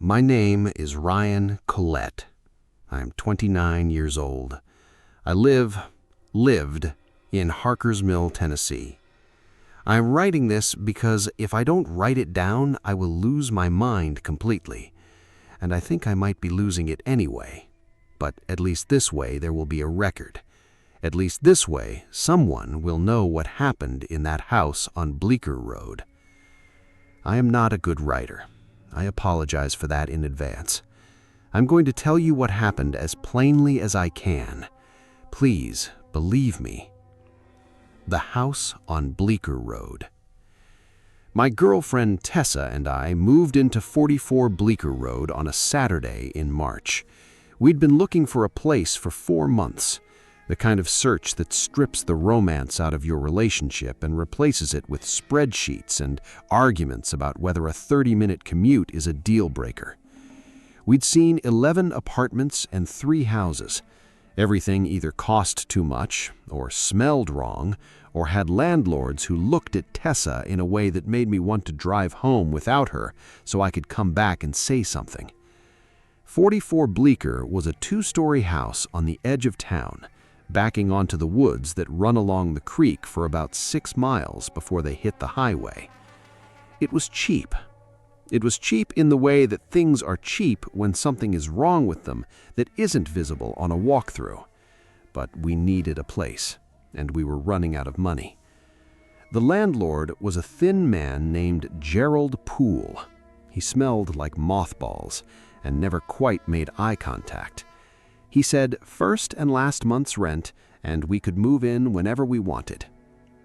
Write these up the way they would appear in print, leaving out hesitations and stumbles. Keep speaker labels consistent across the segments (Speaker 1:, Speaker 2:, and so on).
Speaker 1: My name is Ryan Collette. I'm 29 years old. I lived in Harkers Mill, Tennessee. I'm writing this because if I don't write it down, I will lose my mind completely. And I think I might be losing it anyway. But at least this way there will be a record. At least this way someone will know what happened in that house on Bleecker Road. I am not a good writer. I apologize for that in advance. I'm going to tell you what happened as plainly as I can. Please believe me. The house on Bleecker Road. My girlfriend Tessa and I moved into 44 Bleecker Road on a Saturday in March. We'd been looking for a place for 4 months, the kind of search that strips the romance out of your relationship and replaces it with spreadsheets and arguments about whether a 30-minute commute is a deal breaker. We'd seen 11 apartments and 3 houses. Everything either cost too much, or smelled wrong, or had landlords who looked at Tessa in a way that made me want to drive home without her so I could come back and say something. 44 Bleecker was a 2-story house on the edge of town, backing onto the woods that run along the creek for about 6 miles before they hit the highway. It was cheap. It was cheap in the way that things are cheap when something is wrong with them that isn't visible on a walkthrough. But we needed a place, and we were running out of money. The landlord was a thin man named Gerald Poole. He smelled like mothballs and never quite made eye contact. He said first and last month's rent, and we could move in whenever we wanted.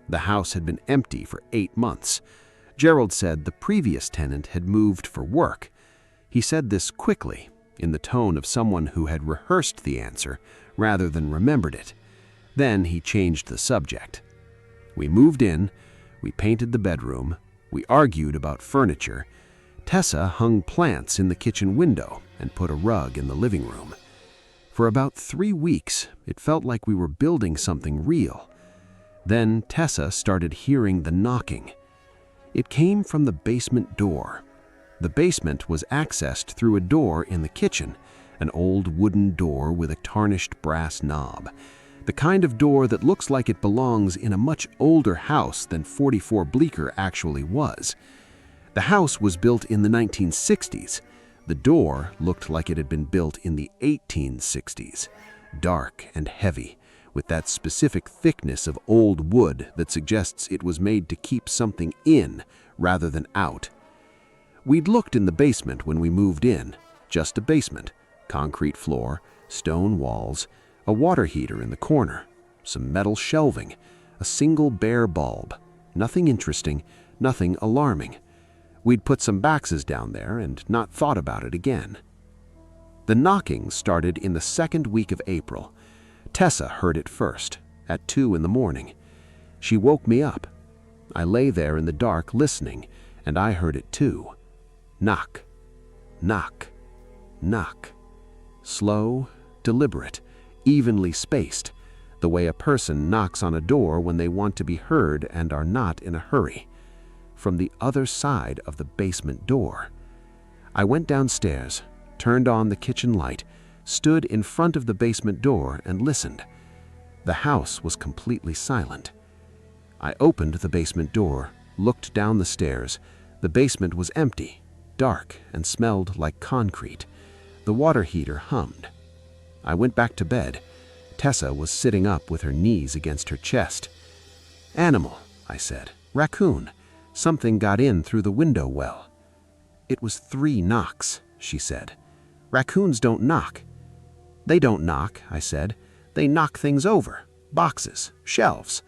Speaker 1: The house had been empty for 8 months. Gerald said the previous tenant had moved for work. He said this quickly, in the tone of someone who had rehearsed the answer rather than remembered it. Then he changed the subject. We moved in, we painted the bedroom, we argued about furniture. Tessa hung plants in the kitchen window and put a rug in the living room. For about 3 weeks, it felt like we were building something real. Then Tessa started hearing the knocking. It came from the basement door. The basement was accessed through a door in the kitchen, an old wooden door with a tarnished brass knob. The kind of door that looks like it belongs in a much older house than 44 Bleecker actually was. The house was built in the 1960s. The door looked like it had been built in the 1860s, dark and heavy, with that specific thickness of old wood that suggests it was made to keep something in rather than out. We'd looked in the basement when we moved in, just a basement, concrete floor, stone walls, a water heater in the corner, some metal shelving, a single bare bulb, nothing interesting, nothing alarming. We'd put some boxes down there and not thought about it again. The knocking started in the 2nd week of April. Tessa heard it first, at 2 in the morning. She woke me up. I lay there in the dark listening, and I heard it too. Knock, knock, knock. Slow, deliberate, evenly spaced, the way a person knocks on a door when they want to be heard and are not in a hurry. From the other side of the basement door. I went downstairs, turned on the kitchen light, stood in front of the basement door and listened. The house was completely silent. I opened the basement door, looked down the stairs. The basement was empty, dark, and smelled like concrete. The water heater hummed. I went back to bed. Tessa was sitting up with her knees against her chest. "Animal," I said. "Raccoon. Something got in through the window well." "It was 3 knocks," she said. "Raccoons don't knock." "They don't knock," I said. "They knock things over. Boxes, shelves.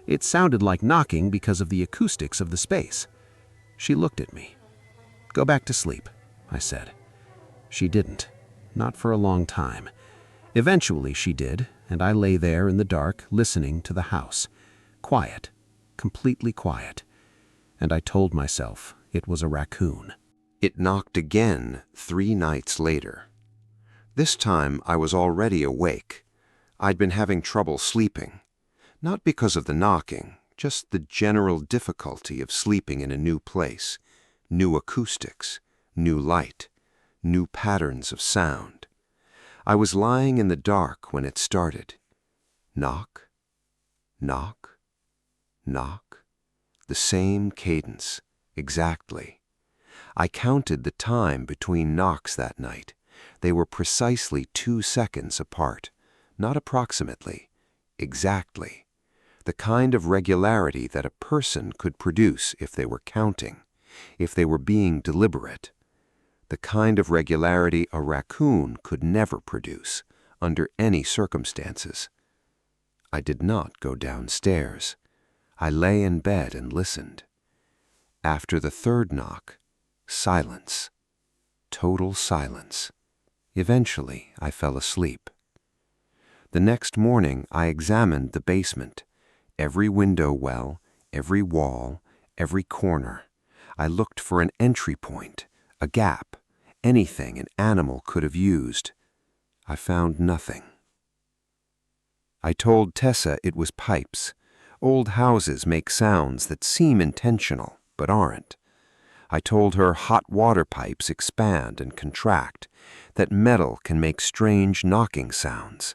Speaker 1: It sounded like knocking because of the acoustics of the space." She looked at me. "Go back to sleep," I said. She didn't. Not for a long time. Eventually she did, and I lay there in the dark listening to the house. Quiet. Completely quiet. And I told myself it was a raccoon.
Speaker 2: It knocked again 3 nights later. This time I was already awake. I'd been having trouble sleeping. Not because of the knocking, just the general difficulty of sleeping in a new place, new acoustics, new light, new patterns of sound. I was lying in the dark when it started. Knock, knock, knock. The same cadence, exactly. I counted the time between knocks that night. They were precisely 2 seconds apart, not approximately, exactly. The kind of regularity that a person could produce if they were counting, if they were being deliberate. The kind of regularity a raccoon could never produce, under any circumstances. I did not go downstairs. I lay in bed and listened. After the third knock, silence. Total silence. Eventually, I fell asleep. The next morning, I examined the basement. Every window well, every wall, every corner. I looked for an entry point, a gap, anything an animal could have used. I found nothing. I told Tessa it was pipes. Old houses make sounds that seem intentional, but aren't. I told her hot water pipes expand and contract, that metal can make strange knocking sounds.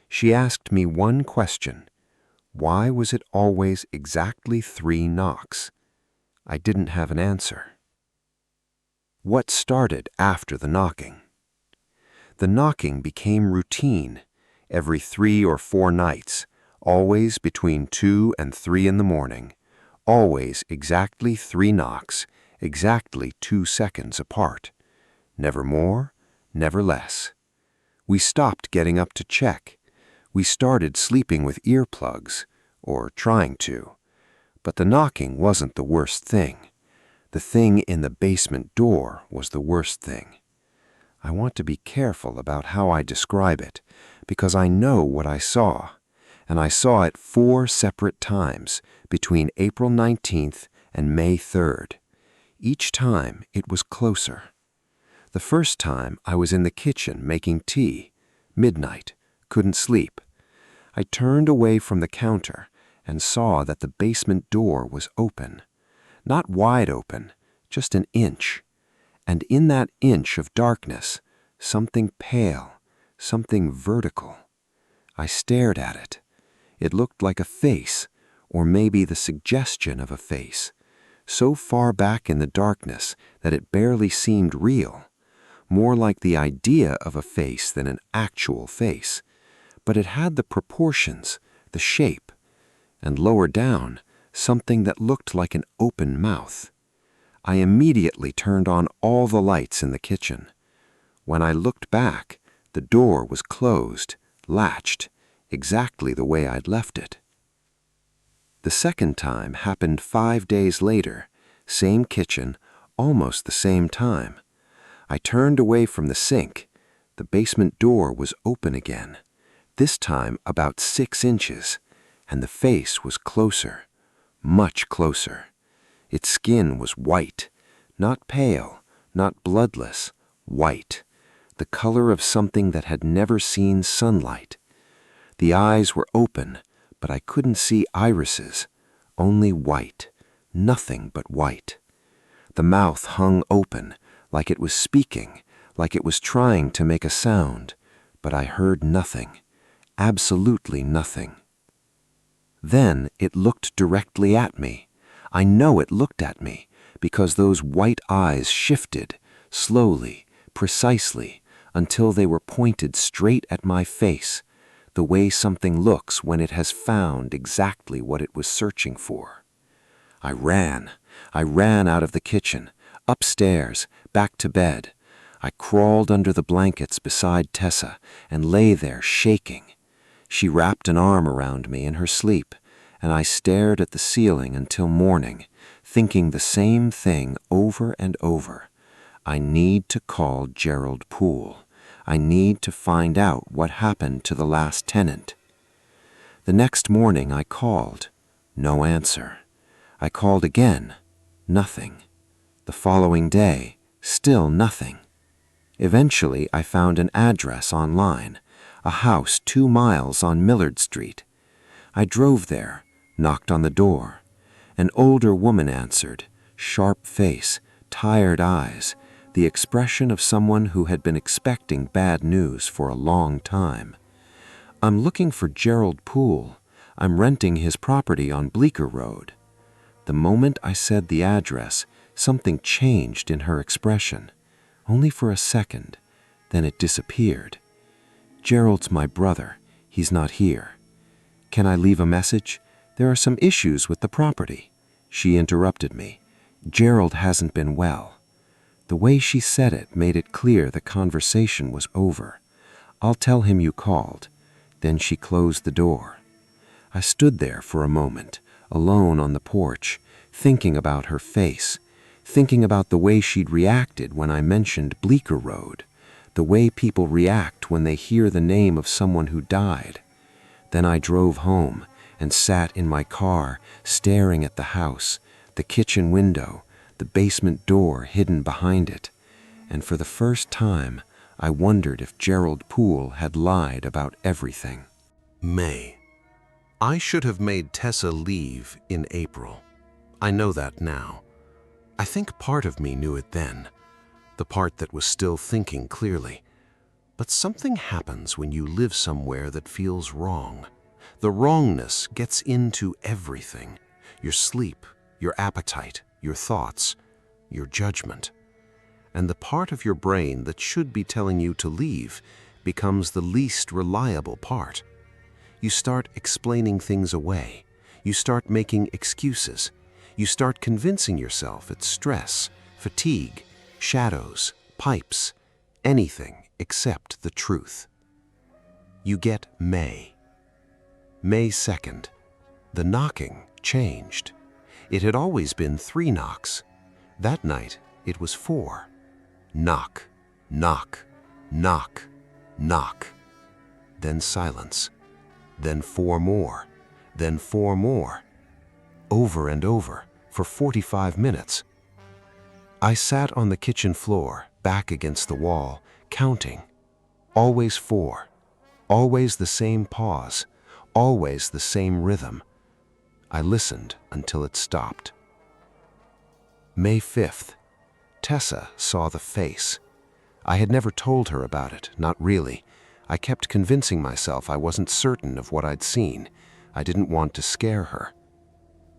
Speaker 2: She asked me one question. Why was it always exactly 3 knocks? I didn't have an answer. What started after the knocking? The knocking became routine, every 3 or 4 nights, always between 2 and 3 in the morning, always exactly 3 knocks, exactly 2 seconds apart. Never more, never less. We stopped getting up to check. We started sleeping with earplugs, or trying to. But the knocking wasn't the worst thing. The thing in the basement door was the worst thing. I want to be careful about how I describe it, because I know what I saw, and I saw it 4 separate times between April 19th and May 3rd. Each time it was closer. The first time I was in the kitchen making tea, midnight, couldn't sleep. I turned away from the counter and saw that the basement door was open. Not wide open, just an inch. And in that inch of darkness, something pale, something vertical. I stared at it. It looked like a face, or maybe the suggestion of a face, so far back in the darkness that it barely seemed real, more like the idea of a face than an actual face. But it had the proportions, the shape, and lower down, something that looked like an open mouth. I immediately turned on all the lights in the kitchen. When I looked back, the door was closed, latched, exactly the way I'd left it. The second time happened 5 days later, same kitchen, almost the same time. I turned away from the sink. The basement door was open again, this time about 6 inches, and the face was closer, much closer. Its skin was white, not pale, not bloodless, white, the color of something that had never seen sunlight. The eyes were open, but I couldn't see irises, only white, nothing but white. The mouth hung open, like it was speaking, like it was trying to make a sound, but I heard nothing, absolutely nothing. Then it looked directly at me. I know it looked at me, because those white eyes shifted, slowly, precisely, until they were pointed straight at my face, the way something looks when it has found exactly what it was searching for. I ran out of the kitchen, upstairs, back to bed. I crawled under the blankets beside Tessa and lay there shaking. She wrapped an arm around me in her sleep, and I stared at the ceiling until morning, thinking the same thing over and over. I need to call Gerald Poole. I need to find out what happened to the last tenant. The next morning I called. No answer. I called again. Nothing. The following day, still nothing. Eventually I found an address online, a house 2 miles on Millard Street. I drove there, knocked on the door. An older woman answered, sharp face, tired eyes, the expression of someone who had been expecting bad news for a long time. "I'm looking for Gerald Poole. I'm renting his property on Bleecker Road." The moment I said the address, something changed in her expression. Only for a second, then it disappeared. "Gerald's my brother. He's not here." "Can I leave a message? There are some issues with the property." She interrupted me. "Gerald hasn't been well." The way she said it made it clear the conversation was over. "I'll tell him you called." Then she closed the door. I stood there for a moment, alone on the porch, thinking about her face, thinking about the way she'd reacted when I mentioned Bleecker Road, the way people react when they hear the name of someone who died. Then I drove home and sat in my car, staring at the house, the kitchen window, the basement door hidden behind it, and for the first time, I wondered if Gerald Poole had lied about everything.
Speaker 1: May. I should have made Tessa leave in April. I know that now. I think part of me knew it then, the part that was still thinking clearly. But something happens when you live somewhere that feels wrong. The wrongness gets into everything: your sleep, your appetite, your thoughts, your judgment. And the part of your brain that should be telling you to leave becomes the least reliable part. You start explaining things away. You start making excuses. You start convincing yourself it's stress, fatigue, shadows, pipes, anything except the truth. You get May. May 2nd. The knocking changed. It had always been 3 knocks. That night, it was 4. Knock, knock, knock, knock. Then silence. Then 4 more. Then 4 more. Over and over for 45 minutes. I sat on the kitchen floor, back against the wall, counting. Always 4. Always the same pause. Always the same rhythm. I listened until it stopped. May 5th. Tessa saw the face. I had never told her about it, not really. I kept convincing myself I wasn't certain of what I'd seen. I didn't want to scare her.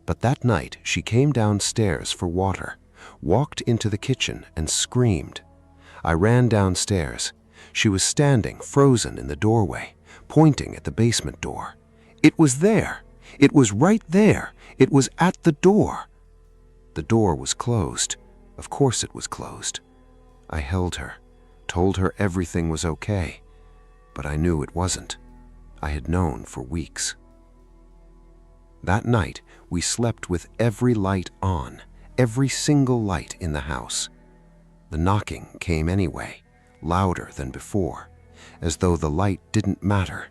Speaker 1: But that night she came downstairs for water, walked into the kitchen and screamed. I ran downstairs. She was standing frozen in the doorway, pointing at the basement door. It was there. It was right there. It was at the door. The door was closed. Of course it was closed. I held her, told her everything was okay, but I knew it wasn't. I had known for weeks. That night, we slept with every light on, every single light in the house. The knocking came anyway, louder than before, as though the light didn't matter,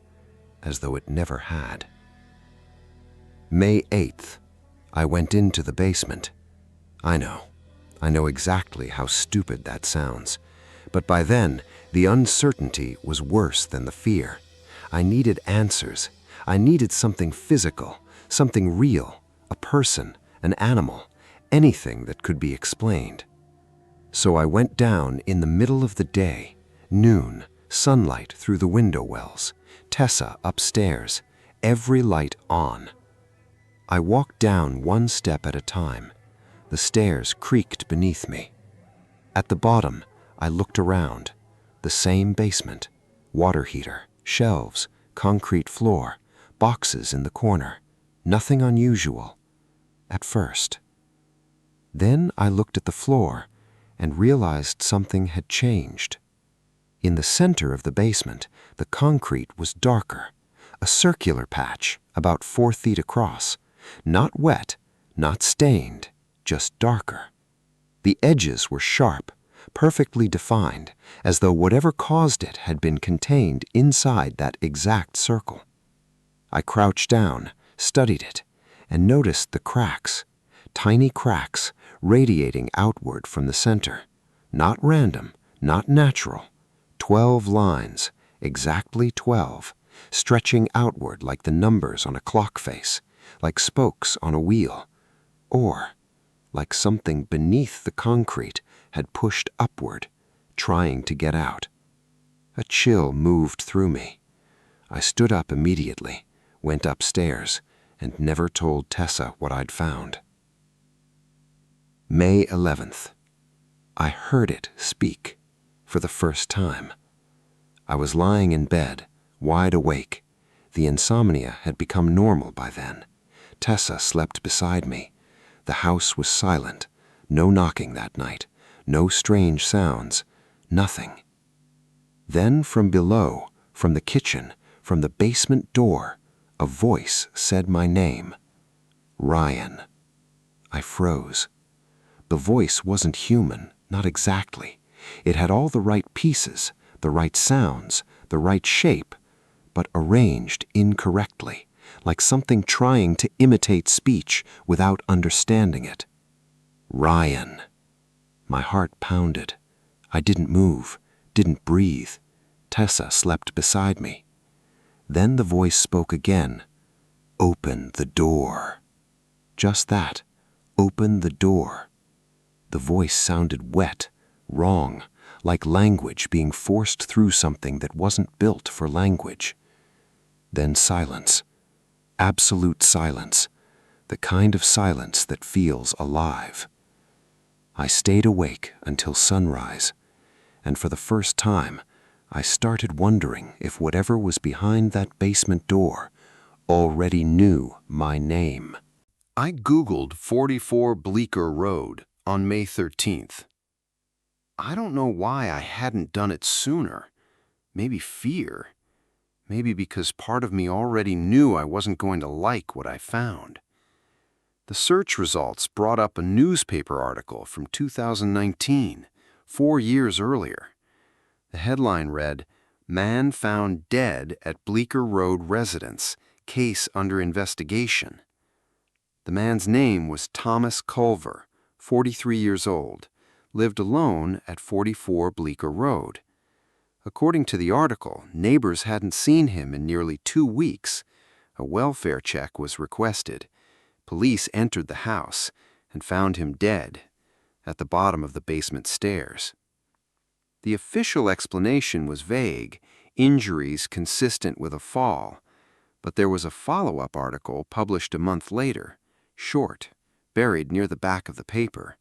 Speaker 1: as though it never had. May 8th. I went into the basement. I know exactly how stupid that sounds. But by then, the uncertainty was worse than the fear. I needed answers. I needed something physical, something real, a person, an animal, anything that could be explained. So I went down in the middle of the day, noon, sunlight through the window wells, Tessa upstairs, every light on. I walked down one step at a time. The stairs creaked beneath me. At the bottom, I looked around. The same basement, water heater, shelves, concrete floor, boxes in the corner. Nothing unusual, at first. Then I looked at the floor and realized something had changed. In the center of the basement, the concrete was darker, a circular patch about 4 feet across, not wet, not stained, just darker. The edges were sharp, perfectly defined, as though whatever caused it had been contained inside that exact circle. I crouched down, studied it, and noticed the cracks, tiny cracks radiating outward from the center. Not random, not natural. 12 lines, exactly 12, stretching outward like the numbers on a clock face, like spokes on a wheel, or like something beneath the concrete
Speaker 2: had pushed upward, trying to get out. A chill moved through me. I stood up immediately, went upstairs, and never told Tessa what I'd found. May 11th. I heard it speak for the first time. I was lying in bed, wide awake. The insomnia had become normal by then. Tessa slept beside me. The house was silent. No knocking that night. No strange sounds. Nothing. Then from below, from the kitchen, from the basement door, a voice said my name. Ryan. I froze. The voice wasn't human, not exactly. It had all the right pieces, the right sounds, the right shape, but arranged incorrectly, like something trying to imitate speech without understanding it. Ryan. My heart pounded. I didn't move, didn't breathe. Tessa slept beside me. Then the voice spoke again. Open the door. Just that. Open the door. The voice sounded wet, wrong, like language being forced through something that wasn't built for language. Then silence. Absolute silence. The kind of silence that feels alive. I stayed awake until sunrise, and for the first time, I started wondering if whatever was behind that basement door already knew my name.
Speaker 1: I Googled 44 Bleecker Road on May 13th. I don't know why I hadn't done it sooner. Maybe fear. Maybe because part of me already knew I wasn't going to like what I found. The search results brought up a newspaper article from 2019, 4 years earlier. The headline read, "Man found dead at Bleecker Road residence, case under investigation." The man's name was Thomas Culver, 43 years old, lived alone at 44 Bleecker Road. According to the article, neighbors hadn't seen him in nearly 2 weeks. A welfare check was requested. Police entered the house and found him dead at the bottom of the basement stairs. The official explanation was vague, injuries consistent with a fall, but there was a follow-up article published a month later, short, buried near the back of the paper.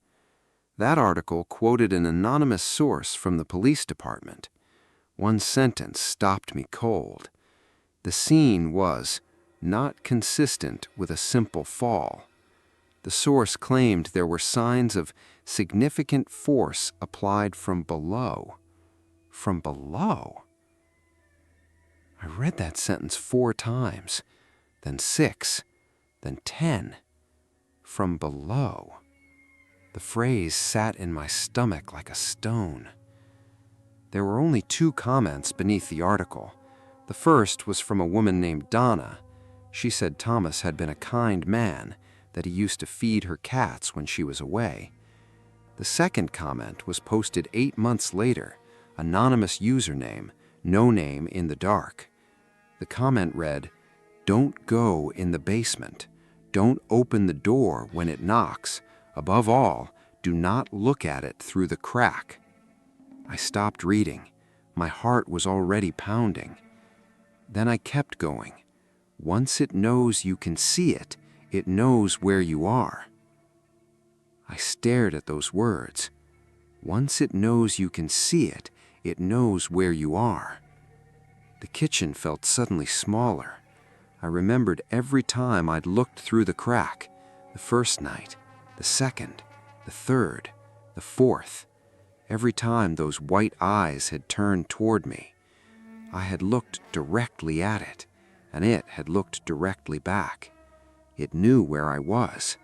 Speaker 1: That article quoted an anonymous source from the police department. One sentence stopped me cold. The scene was not consistent with a simple fall. The source claimed there were signs of significant force applied from below. From below? I read that sentence 4 times, then 6, then 10. From below. The phrase sat in my stomach like a stone. There were only 2 comments beneath the article. The first was from a woman named Donna. She said Thomas had been a kind man, that he used to feed her cats when she was away. The second comment was posted 8 months later, anonymous username, no name in the dark. The comment read, "Don't go in the basement. Don't open the door when it knocks. Above all, do not look at it through the crack." I stopped reading. My heart was already pounding. Then I kept going. Once it knows you can see it, it knows where you are. I stared at those words. Once it knows you can see it, it knows where you are. The kitchen felt suddenly smaller. I remembered every time I'd looked through the crack, the first night, the second, the third, the fourth. Every time those white eyes had turned toward me, I had looked directly at it, and it had looked directly back. It knew where I was.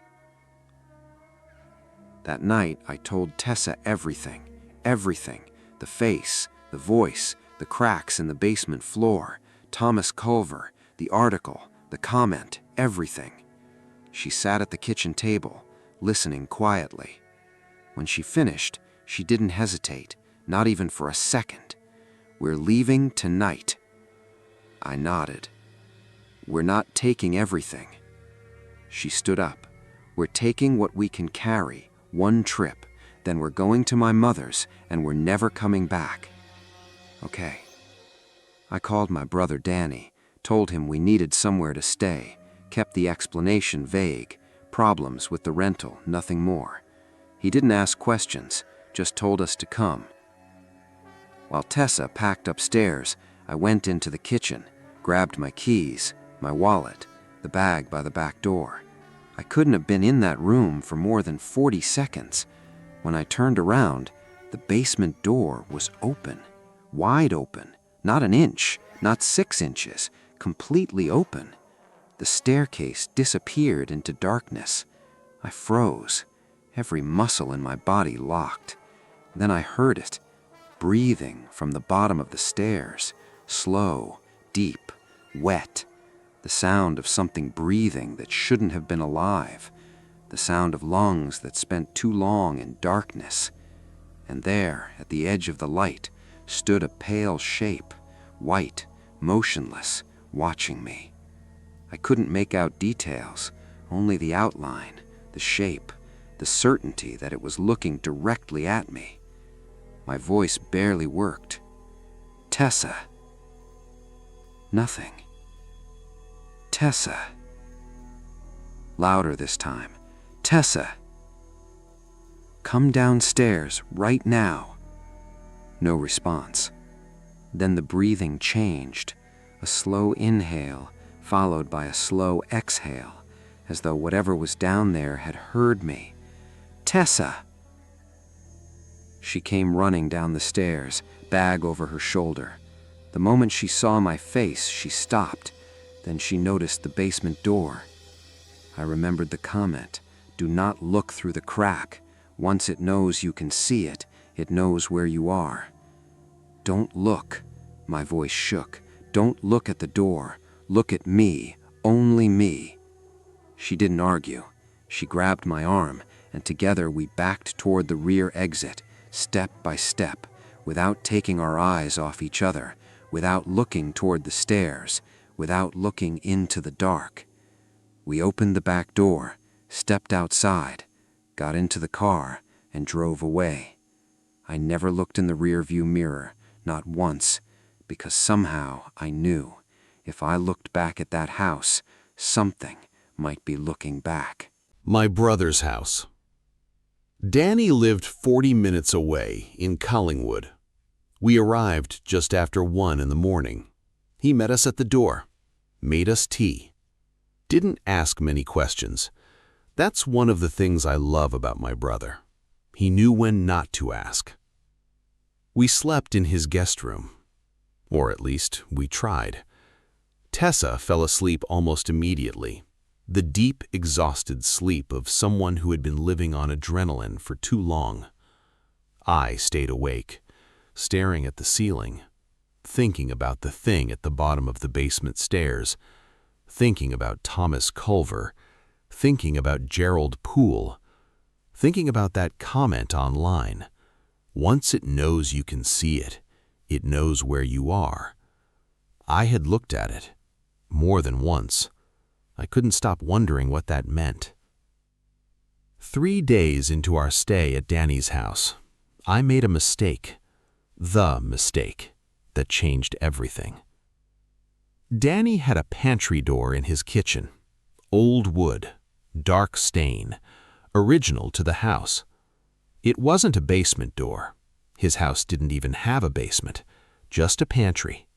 Speaker 1: That night, I told Tessa everything, the face, the voice, the cracks in the basement floor, Thomas Culver, the article, the comment, everything. She sat at the kitchen table, listening quietly. When she finished, she didn't hesitate, not even for a second. "We're leaving tonight." I nodded. "We're not taking everything." She stood up. "We're taking what we can carry, one trip.
Speaker 2: Then we're going to my mother's, and we're never coming back. Okay. I called my brother Danny, told him we needed somewhere to stay, kept the explanation vague, problems with the rental, nothing more. He didn't ask questions, just told us to come. While Tessa packed upstairs, I went into the kitchen, grabbed my keys, my wallet, the bag by the back door. I couldn't have been in that room for more than 40 seconds. When I turned around, the basement door was open, wide open, not an inch, not 6 inches, completely open. The staircase disappeared into darkness. I froze, every muscle in my body locked. Then I heard it, breathing from the bottom of the stairs, slow, deep, wet. The sound of something breathing that shouldn't have been alive. The sound of lungs that spent too long in darkness. And there, at the edge of the light, stood a pale shape, white, motionless, watching me. I couldn't make out details, only the outline, the shape, the certainty that it was looking directly at me. My voice barely worked. Tessa. Nothing. Tessa. Louder this time. Tessa. Come downstairs right now. No response. Then the breathing changed, a slow inhale followed by a slow exhale, as though whatever was down there had heard me. Tessa! She came running down the stairs, bag over her shoulder. The moment she saw my face, she stopped. Then she noticed the basement door. I remembered the comment, "Do not look through the crack. Once it knows you can see it, it knows where you are." Don't look. My voice shook. Don't look at the door. Look at me. Only me. She didn't argue. She grabbed my arm, and together we backed toward the rear exit, step by step, without taking our eyes off each other, without looking toward the stairs, without looking into the dark. We opened the back door, stepped outside, got into the car, and drove away. I never looked in the rearview mirror, not once, because somehow I knew if I looked back at that house, something might be looking back.
Speaker 1: My brother's house. Danny lived 40 minutes away in Collingwood. We arrived just after 1 in the morning. He met us at the door, made us tea. Didn't ask many questions. That's one of the things I love about my brother. He knew when not to ask. We slept in his guest room. Or at least, we tried. Tessa fell asleep almost immediately. The deep, exhausted sleep of someone who had been living on adrenaline for too long. I stayed awake, staring at the ceiling, thinking about the thing at the bottom of the basement stairs, thinking about Thomas Culver, thinking about Gerald Poole, thinking about that comment online. Once it knows you can see it, it knows where you are. I had looked at it, more than once. I couldn't stop wondering what that meant. 3 days into our stay at Danny's house, I made a mistake. The mistake that changed everything. Danny had a pantry door in his kitchen. Old wood, dark stain, original to the house. It wasn't a basement door. His house didn't even have a basement, just a pantry.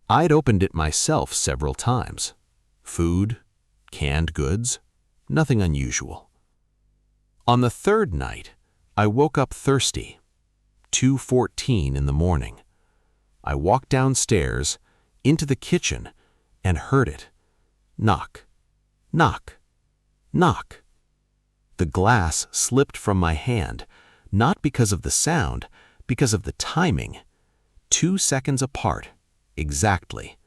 Speaker 1: I'd opened it myself several times. Food, canned goods, nothing unusual. On the 3rd night, I woke up thirsty. 2:14 in the morning. I walked downstairs, into the kitchen, and heard it. Knock, knock, knock. The glass slipped from my hand, not because of the sound, because of the timing. 2 seconds apart, exactly.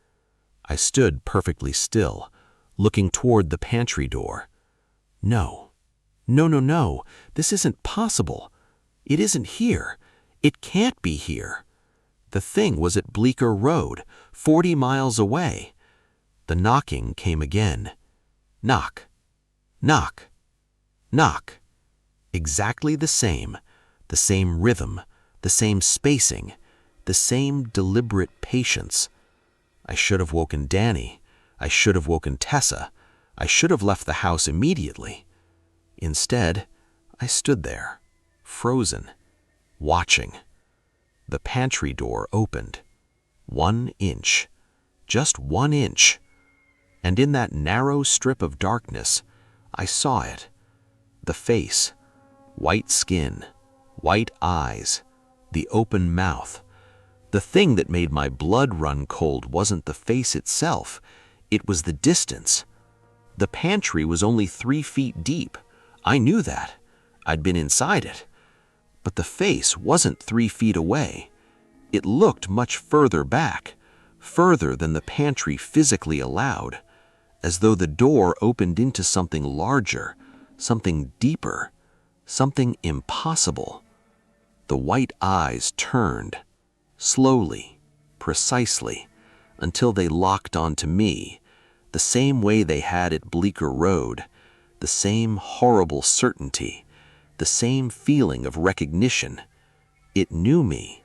Speaker 1: I stood perfectly still, looking toward the pantry door. No, no, no, no, this isn't possible. It isn't here. It can't be here. The thing was at Bleecker Road, 40 miles away. The knocking came again. Knock, knock, knock. Exactly the same,
Speaker 3: the same rhythm, the same spacing, the same deliberate patience. I should have woken Danny. I should have woken Tessa. I should have left the house immediately. Instead, I stood there, frozen, watching. The pantry door opened. 1 inch. Just 1 inch. And in that narrow strip of darkness, I saw it. The face, white skin, white eyes, the open mouth. The thing that made my blood run cold wasn't the face itself, it was the distance. The pantry was only 3 feet deep. I knew that. I'd been inside it. But the face wasn't 3 feet away. It looked much further back, further than the pantry physically allowed, as though the door opened into something larger, something deeper, something impossible. The white eyes turned, slowly, precisely, until they locked onto me, the same way they had at Bleecker Road, the same horrible certainty, the same feeling of recognition. It knew me.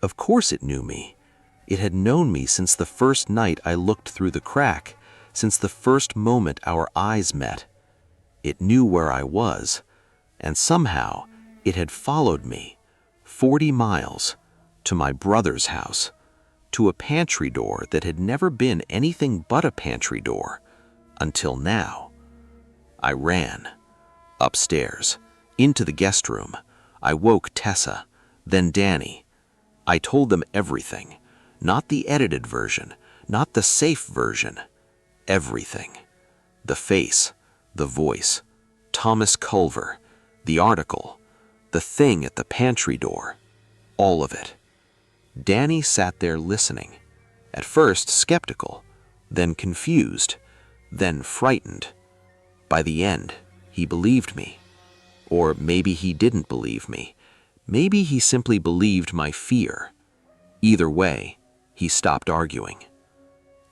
Speaker 3: Of course it knew me. It had known me since the first night I looked through the crack, since the first moment our eyes met. It knew where I was, and somehow it had followed me 40 miles to my brother's house, to a pantry door that had never been anything but a pantry door, until now. I ran, upstairs, into the guest room. I woke Tessa, then Danny. I told them everything, not the edited version, not the safe version, everything. The face, the voice, Thomas Culver, the article, the thing at the pantry door, all of it. Danny sat there listening, at first skeptical, then confused, then frightened. By the end, he believed me. Or maybe he didn't believe me. Maybe he simply believed my fear. Either way, he stopped arguing.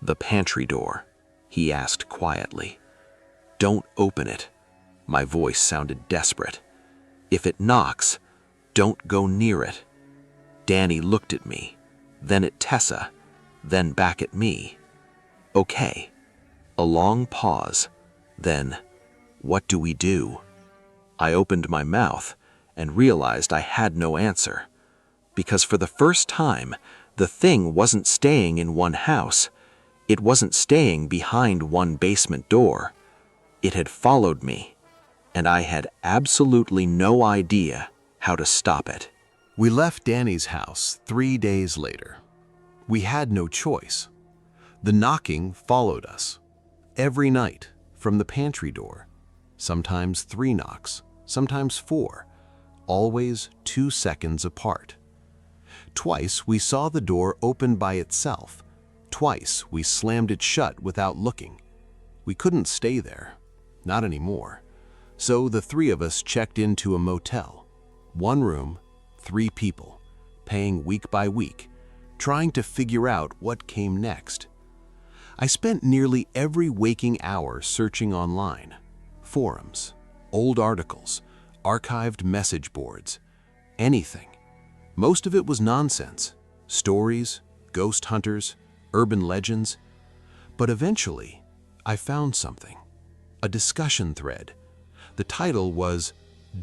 Speaker 3: "The pantry door," he asked quietly. "Don't open it." My voice sounded desperate. "If it knocks, don't go near it." Danny looked at me, then at Tessa, then back at me. "Okay." A long pause. Then, "What do we do?" I opened my mouth and realized I had no answer. Because for the first time, the thing wasn't staying in one house. It wasn't staying behind one basement door. It had followed me, and I had absolutely no idea how to stop it.
Speaker 1: We left Danny's house 3 days later. We had no choice. The knocking followed us. Every night, from the pantry door. Sometimes 3 knocks, sometimes 4, always 2 seconds apart. Twice we saw the door open by itself. Twice we slammed it shut without looking. We couldn't stay there, not anymore. So the 3 of us checked into a motel. 1 room, 3 people, paying week by week, trying to figure out what came next. I spent nearly every waking hour searching online, forums, old articles, archived message boards, anything. Most of it was nonsense, stories, ghost hunters, urban legends. But eventually, I found something, a discussion thread. The title was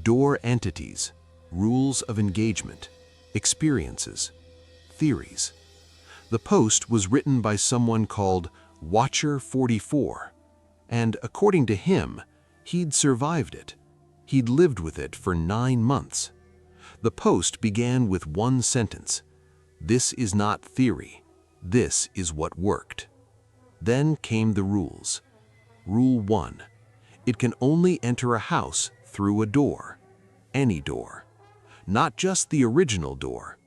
Speaker 1: Door Entities, Rules of Engagement, Experiences, Theories. The post was written by someone called Watcher44, and according to him, he'd survived it. He'd lived with it for 9 months. The post began with 1 sentence. "This is not theory. This is what worked." Then came the rules. Rule 1. It can only enter a house through a door. Any door. Not just the original door.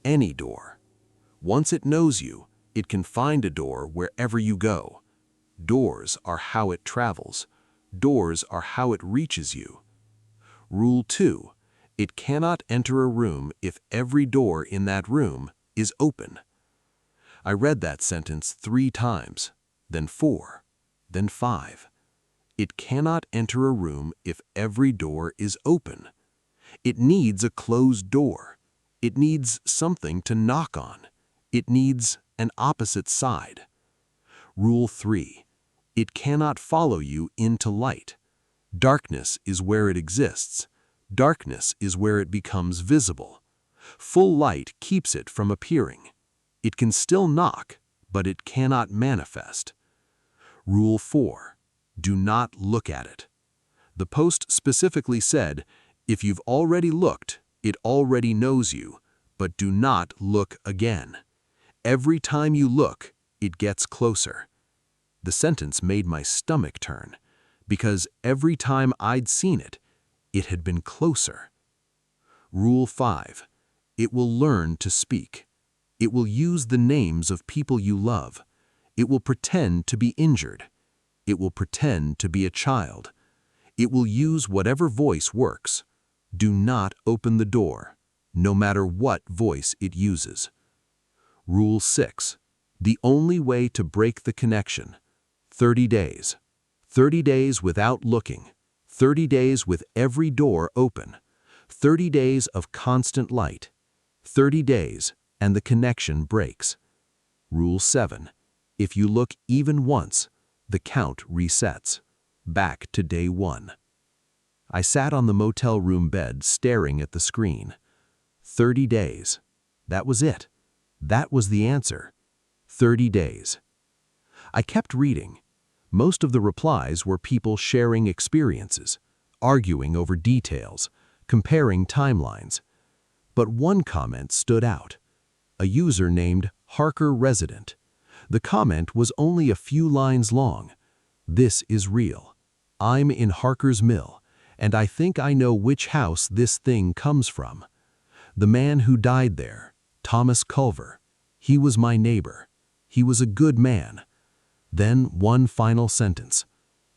Speaker 1: Any door. Once it knows you, it can find a door wherever you go. Doors are how it travels. Doors are how it reaches you. Rule 2. It cannot enter a room if every door in that room is open. I read that sentence 3 times, then 4, then 5. It cannot enter a room if every door is open.
Speaker 3: It needs a closed door. It needs something to knock on. It needs an opposite side. Rule 3. It cannot follow you into light. Darkness is where it exists. Darkness is where it becomes visible. Full light keeps it from appearing. It can still knock, but it cannot manifest. Rule 4. Do not look at it. The post specifically said, if you've already looked, it already knows you, but do not look again. Every time you look, it gets closer. The sentence made my stomach turn, because every time I'd seen it, it had been closer. Rule 5. It will learn to speak. It will use the names of people you love. It will pretend to be injured. It will pretend to be a child. It will use whatever voice works. Do not open the door, no matter what voice it uses. Rule 6. The only way to break the connection. 30 days. 30 days without looking. 30 days with every door open. 30 days of constant light. 30 days, and the connection breaks. Rule 7. If you look even once, the count resets. Back to day 1. I sat on the motel room bed staring at the screen. 30 days. That was it. That was the answer. 30 days. I kept reading. Most of the replies were people sharing experiences, arguing over details, comparing timelines. But one comment stood out. A user named Harker Resident. The comment was only a few lines long. This is real. I'm in Harker's Mill, and I think I know which house this thing comes from. The man who died there, Thomas Culver. He was my neighbor. He was a good man. Then one final sentence.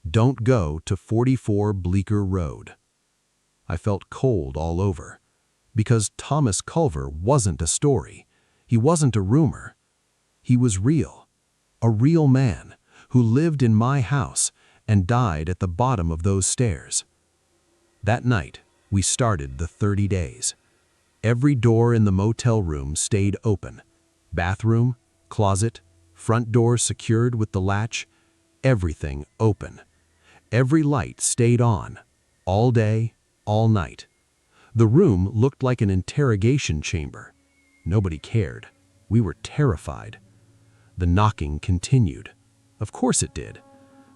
Speaker 3: Don't go to 44 Bleecker Road. I felt cold all over, because Thomas Culver wasn't a story. He wasn't a rumor. He was real. A real man who lived in my house and died at the bottom of those stairs. That night, we started the 30 days. Every door in the motel room stayed open. Bathroom, closet, front door secured with the latch, everything open. Every light stayed on, all day, all night. The room looked like an interrogation chamber. Nobody cared. We were terrified. The knocking continued. Of course it did.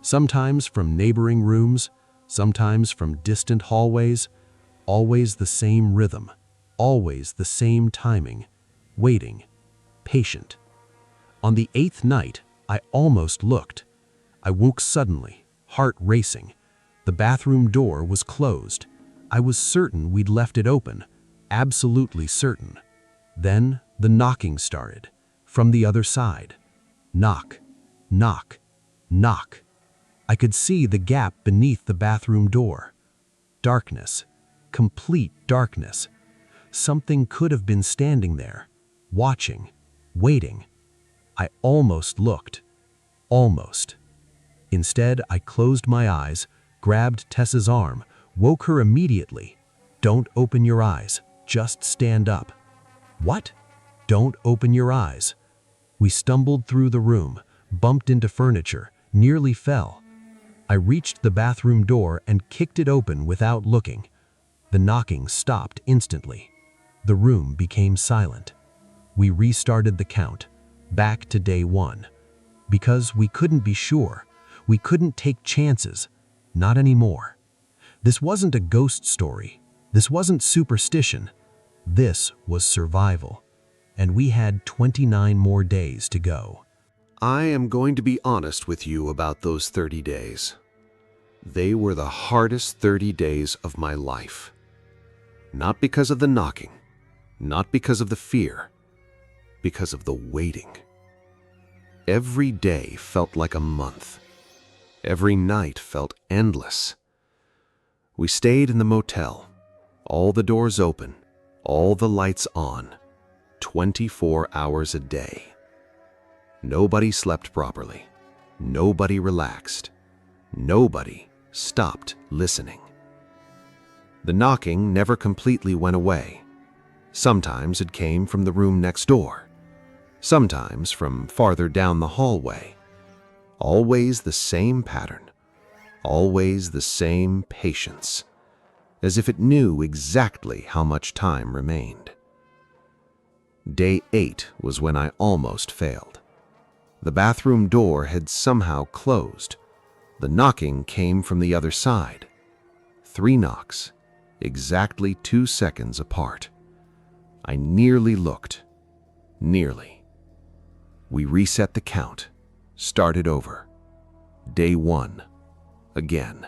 Speaker 3: Sometimes from neighboring rooms, sometimes from distant hallways. Always the same rhythm, always the same timing. Waiting, patient. On the 8th night, I almost looked. I woke suddenly, heart racing. The bathroom door was closed. I was certain we'd left it open, absolutely certain. Then the knocking started, from the other side. Knock, knock, knock. I could see the gap beneath the bathroom door. Darkness, complete darkness. Something could have been standing there, watching, waiting. I almost looked. Almost. Instead, I closed my eyes, grabbed Tessa's arm, woke her immediately. Don't open your eyes, just stand up. What? Don't open your eyes. We stumbled through the room, bumped into furniture, nearly fell. I reached the bathroom door and kicked it open without looking. The knocking stopped instantly. The room became silent. We restarted the count, back to day 1. Because we couldn't be sure. We couldn't take chances. Not anymore. This wasn't a ghost story. This wasn't superstition. This was survival. And we had 29 more days to go.
Speaker 1: I am going to be honest with you about those 30 days. They were the hardest 30 days of my life. Not because of the knocking, not because of the fear, because of the waiting. Every day felt like a month. Every night felt endless. We stayed in the motel, all the doors open, all the lights on, 24 hours a day. Nobody slept properly. Nobody relaxed. Nobody stopped listening. The knocking never completely went away. Sometimes it came from the room next door, sometimes from farther down the hallway. Always the same pattern, always the same patience, as if it knew exactly how much time remained. Day 8 was when I almost failed. The bathroom door had somehow closed. The knocking came from the other side. 3 knocks, exactly 2 seconds apart. I nearly looked. Nearly. We reset the count, started over. Day 1, again.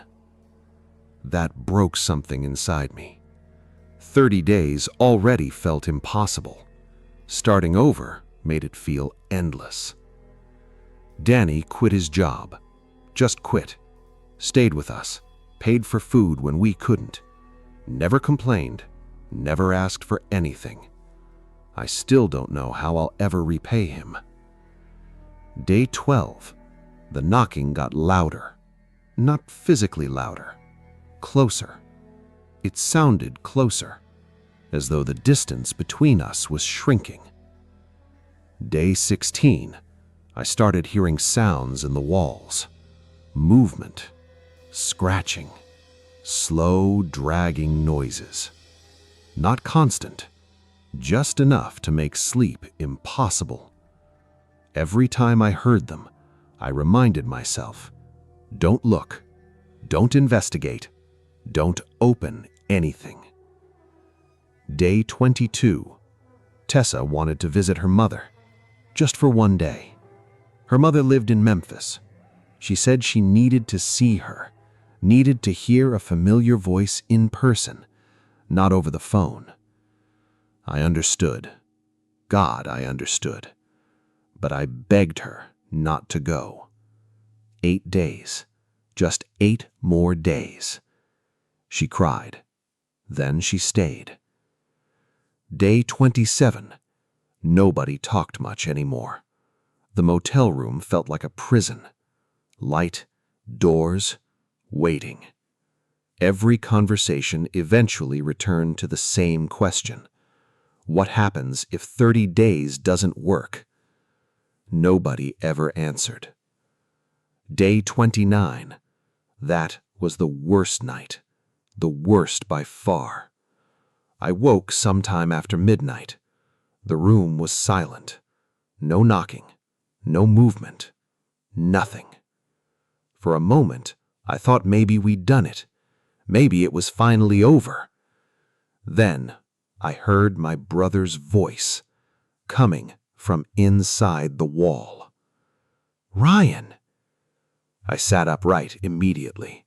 Speaker 1: That broke something inside me. 30 days already felt impossible. Starting over made it feel endless. Danny quit his job. Just quit. Stayed with us. Paid for food when we couldn't. Never complained. Never asked for anything. I still don't know how I'll ever repay him. Day 12. The knocking got louder. Not physically louder. Closer. It sounded closer, as though the distance between us was shrinking. Day 16. I started hearing sounds in the walls. Movement. Scratching. Slow, dragging noises. Not constant. Just enough to make sleep impossible. Every time I heard them, I reminded myself, don't look, don't investigate, don't open anything. Day 22. Tessa wanted to visit her mother, just for one day. Her mother lived in Memphis. She said she needed to see her, needed to hear a familiar voice in person, not over the phone. I understood. God, I understood. But I begged her not to go. 8 days. Just 8 more days. She cried. Then she stayed. Day 27. Nobody talked much anymore. The motel room felt like a prison. Light, doors, waiting. Every conversation eventually returned to the same question. What happens if 30 days doesn't work? Nobody ever answered. Day 29. That was the worst night. The worst by far. I woke sometime after midnight. The room was silent. No knocking. No movement. Nothing. For a moment, I thought maybe we'd done it. Maybe it was finally over. Then I heard my brother's voice coming from inside the wall. Ryan! I sat upright immediately.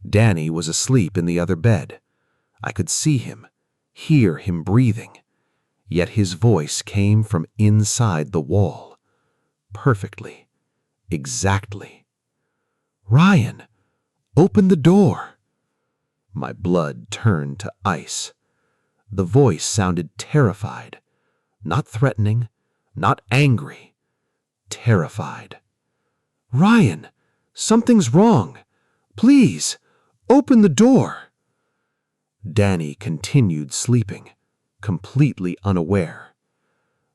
Speaker 1: Danny was asleep in the other bed. I could see him, hear him breathing. Yet his voice came from inside the wall. Perfectly. Exactly. Ryan! Open the door! My blood turned to ice. The voice sounded terrified. Not threatening, not angry. Terrified. Ryan! Something's wrong. Please, open the door. Danny continued sleeping, completely unaware.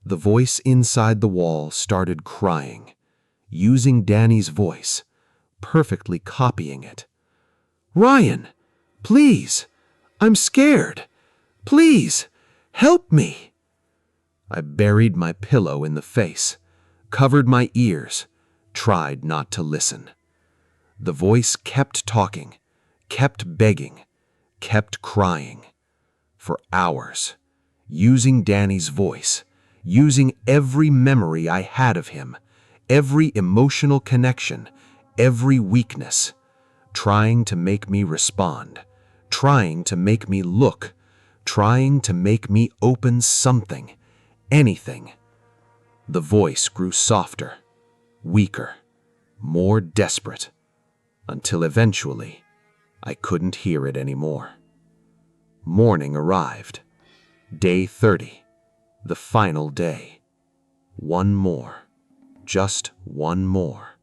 Speaker 1: The voice inside the wall started crying, using Danny's voice, perfectly copying it. Ryan, please, I'm scared. Please, help me. I buried my pillow in the face, covered my ears, tried not to listen. The voice kept talking, kept begging, kept crying. For hours, using Danny's voice, using every memory I had of him, every emotional connection, every weakness, trying to make me respond, trying to make me look, trying to make me open something, anything. The voice grew softer, weaker, more desperate, until eventually I couldn't hear it anymore. Morning arrived. Day 30, the final day. One more, just one more.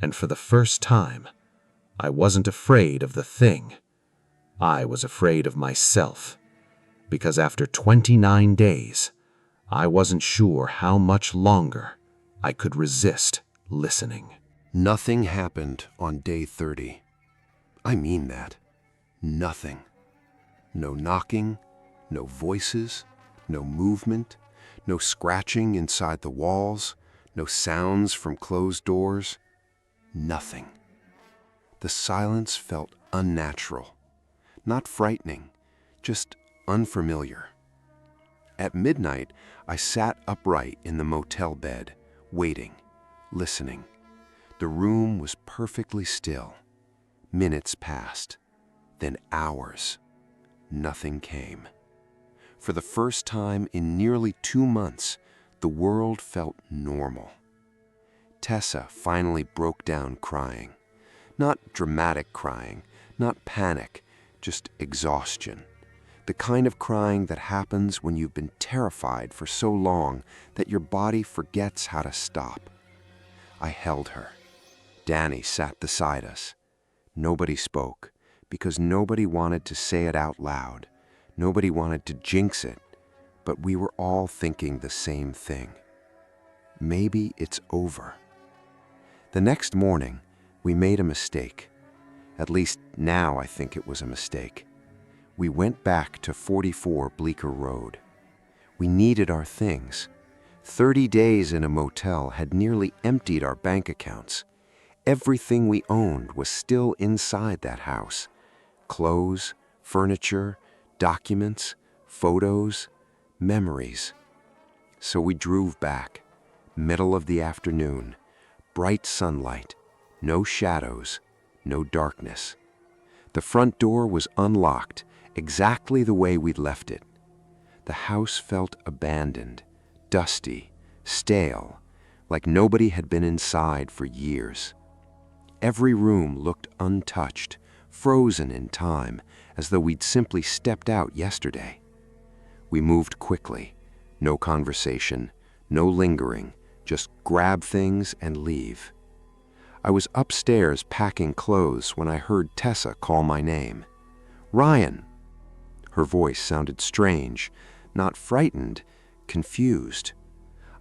Speaker 1: And for the first time, I wasn't afraid of the thing.
Speaker 3: I was afraid of myself, because after 29 days, I wasn't sure how much longer I could resist listening.
Speaker 2: Nothing happened on day 30. I mean that. Nothing. No knocking, no voices, no movement, no scratching inside the walls, no sounds from closed doors. Nothing. The silence felt unnatural, not frightening, just unfamiliar. At midnight, I sat upright in the motel bed, waiting, listening. The room was perfectly still. Minutes passed, then hours. Nothing came. For the first time in nearly 2 months, the world felt normal. Tessa finally broke down crying. Not dramatic crying, not panic, just exhaustion. The kind of crying that happens when you've been terrified for so long that your body forgets how to stop. I held her. Danny sat beside us. Nobody spoke, because nobody wanted to say it out loud. Nobody wanted to jinx it, but we were all thinking the same thing. Maybe it's over. The next morning, we made a mistake. At least now I think it was a mistake. We went back to 44 Bleecker Road. We needed our things. 30 days in a motel had nearly emptied our bank accounts. Everything we owned was still inside that house. Clothes, furniture, documents, photos, memories. So we drove back, middle of the afternoon, bright sunlight, no shadows, no darkness. The front door was unlocked, exactly the way we'd left it. The house felt abandoned, dusty, stale, like nobody had been inside for years. Every room looked untouched, frozen in time, as though we'd simply stepped out yesterday. We moved quickly. No conversation, no lingering, just grab things and leave. I was upstairs packing clothes when I heard Tessa call my name. "Ryan!" Her voice sounded strange, not frightened, confused.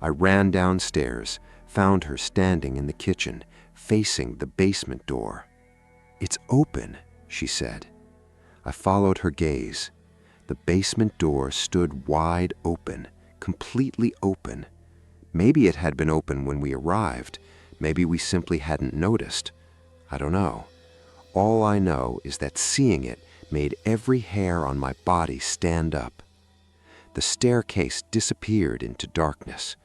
Speaker 2: I ran downstairs, found her standing in the kitchen, facing the basement door. "It's open," she said. I followed her gaze. The basement door stood wide open, completely open. Maybe it had been open when we arrived. Maybe we simply hadn't noticed. I don't know. All I know is that seeing it made every hair on my body stand up. The staircase disappeared into darkness.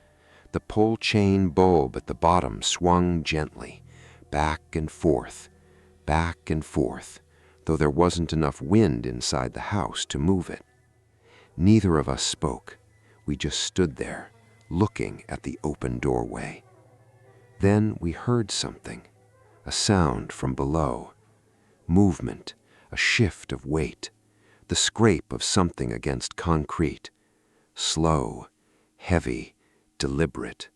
Speaker 2: The pull chain bulb at the bottom swung gently, back and forth, though there wasn't enough wind inside the house to move it. Neither of us spoke. We just stood there, looking at the open doorway. Then we heard something, a sound from below. Movement, a shift of weight, the scrape of something against concrete. Slow, heavy, deliberate.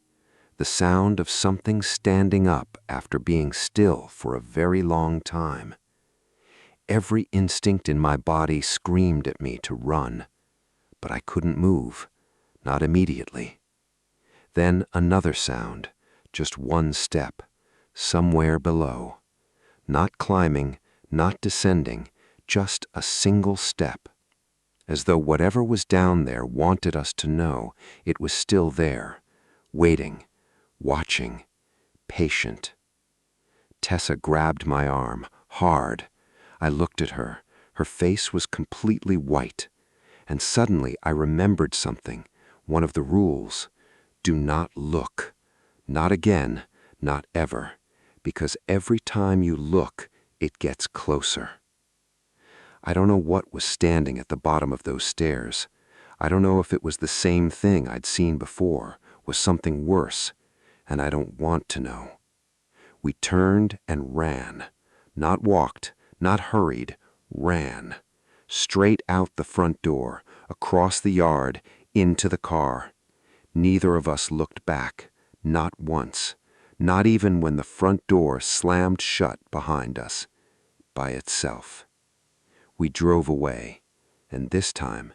Speaker 2: The sound of something standing up after being still for a very long time. Every instinct in my body screamed at me to run, but I couldn't move, not immediately. Then another sound, just one step, somewhere below. Not climbing, not descending, just a single step. As though whatever was down there wanted us to know it was still there, waiting, watching, patient. Tessa grabbed my arm, hard. I looked at her. Her face was completely white. And suddenly I remembered something, one of the rules. Do not look. Not again, not ever. Because every time you look, it gets closer. I don't know what was standing at the bottom of those stairs. I don't know if it was the same thing I'd seen before, was something worse, and I don't want to know. We turned and ran. Not walked, not hurried, ran. Straight out the front door, across the yard, into the car. Neither of us looked back, not once, not even when the front door slammed shut behind us, by itself. We drove away, and this time,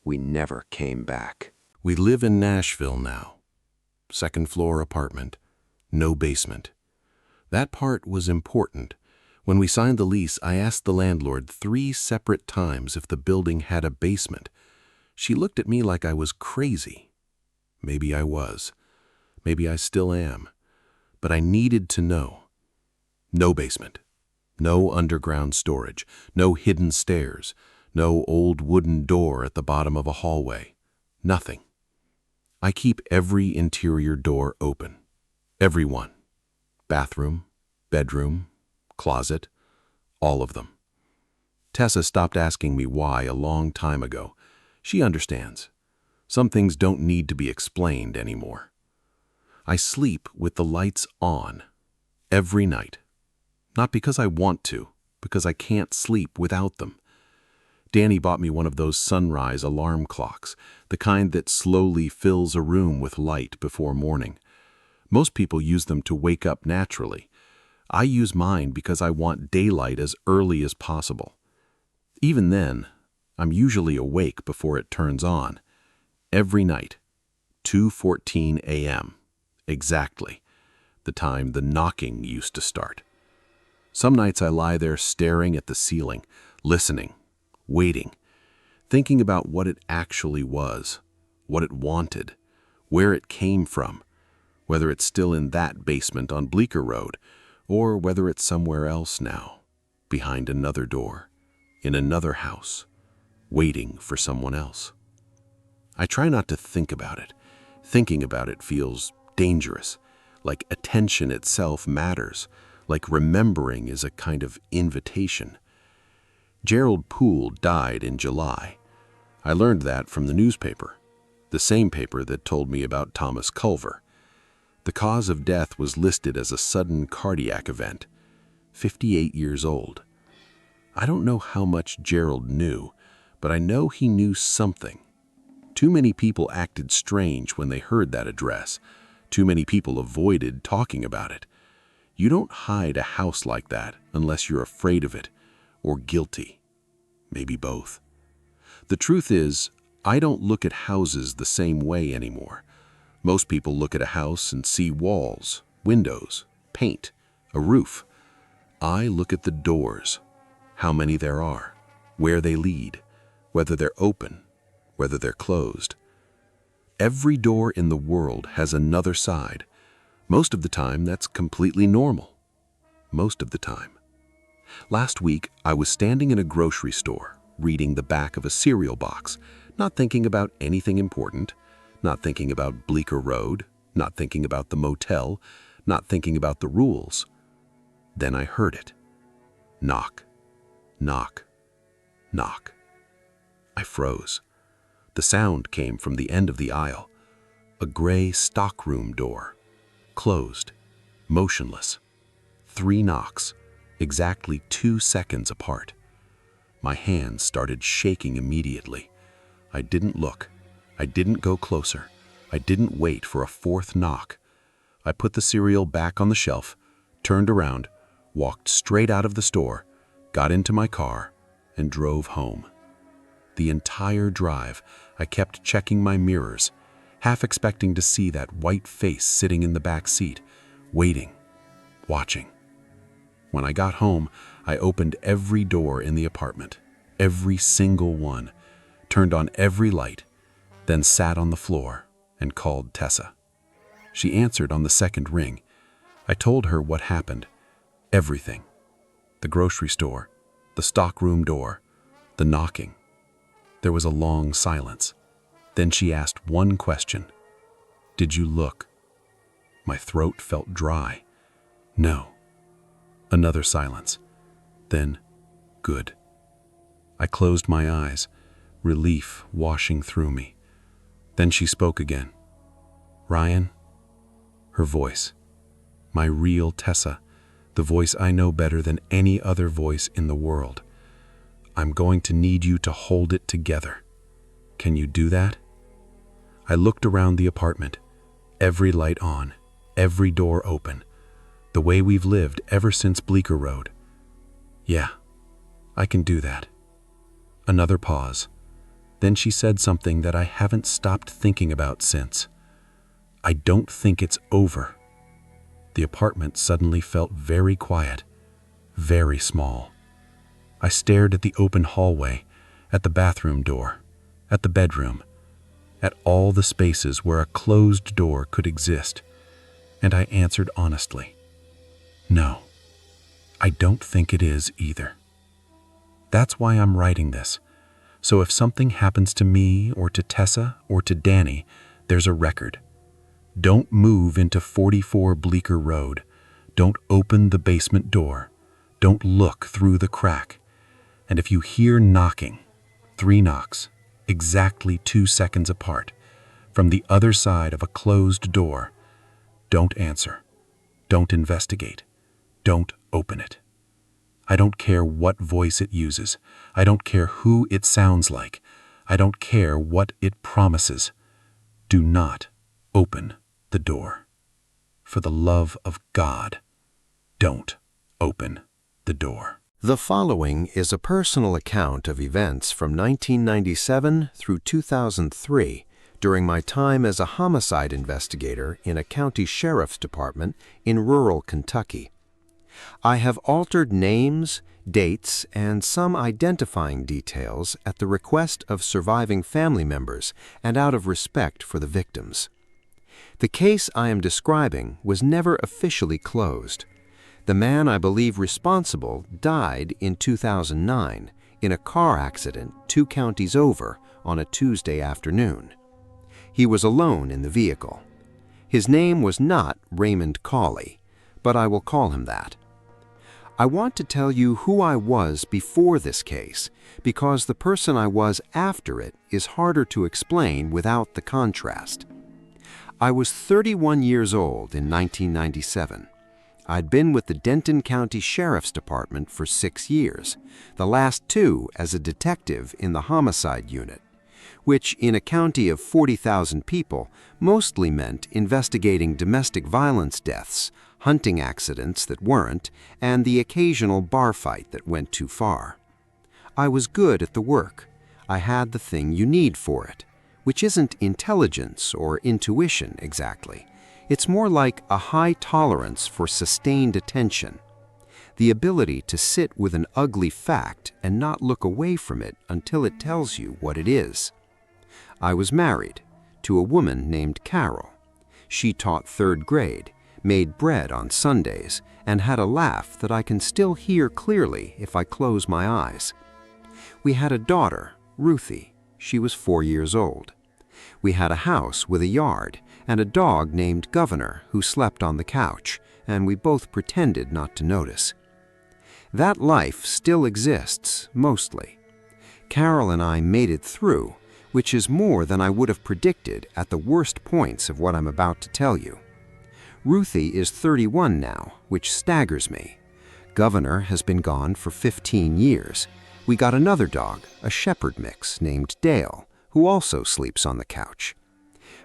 Speaker 2: we never came back.
Speaker 1: We live in Nashville now. Second-floor apartment, no basement. That part was important. When we signed the lease, I asked the landlord 3 separate times if the building had a basement. She looked at me like I was crazy. Maybe I was. Maybe I still am. But I needed to know. No basement. No underground storage. No hidden stairs. No old wooden door at the bottom of a hallway. Nothing. I keep every interior door open. Every one. Bathroom, bedroom, closet, all of them. Tessa stopped asking me why a long time ago. She understands. Some things don't need to be explained anymore. I sleep with the lights on every night. Not because I want to, because I can't sleep without them. Danny bought me one of those sunrise alarm clocks, the kind that slowly fills a room with light before morning. Most people use them to wake up naturally. I use mine because I want daylight as early as possible. Even then, I'm usually awake before it turns on. Every night, 2:14 a.m. Exactly, the time the knocking used to start. Some nights I lie there staring at the ceiling, listening, waiting, thinking about what it actually was, what it wanted, where it came from, whether it's still in that basement on Bleecker Road, or whether it's somewhere else now, behind another door, in another house, waiting for someone else. I try not to think about it. Thinking about it feels dangerous, like attention itself matters, like remembering is a kind of invitation. Gerald Poole died in July. I learned that from the newspaper, the same paper that told me about Thomas Culver. The cause of death was listed as a sudden cardiac event, 58 years old. I don't know how much Gerald knew, but I know he knew something. Too many people acted strange when they heard that address. Too many people avoided talking about it. You don't hide a house like that unless you're afraid of it, or guilty. Maybe both. The truth is, I don't look at houses the same way anymore. Most people look at a house and see walls, windows, paint, a roof. I look at the doors, how many there are, where they lead, whether they're open, whether they're closed. Every door in the world has another side. Most of the time, that's completely normal. Most of the time. Last week, I was standing in a grocery store, reading the back of a cereal box, not thinking about anything important, not thinking about Bleecker Road, not thinking about the motel, not thinking about the rules. Then I heard it. Knock, knock, knock. I froze. The sound came from the end of the aisle. A gray stockroom door. Closed. Motionless. 3 knocks. Exactly 2 seconds apart. My hands started shaking immediately. I didn't look. I didn't go closer. I didn't wait for a 4th knock. I put the cereal back on the shelf, turned around, walked straight out of the store, got into my car, and drove home. The entire drive, I kept checking my mirrors, half expecting to see that white face sitting in the back seat, waiting, watching. When I got home, I opened every door in the apartment, every single one, turned on every light, then sat on the floor and called Tessa. She answered on the 2nd ring. I told her what happened, everything. The grocery store, the stockroom door, the knocking. There was a long silence. Then she asked one question. Did you look? My throat felt dry. No. Another silence. Then, good. I closed my eyes, relief washing through me. Then she spoke again. Ryan? Her voice. My real Tessa, the voice I know better than any other voice in the world. I'm going to need you to hold it together. Can you do that? I looked around the apartment, every light on, every door open, the way we've lived ever since Bleecker Road. Yeah, I can do that.
Speaker 4: Another pause. Then she said something that I haven't stopped thinking about since. "I don't think it's over." The apartment suddenly felt very quiet, very small. I stared at the open hallway, at the bathroom door, at the bedroom, at all the spaces where a closed door could exist, and I answered honestly, "No, I don't think it is either." That's why I'm writing this. So if something happens to me or to Tessa or to Danny, there's a record. Don't move into 44 Bleecker Road. Don't open the basement door. Don't look through the crack. And if you hear knocking, 3 knocks, exactly 2 seconds apart, from the other side of a closed door, don't answer. Don't investigate. Don't open it. I don't care what voice it uses. I don't care who it sounds like. I don't care what it promises. Do not open the door. For the love of God, don't open the door.
Speaker 1: The following is a personal account of events from 1997 through 2003 during my time as a homicide investigator in a county sheriff's department in rural Kentucky. I have altered names, dates, and some identifying details at the request of surviving family members and out of respect for the victims. The case I am describing was never officially closed. The man I believe responsible died in 2009 in a car accident 2 counties over on a Tuesday afternoon. He was alone in the vehicle. His name was not Raymond Cawley, but I will call him that. I want to tell you who I was before this case because the person I was after it is harder to explain without the contrast. I was 31 years old in 1997. I'd been with the Denton County Sheriff's Department for 6 years, the last 2 as a detective in the homicide unit, which in a county of 40,000 people mostly meant investigating domestic violence deaths, hunting accidents that weren't, and the occasional bar fight that went too far. I was good at the work. I had the thing you need for it, which isn't intelligence or intuition exactly. It's more like a high tolerance for sustained attention, the ability to sit with an ugly fact and not look away from it until it tells you what it is. I was married to a woman named Carol. She taught 3rd grade, made bread on Sundays, and had a laugh that I can still hear clearly if I close my eyes. We had a daughter, Ruthie. She was 4 years old. We had a house with a yard and a dog named Governor who slept on the couch, and we both pretended not to notice. That life still exists, mostly. Carol and I made it through, which is more than I would have predicted at the worst points of what I'm about to tell you. Ruthie is 31 now, which staggers me. Governor has been gone for 15 years. We got another dog, a shepherd mix named Dale, who also sleeps on the couch.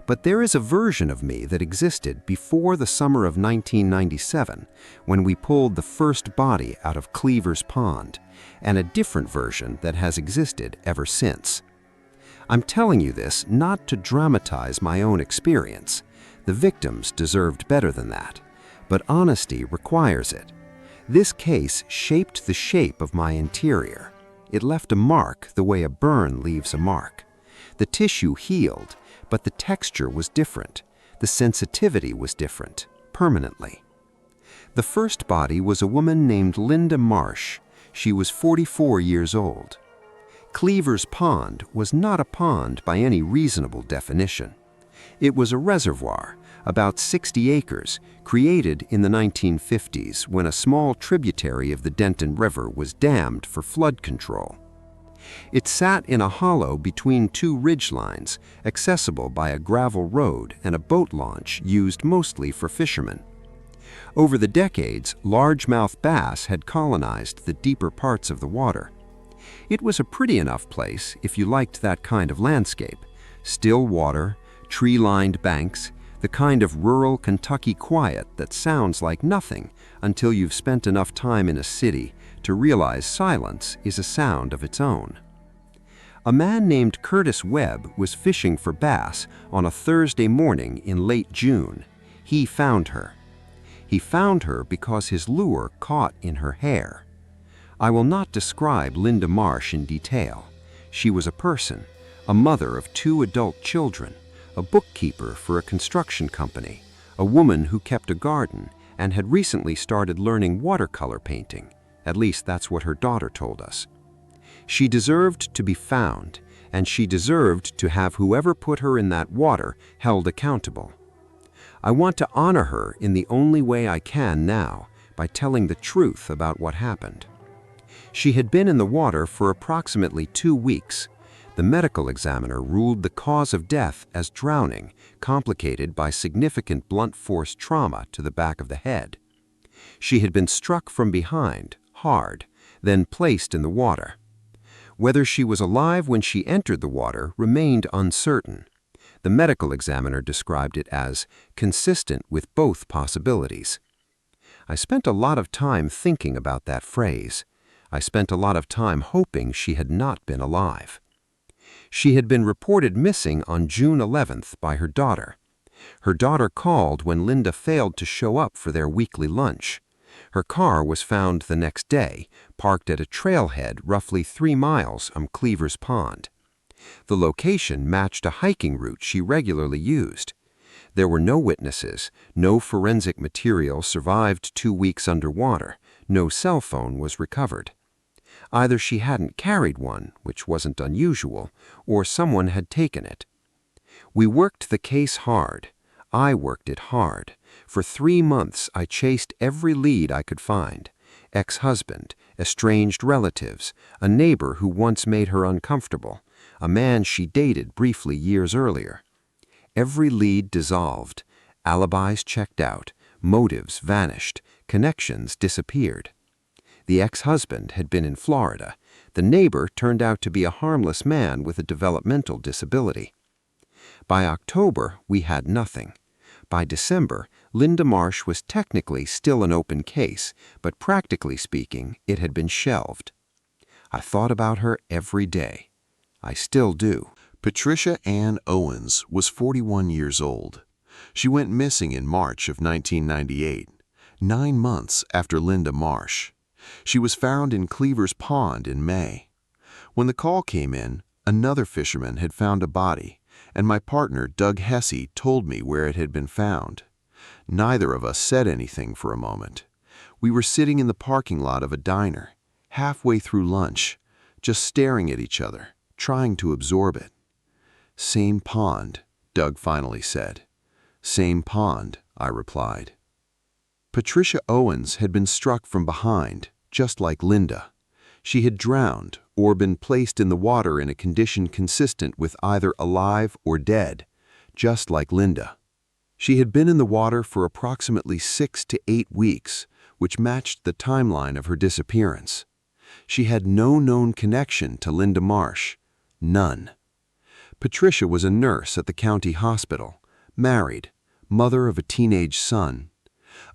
Speaker 1: But there is a version of me that existed before the summer of 1997, when we pulled the first body out of Cleaver's Pond, and a different version that has existed ever since. I'm telling you this not to dramatize my own experience. The victims deserved better than that, but honesty requires it. This case shaped the shape of my interior. It left a mark the way a burn leaves a mark. The tissue healed, but the texture was different. The sensitivity was different, permanently. The first body was a woman named Linda Marsh. She was 44 years old. Cleaver's Pond was not a pond by any reasonable definition. It was a reservoir, about 60 acres, created in the 1950s when a small tributary of the Denton River was dammed for flood control. It sat in a hollow between 2 ridgelines, accessible by a gravel road and a boat launch used mostly for fishermen. Over the decades, largemouth bass had colonized the deeper parts of the water. It was a pretty enough place if you liked that kind of landscape: still water, tree-lined banks, the kind of rural Kentucky quiet that sounds like nothing until you've spent enough time in a city to realize silence is a sound of its own.
Speaker 2: A man named Curtis Webb was fishing for bass on a Thursday morning in late June. He found her. He found her because his lure caught in her hair. I will not describe Linda Marsh in detail. She was a person, a mother of 2 adult children, a bookkeeper for a construction company, a woman who kept a garden and had recently started learning watercolor painting. At least that's what her daughter told us. She deserved to be found, and she deserved to have whoever put her in that water held accountable. I want to honor her in the only way I can now, by telling the truth about what happened. She had been in the water for approximately 2 weeks. The medical examiner ruled the cause of death as drowning, complicated by significant blunt force trauma to the back of the head. She had been struck from behind, hard, then placed in the water. Whether she was alive when she entered the water remained uncertain. The medical examiner described it as consistent with both possibilities. I spent a lot of time thinking about that phrase. I spent a lot of time hoping she had not been alive. She had been reported missing on June 11th by her daughter. Her daughter called when Linda failed to show up for their weekly lunch. Her car was found the next day, parked at a trailhead roughly 3 miles from Cleaver's Pond. The location matched a hiking route she regularly used. There were no witnesses, no forensic material survived 2 weeks underwater, no cell phone was recovered. Either she hadn't carried one, which wasn't unusual, or someone had taken it. We worked the case hard. I worked it hard. For 3 months, I chased every lead I could find. Ex-husband, estranged relatives, a neighbor who once made her uncomfortable, a man she dated briefly years earlier. Every lead dissolved. Alibis checked out. Motives vanished. Connections disappeared. The ex-husband had been in Florida. The neighbor turned out to be a harmless man with a developmental disability. By October, we had nothing. By December, Linda Marsh was technically still an open case, but practically speaking, it had been shelved. I thought about her every day. I still do.
Speaker 5: Patricia Ann Owens was 41 years old. She went missing in March of 1998, 9 months after Linda Marsh. She was found in Cleaver's Pond in May. When the call came in, another fisherman had found a body, and my partner, Doug Hesse, told me where it had been found. Neither of us said anything for a moment. We were sitting in the parking lot of a diner, halfway through lunch, just staring at each other, trying to absorb it. "Same pond," Doug finally said. "Same pond," I replied. Patricia Owens had been struck from behind, just like Linda. She had drowned or been placed in the water in a condition consistent with either alive or dead, just like Linda. She had been in the water for approximately 6 to 8 weeks, which matched the timeline of her disappearance. She had no known connection to Linda Marsh. None. Patricia was a nurse at the county hospital, married, mother of a teenage son.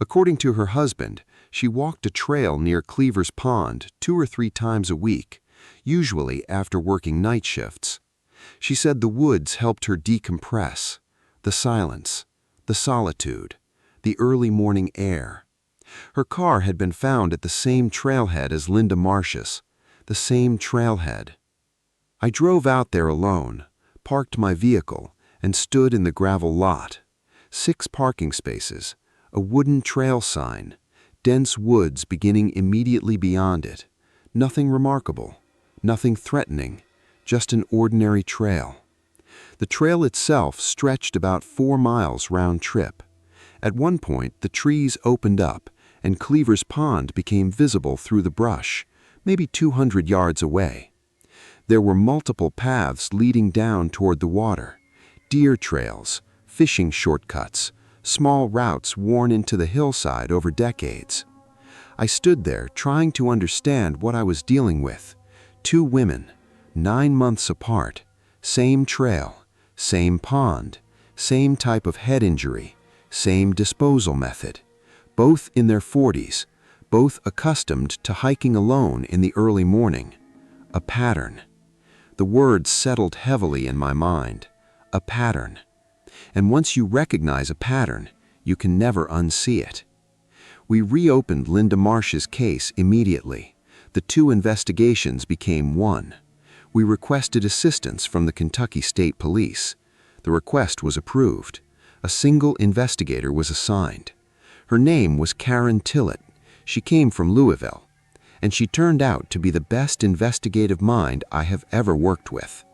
Speaker 5: According to her husband, she walked a trail near Cleaver's Pond 2 or 3 times a week, usually after working night shifts. She said the woods helped her decompress, the silence, the solitude, the early morning air. Her car had been found at the same trailhead as Linda Marsh's, the same trailhead. I drove out there alone, parked my vehicle, and stood in the gravel lot. 6 parking spaces, a wooden trail sign, dense woods beginning immediately beyond it. Nothing remarkable, nothing threatening, just an ordinary trail. The trail itself stretched about 4 miles round trip. At one point, the trees opened up, and Cleaver's Pond became visible through the brush, maybe 200 yards away. There were multiple paths leading down toward the water, deer trails, fishing shortcuts, small routes worn into the hillside over decades. I stood there trying to understand what I was dealing with. 2 women, 9 months apart, same trail, same pond, same type of head injury, same disposal method, both in their 40s, both accustomed to hiking alone in the early morning. A pattern.
Speaker 2: The words settled heavily in my mind. A pattern. And once you recognize a pattern, you can never unsee it. We reopened Linda Marsh's case immediately. The two investigations became one. We requested assistance from the Kentucky State Police. The request was approved. A single investigator was assigned. Her name was Karen Tillett. She came from Louisville, and she turned out to be the best investigative mind I have ever worked with.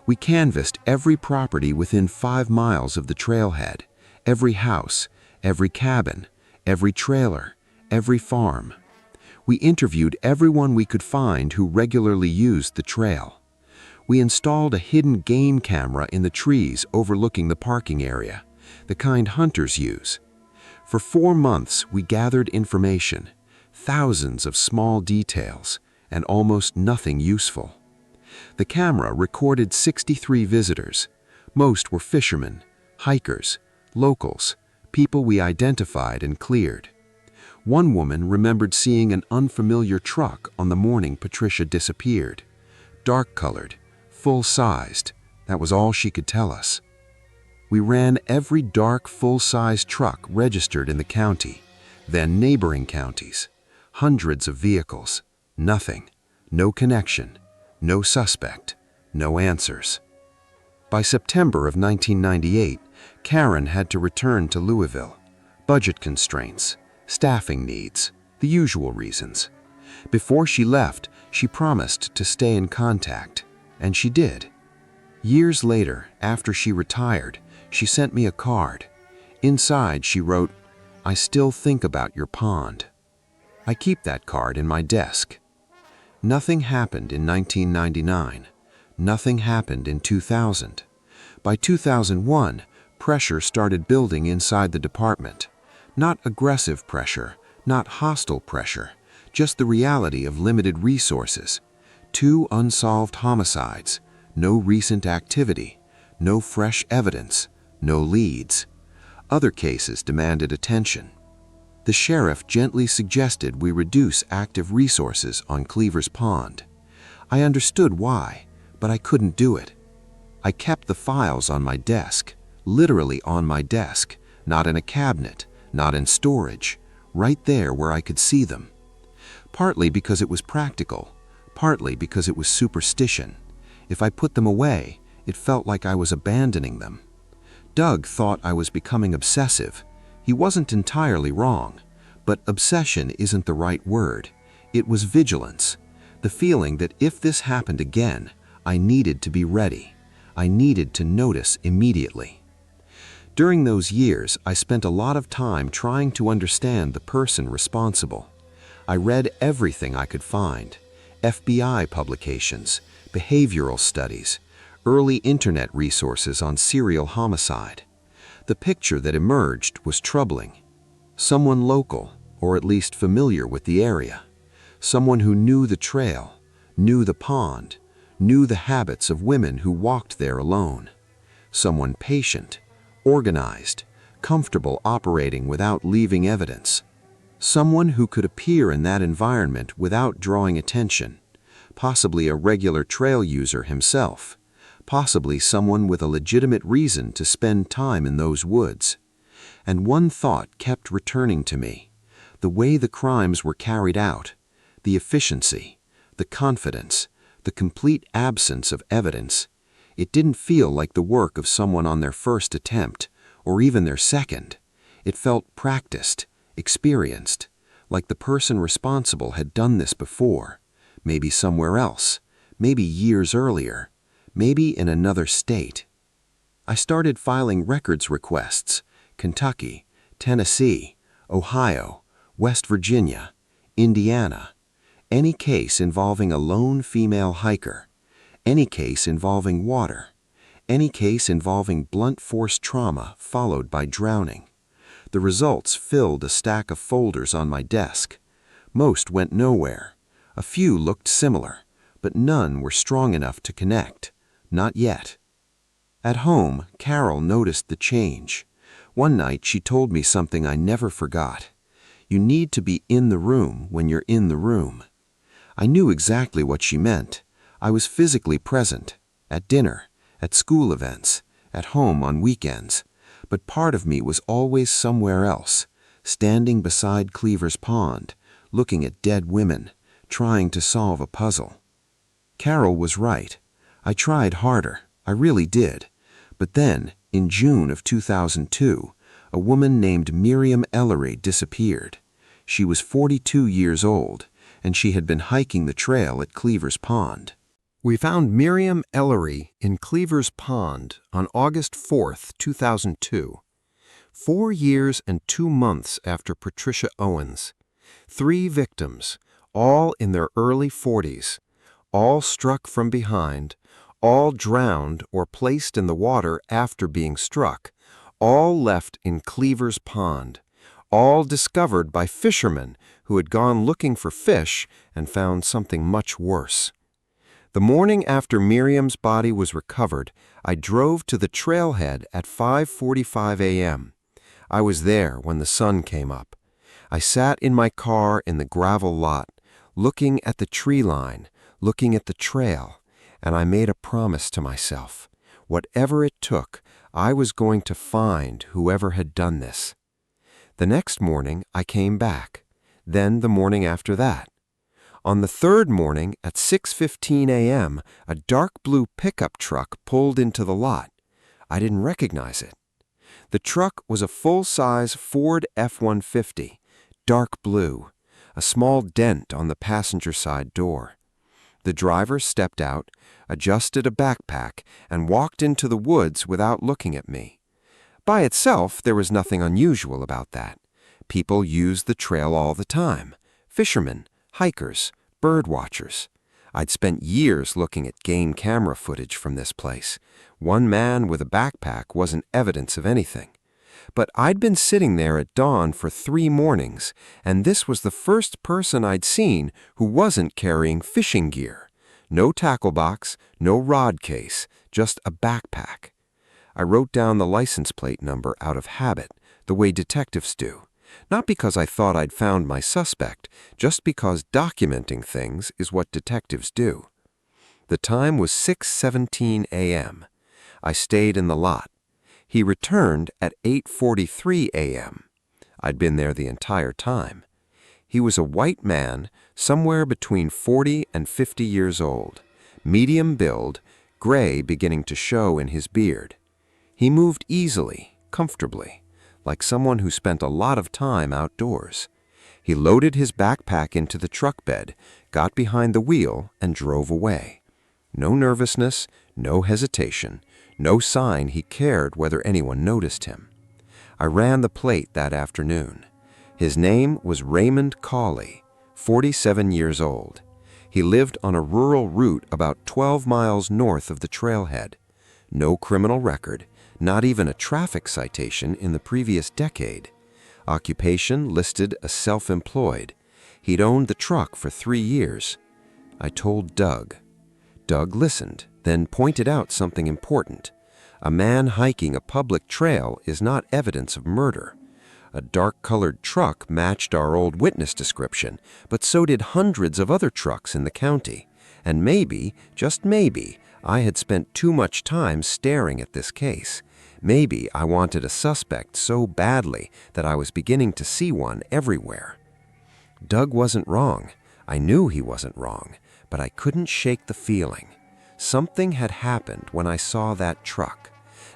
Speaker 2: We canvassed every property within 5 miles of the trailhead, every house, every cabin, every trailer, every farm. We interviewed everyone we could find who regularly used the trail. We installed a hidden game camera in the trees overlooking the parking area, the kind hunters use. For 4 months, we gathered information, thousands of small details, and almost nothing useful. The camera recorded 63 visitors. Most were fishermen, hikers, locals, people we identified and cleared. One woman remembered seeing an unfamiliar truck on the morning Patricia disappeared. Dark-colored, full-sized, that was all she could tell us. We ran every dark, full-sized truck registered in the county, then neighboring counties. Hundreds of vehicles. Nothing. No connection. No suspect. No answers. By September of 1998, Karen had to return to Louisville. Budget constraints, staffing needs, the usual reasons. Before she left, she promised to stay in contact, and she did. Years later, after she retired, she sent me a card. Inside, she wrote, "I still think about your pond." I keep that card in my desk. Nothing happened in 1999. Nothing happened in 2000. By 2001, pressure started building inside the department. Not aggressive pressure, not hostile pressure, just the reality of limited resources. 2 unsolved homicides, no recent activity, no fresh evidence, no leads. Other cases demanded attention. The sheriff gently suggested we reduce active resources on Cleaver's Pond. I understood why, but I couldn't do it. I kept the files on my desk, literally on my desk, not in a cabinet, not in storage, right there where I could see them. Partly because it was practical, partly because it was superstition. If I put them away, it felt like I was abandoning them. Doug thought I was becoming obsessive. He wasn't entirely wrong, but obsession isn't the right word. It was vigilance, the feeling that if this happened again, I needed to be ready. I needed to notice immediately. During those years, I spent a lot of time trying to understand the person responsible. I read everything I could find: FBI publications, behavioral studies, early internet resources on serial homicide. The picture that emerged was troubling. Someone local, or at least familiar with the area. Someone who knew the trail, knew the pond, knew the habits of women who walked there alone. Someone patient, organized, comfortable operating without leaving evidence. Someone who could appear in that environment without drawing attention. Possibly a regular trail user himself. Possibly someone with a legitimate reason to spend time in those woods. And one thought kept returning to me: the way the crimes were carried out, the efficiency, the confidence, the complete absence of evidence. It didn't feel like the work of someone on their first attempt, or even their second. It felt practiced, experienced, like the person responsible had done this before, maybe somewhere else, maybe years earlier, maybe in another state. I started filing records requests: Kentucky, Tennessee, Ohio, West Virginia, Indiana. Any case involving a lone female hiker. Any case involving water. Any case involving blunt force trauma followed by drowning. The results filled a stack of folders on my desk. Most went nowhere. A few looked similar, but none were strong enough to connect. Not yet. At home, Carol noticed the change. One night she told me something I never forgot. You need to be in the room when you're in the room. I knew exactly what she meant. I was physically present, at dinner, at school events, at home on weekends, but part of me was always somewhere else, standing beside Cleaver's Pond, looking at dead women, trying to solve a puzzle. Carol was right. I tried harder. I really did. But then, in June of 2002, a woman named Miriam Ellery disappeared. She was 42 years old, and she had been hiking the trail at Cleaver's Pond.
Speaker 1: We found Miriam Ellery in Cleaver's Pond on August 4, 2002. 4 years and 2 months after Patricia Owens. 3 victims, all in their early 40s, all struck from behind, all drowned or placed in the water after being struck, all left in Cleaver's Pond, all discovered by fishermen who had gone looking for fish and found something much worse. The morning after Miriam's body was recovered, I drove to the trailhead at 5:45 a.m. I was there when the sun came up. I sat in my car in the gravel lot, looking at the tree line, looking at the trail, and I made a promise to myself. Whatever it took, I was going to find whoever had done this. The next morning, I came back. Then the morning after that. On the third morning at 6:15 a.m., a dark blue pickup truck pulled into the lot. I didn't recognize it. The truck was a full-size Ford F-150, dark blue, a small dent on the passenger side door. The driver stepped out, adjusted a backpack, and walked into the woods without looking at me. By itself, there was nothing unusual about that. People used the trail all the time. Fishermen, hikers, bird watchers. I'd spent years looking at game camera footage from this place. One man with a backpack wasn't evidence of anything. But I'd been sitting there at dawn for 3 mornings, and this was the first person I'd seen who wasn't carrying fishing gear. No tackle box, no rod case, just a backpack. I wrote down the license plate number out of habit, the way detectives do. Not because I thought I'd found my suspect, just because documenting things is what detectives do. The time was 6:17 a.m. I stayed in the lot. He returned at 8:43 a.m. I'd been there the entire time. He was a white man, somewhere between 40 and 50 years old, medium build, gray beginning to show in his beard. He moved easily, comfortably, like someone who spent a lot of time outdoors. He loaded his backpack into the truck bed, got behind the wheel, and drove away. No nervousness, no hesitation, no sign he cared whether anyone noticed him. I ran the plate that afternoon. His name was Raymond Cawley, 47 years old. He lived on a rural route about 12 miles north of the trailhead. No criminal record, not even a traffic citation in the previous decade. Occupation listed as self-employed. He'd owned the truck for 3 years. I told Doug. Doug listened, then pointed out something important. A man hiking a public trail is not evidence of murder. A dark-colored truck matched our old witness description, but so did hundreds of other trucks in the county. And maybe, just maybe, I had spent too much time staring at this case. Maybe I wanted a suspect so badly that I was beginning to see one everywhere. Doug wasn't wrong. I knew he wasn't wrong, but I couldn't shake the feeling. Something had happened when I saw that truck.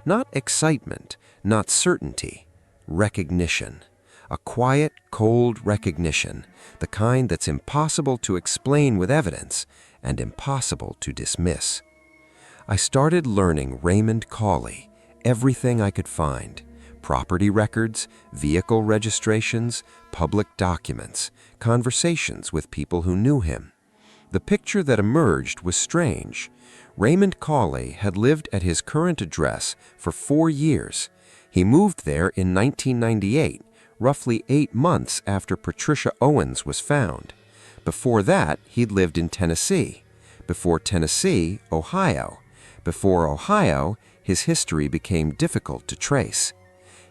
Speaker 1: Not excitement, not certainty. Recognition. A quiet, cold recognition, the kind that's impossible to explain with evidence and impossible to dismiss. I started learning Raymond Cawley, everything I could find. Property records, vehicle registrations, public documents, conversations with people who knew him. The picture that emerged was strange. Raymond Cawley had lived at his current address for 4 years. He moved there in 1998, roughly 8 months after Patricia Owens was found. Before that, he'd lived in Tennessee. Before Tennessee, Ohio. Before Ohio, his history became difficult to trace.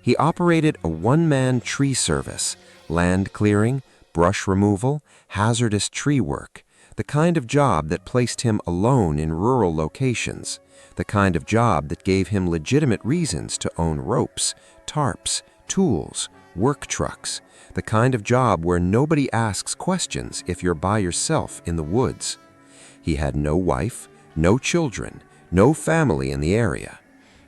Speaker 1: He operated a one-man tree service, land clearing, brush removal, hazardous tree work.
Speaker 2: the kind of job that placed him alone in rural locations, the kind of job that gave him legitimate reasons to own ropes, tarps, tools, work trucks, the kind of job where nobody asks questions if you're by yourself in the woods. He had no wife, no children, no family in the area.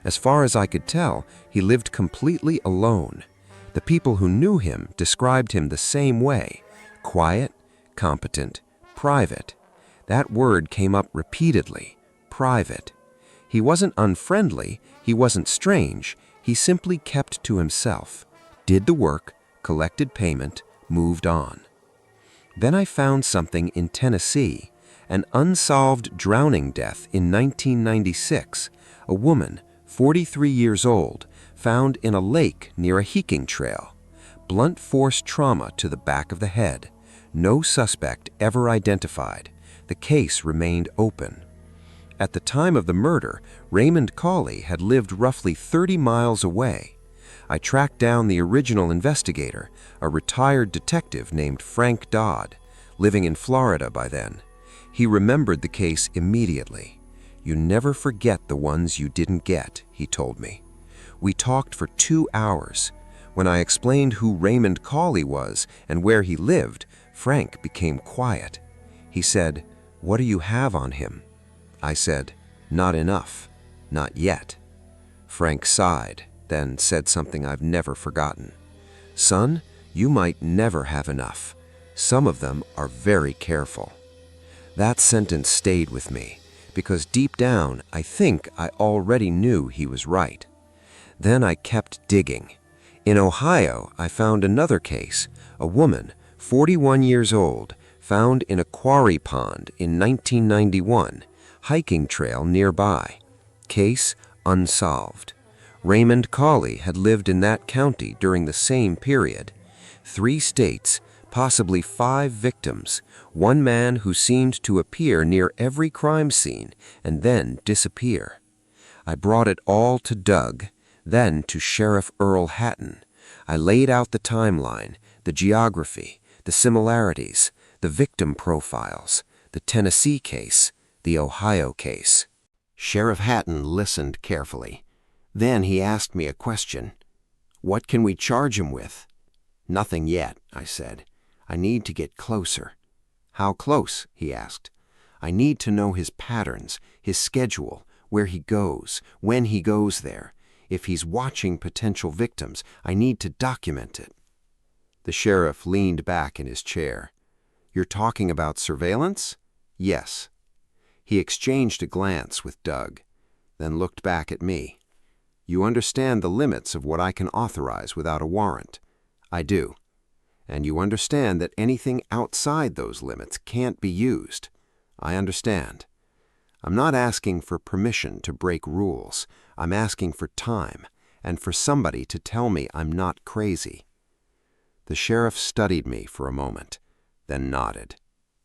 Speaker 2: As far as I could tell, he lived completely alone. The people who knew him described him the same way: quiet, competent, private. That word came up repeatedly: private. He wasn't unfriendly, he wasn't strange, he simply kept to himself, did the work, collected payment, moved on. Then I found something in Tennessee, an unsolved drowning death in 1996, a woman, 43 years old, found in a lake near a hiking trail. Blunt force trauma to the back of the head. No suspect ever identified. The case remained open. At the time of the murder, Raymond Cawley had lived roughly 30 miles away. I tracked down the original investigator, a retired detective named Frank Dodd, living in Florida by then. He remembered the case immediately. "You never forget the ones you didn't get," he told me. We talked for 2 hours. When I explained who Raymond Cawley was and where he lived, Frank became quiet. He said, "What do you have on him?" I said, "Not enough. Not yet." Frank sighed, then said something I've never forgotten. "Son, you might never have enough. Some of them are very careful." That sentence stayed with me, because deep down, I think I already knew he was right. Then I kept digging. In Ohio, I found another case, a woman, 41 years old, found in a quarry pond in 1991, hiking trail nearby. Case unsolved. Raymond Cawley had lived in that county during the same period. 3 states, possibly 5 victims, one man who seemed to appear near every crime scene and then disappear. I brought it all to Doug, then to Sheriff Earl Hatton. I laid out the timeline, the geography, the similarities, the victim profiles, the Tennessee case, the Ohio case.
Speaker 1: Sheriff Hatton listened carefully. Then he asked me a question. "What can we charge him with?" "Nothing yet," I said. "I need to get closer." "How close?" he asked. "I need to know his patterns, his schedule, where he goes, when he goes there. If he's watching potential victims, I need to document it." The sheriff leaned back in his chair. "You're talking about surveillance?" "Yes." He exchanged a glance with Doug, then looked back at me. "You understand the limits of what I can authorize without a warrant?" "I do." "And you understand that anything outside those limits can't be used?" "I understand." "I'm not asking for permission to break rules. I'm asking for time, and for somebody to tell me I'm not crazy." The sheriff studied me for a moment, then nodded.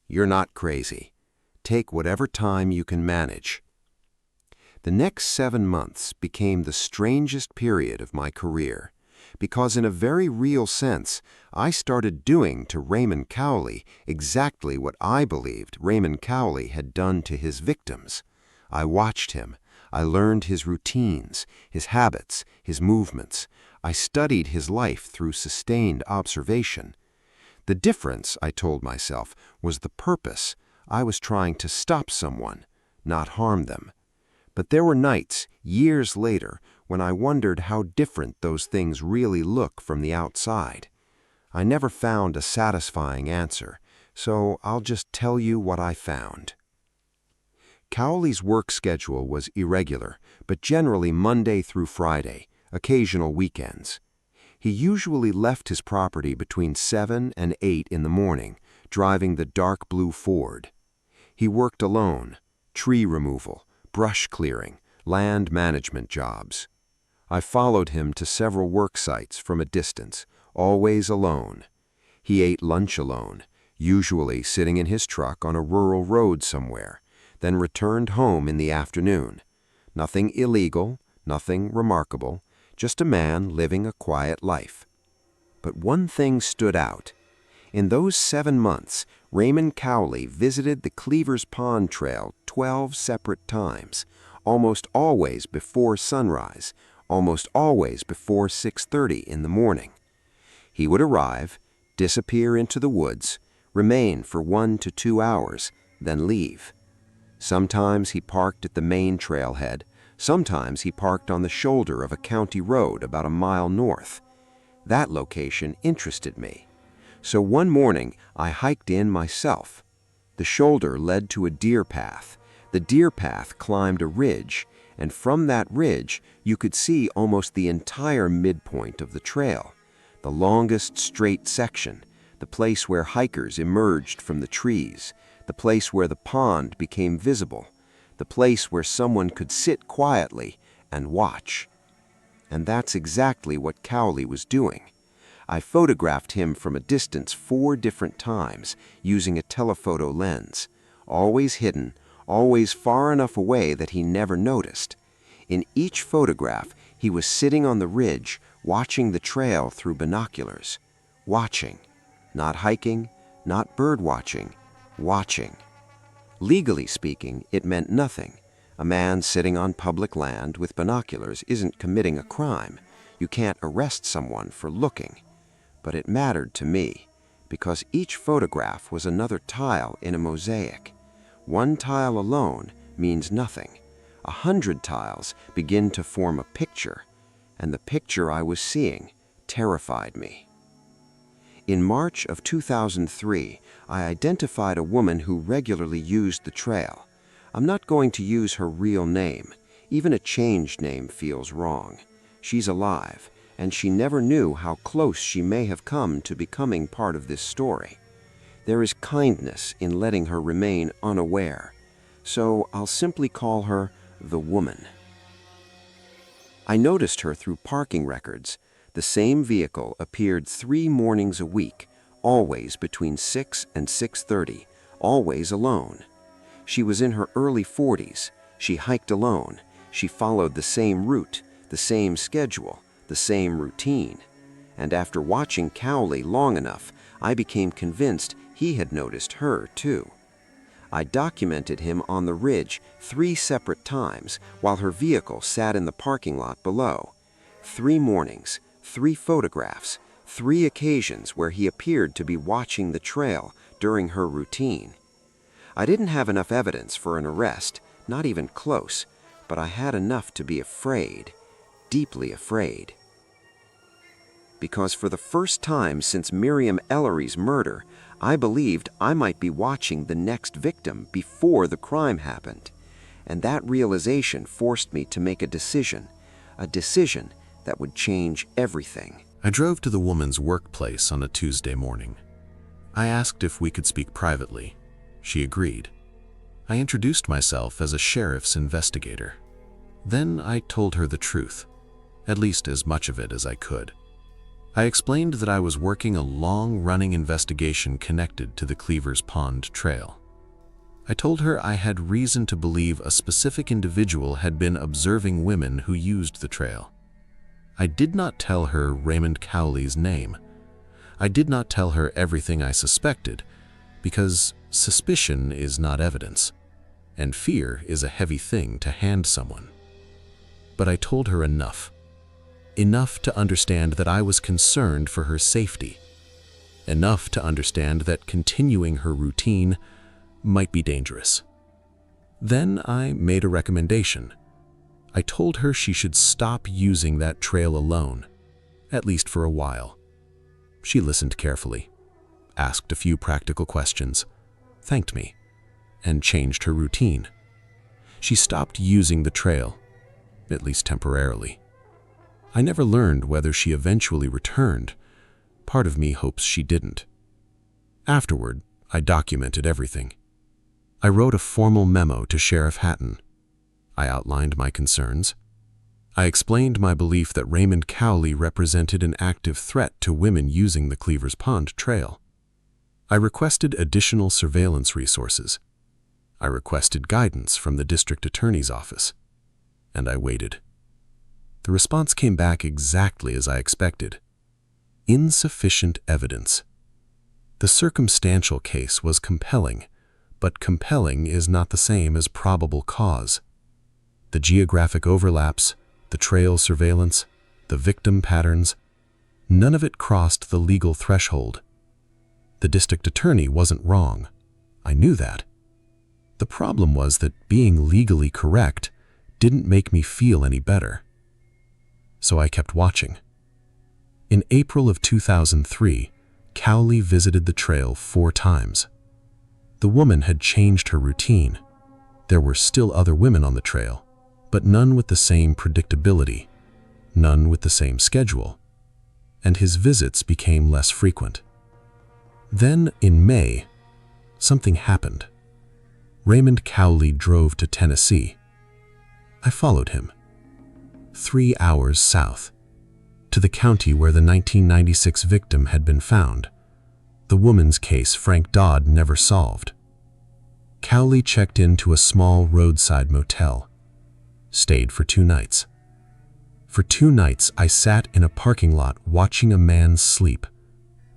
Speaker 1: "You're not crazy. Take whatever time you can manage." The next 7 months became the strangest period of my career, because in a very real sense, I started doing to Raymond Cawley exactly what I believed Raymond Cawley had done to his victims. I watched him. I learned his routines, his habits, his movements. I studied his life through sustained observation. The difference, I told myself, was the purpose. I was trying to stop someone, not harm them. But there were nights, years later, when I wondered how different those things really look from the outside. I never found a satisfying answer, so I'll just tell you what I found. Cowley's work schedule was irregular, but generally Monday through Friday, occasional weekends. He usually left his property between 7 and 8 in the morning, driving the dark blue Ford. He worked alone, tree removal, brush clearing, land management jobs. I followed him to several work sites from a distance, always alone. He ate lunch alone, usually sitting in his truck on a rural road somewhere, then returned home in the afternoon. Nothing illegal, nothing remarkable, just a man living a quiet life. But one thing stood out.
Speaker 2: In those 7 months, Raymond Cowley visited the Cleavers Pond Trail 12 separate times, almost always before sunrise, almost always before 6:30 in the morning. He would arrive, disappear into the woods, remain for 1 to 2 hours, then leave. Sometimes he parked at the main trailhead, sometimes he parked on the shoulder of a county road about a mile north. That location interested me. So one morning I hiked in myself. The shoulder led to a deer path. The deer path climbed a ridge, and from that ridge you could see almost the entire midpoint of the trail, the longest straight section, the place where hikers emerged from the trees, the place where the pond became visible, the place where someone could sit quietly and watch. And that's exactly what Cowley was doing. I photographed him from a distance 4 different times using a telephoto lens, always hidden, always far enough away that he never noticed. In each photograph, he was sitting on the ridge, watching the trail through binoculars. Watching. Not hiking, not bird watching, watching. Legally speaking, it meant nothing. A man sitting on public land with binoculars isn't committing a crime. You can't arrest someone for looking. But it mattered to me, because each photograph was another tile in a mosaic. One tile alone means nothing. 100 tiles begin to form a picture, and the picture I was seeing terrified me. In March of 2003, I identified a woman who regularly used the trail. I'm not going to use her real name. Even a changed name feels wrong. She's alive, and she never knew how close she may have come to becoming part of this story. There is kindness in letting her remain unaware, so I'll simply call her the woman. I noticed her through parking records. The same vehicle appeared 3 mornings a week, always between 6 and 6:30, always alone. She was in her early 40s. She hiked alone. She followed the same route, the same schedule, the same routine. And after watching Cowley long enough, I became convinced he had noticed her too. I documented him on the ridge 3 separate times while her vehicle sat in the parking lot below. 3 mornings, 3 photographs, 3 occasions where he appeared to be watching the trail during her routine. I didn't have enough evidence for an arrest, not even close, but I had enough to be afraid, deeply afraid. Because for the first time since Miriam Ellery's murder, I believed I might be watching the next victim before the crime happened. And that realization forced me to make a decision that would change everything.
Speaker 5: I drove to the woman's workplace on a Tuesday morning. I asked if we could speak privately. She agreed. I introduced myself as a sheriff's investigator. Then I told her the truth, at least as much of it as I could. I explained that I was working a long-running investigation connected to the Cleavers Pond Trail. I told her I had reason to believe a specific individual had been observing women who used the trail. I did not tell her Raymond Cowley's name. I did not tell her everything I suspected, because suspicion is not evidence, and fear is a heavy thing to hand someone. But I told her enough to understand that I was concerned for her safety, enough to understand that continuing her routine might be dangerous. Then I made a recommendation. I told her she should stop using that trail alone, at least for a while. She listened carefully, asked a few practical questions, thanked me, and changed her routine. She stopped using the trail, at least temporarily. I never learned whether she eventually returned. Part of me hopes she didn't. Afterward, I documented everything. I wrote a formal memo to Sheriff Hatton. I outlined my concerns. I explained my belief that Raymond Cowley represented an active threat to women using the Cleavers Pond Trail. I requested additional surveillance resources. I requested guidance from the district attorney's office. And I waited. The response came back exactly as I expected. Insufficient evidence.
Speaker 4: The circumstantial case was compelling, but compelling is not the same as probable cause. The geographic overlaps, the trail surveillance, the victim patterns, none of it crossed the legal threshold. The district attorney wasn't wrong. I knew that. The problem was that being legally correct didn't make me feel any better. So I kept watching. In April of 2003, Cowley visited the trail 4 times. The woman had changed her routine. There were still other women on the trail, but none with the same predictability, none with the same schedule, and his visits became less frequent. Then, in May, something happened. Raymond Cowley drove to Tennessee. I followed him. 3 hours south, to the county where the 1996 victim had been found, the woman's case Frank Dodd never solved. Cowley checked into a small roadside motel, stayed for 2 nights. For 2 nights, I sat in a parking lot watching a man sleep,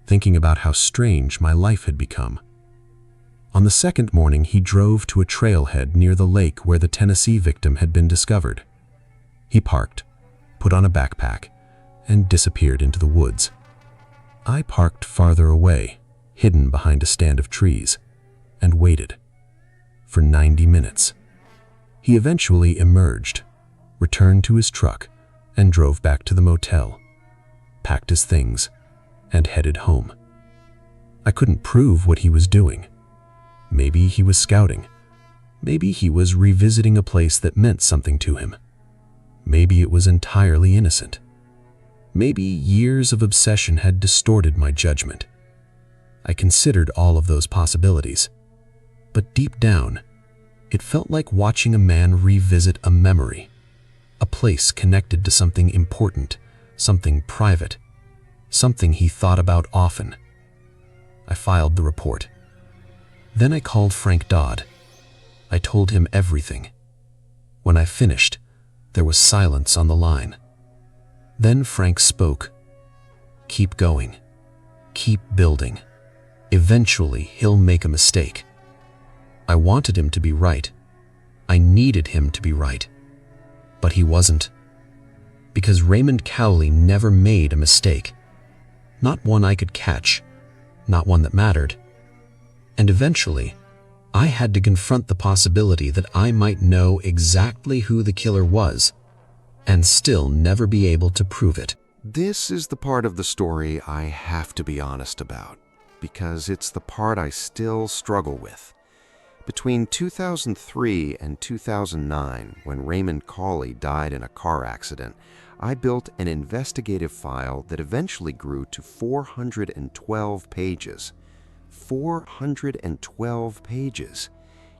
Speaker 4: thinking about how strange my life had become. On the second morning, he drove to a trailhead near the lake where the Tennessee victim had been discovered. He parked, put on a backpack, and disappeared into the woods. I parked farther away, hidden behind a stand of trees, and waited. For 90 minutes. He eventually emerged, returned to his truck, and drove back to the motel, packed his things, and headed home. I couldn't prove what he was doing. Maybe he was scouting. Maybe he was revisiting a place that meant something to him. Maybe it was entirely innocent. Maybe years of obsession had distorted my judgment. I considered all of those possibilities. But deep down, it felt like watching a man revisit a memory, a place connected to something important, something private, something he thought about often. I filed the report. Then I called Frank Dodd. I told him everything. When I finished, there was silence on the line. Then Frank spoke. "Keep going. Keep building. Eventually, he'll make a mistake." I wanted him to be right. I needed him to be right. But he wasn't. Because Raymond Cowley never made a mistake. Not one I could catch. Not one that mattered. And eventually, I had to confront the possibility that I might know exactly who the killer was and still never be able to prove it.
Speaker 2: This is the part of the story I have to be honest about, because it's the part I still struggle with. Between 2003 and 2009, when Raymond Cowley died in a car accident, I built an investigative file that eventually grew to 412 pages. 412 pages.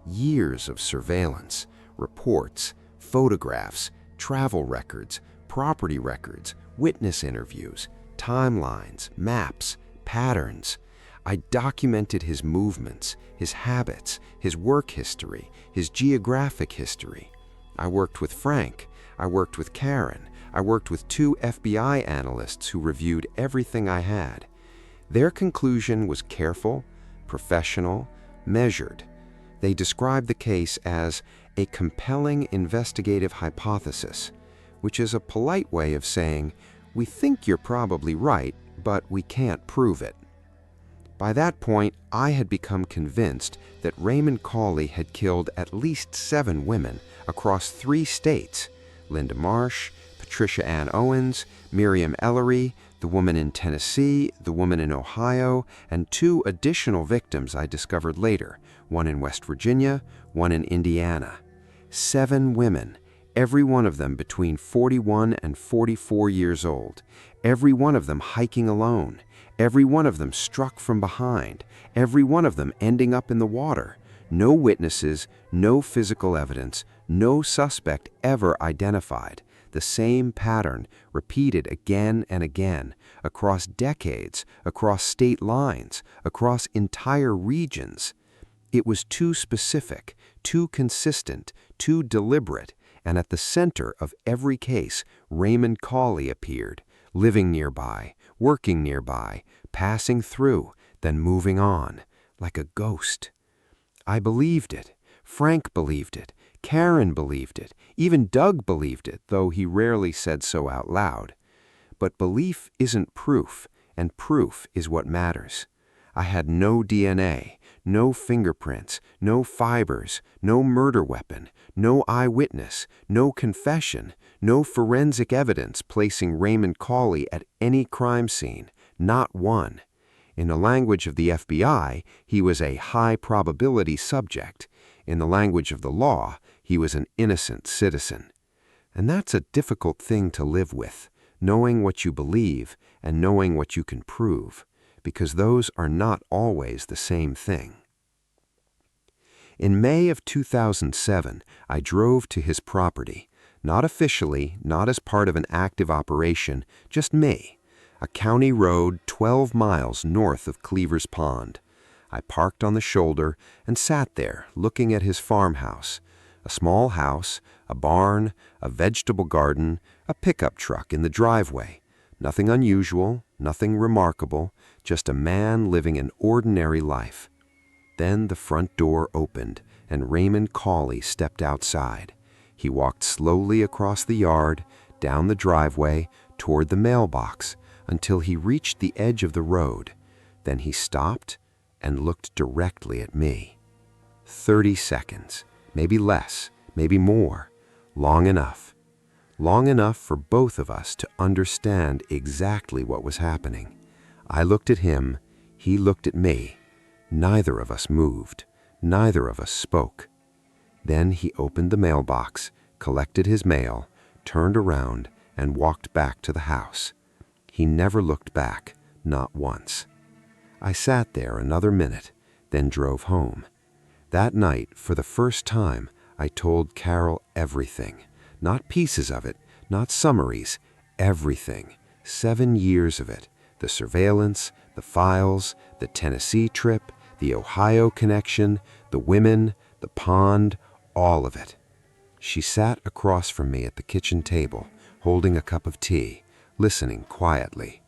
Speaker 2: Years of surveillance, reports, photographs, travel records, property records, witness interviews, timelines, maps, patterns. I documented his movements, his habits, his work history, his geographic history. I worked with Frank. I worked with Karen. I worked with 2 FBI analysts who reviewed everything I had. Their conclusion was careful, professional, measured. They described the case as a compelling investigative hypothesis, which is a polite way of saying, we think you're probably right, but we can't prove it. By that point, I had become convinced that Raymond Cowley had killed at least 7 women across 3 states: Linda Marsh, Patricia Ann Owens, Miriam Ellery, the woman in Tennessee, the woman in Ohio, and 2 additional victims I discovered later, one in West Virginia, one in Indiana. 7 women, every one of them between 41 and 44 years old, every one of them hiking alone, every one of them struck from behind, every one of them ending up in the water. No witnesses, no physical evidence, no suspect ever identified. The same pattern repeated again and again, across decades, across state lines, across entire regions. It was too specific, too consistent, too deliberate, and at the center of every case, Raymond Cowley appeared, living nearby, working nearby, passing through, then moving on, like a ghost. I believed it. Frank believed it. Karen believed it. Even Doug believed it, though he rarely said so out loud. But belief isn't proof, and proof is what matters. I had no DNA, no fingerprints, no fibers, no murder weapon, no eyewitness, no confession, no forensic evidence placing Raymond Cawley at any crime scene, not one. In the language of the FBI, he was a high-probability subject. In the language of the law, he was an innocent citizen. And that's a difficult thing to live with, knowing what you believe and knowing what you can prove, because those are not always the same thing. In May of 2007, I drove to his property, not officially, not as part of an active operation, just me, a county road 12 miles north of Cleaver's Pond. I parked on the shoulder and sat there looking at his farmhouse, a small house, a barn, a vegetable garden, a pickup truck in the driveway. Nothing unusual, nothing remarkable, just a man living an ordinary life. Then the front door opened, and Raymond Cawley stepped outside. He walked slowly across the yard, down the driveway, toward the mailbox, until he reached the edge of the road. Then he stopped and looked directly at me. 30 seconds, maybe less, maybe more. Long enough. Long enough for both of us to understand exactly what was happening. I looked at him, he looked at me. Neither of us moved. Neither of us spoke. Then he opened the mailbox, collected his mail, turned around, and walked back to the house. He never looked back, not once. I sat there another minute, then drove home. That night, for the first time, I told Carol everything. Not pieces of it, not summaries, everything. 7 years of it. The surveillance, the files, the Tennessee trip, the Ohio connection, the women, the pond, all of it. She sat across from me at the kitchen table, holding a cup of tea, listening quietly.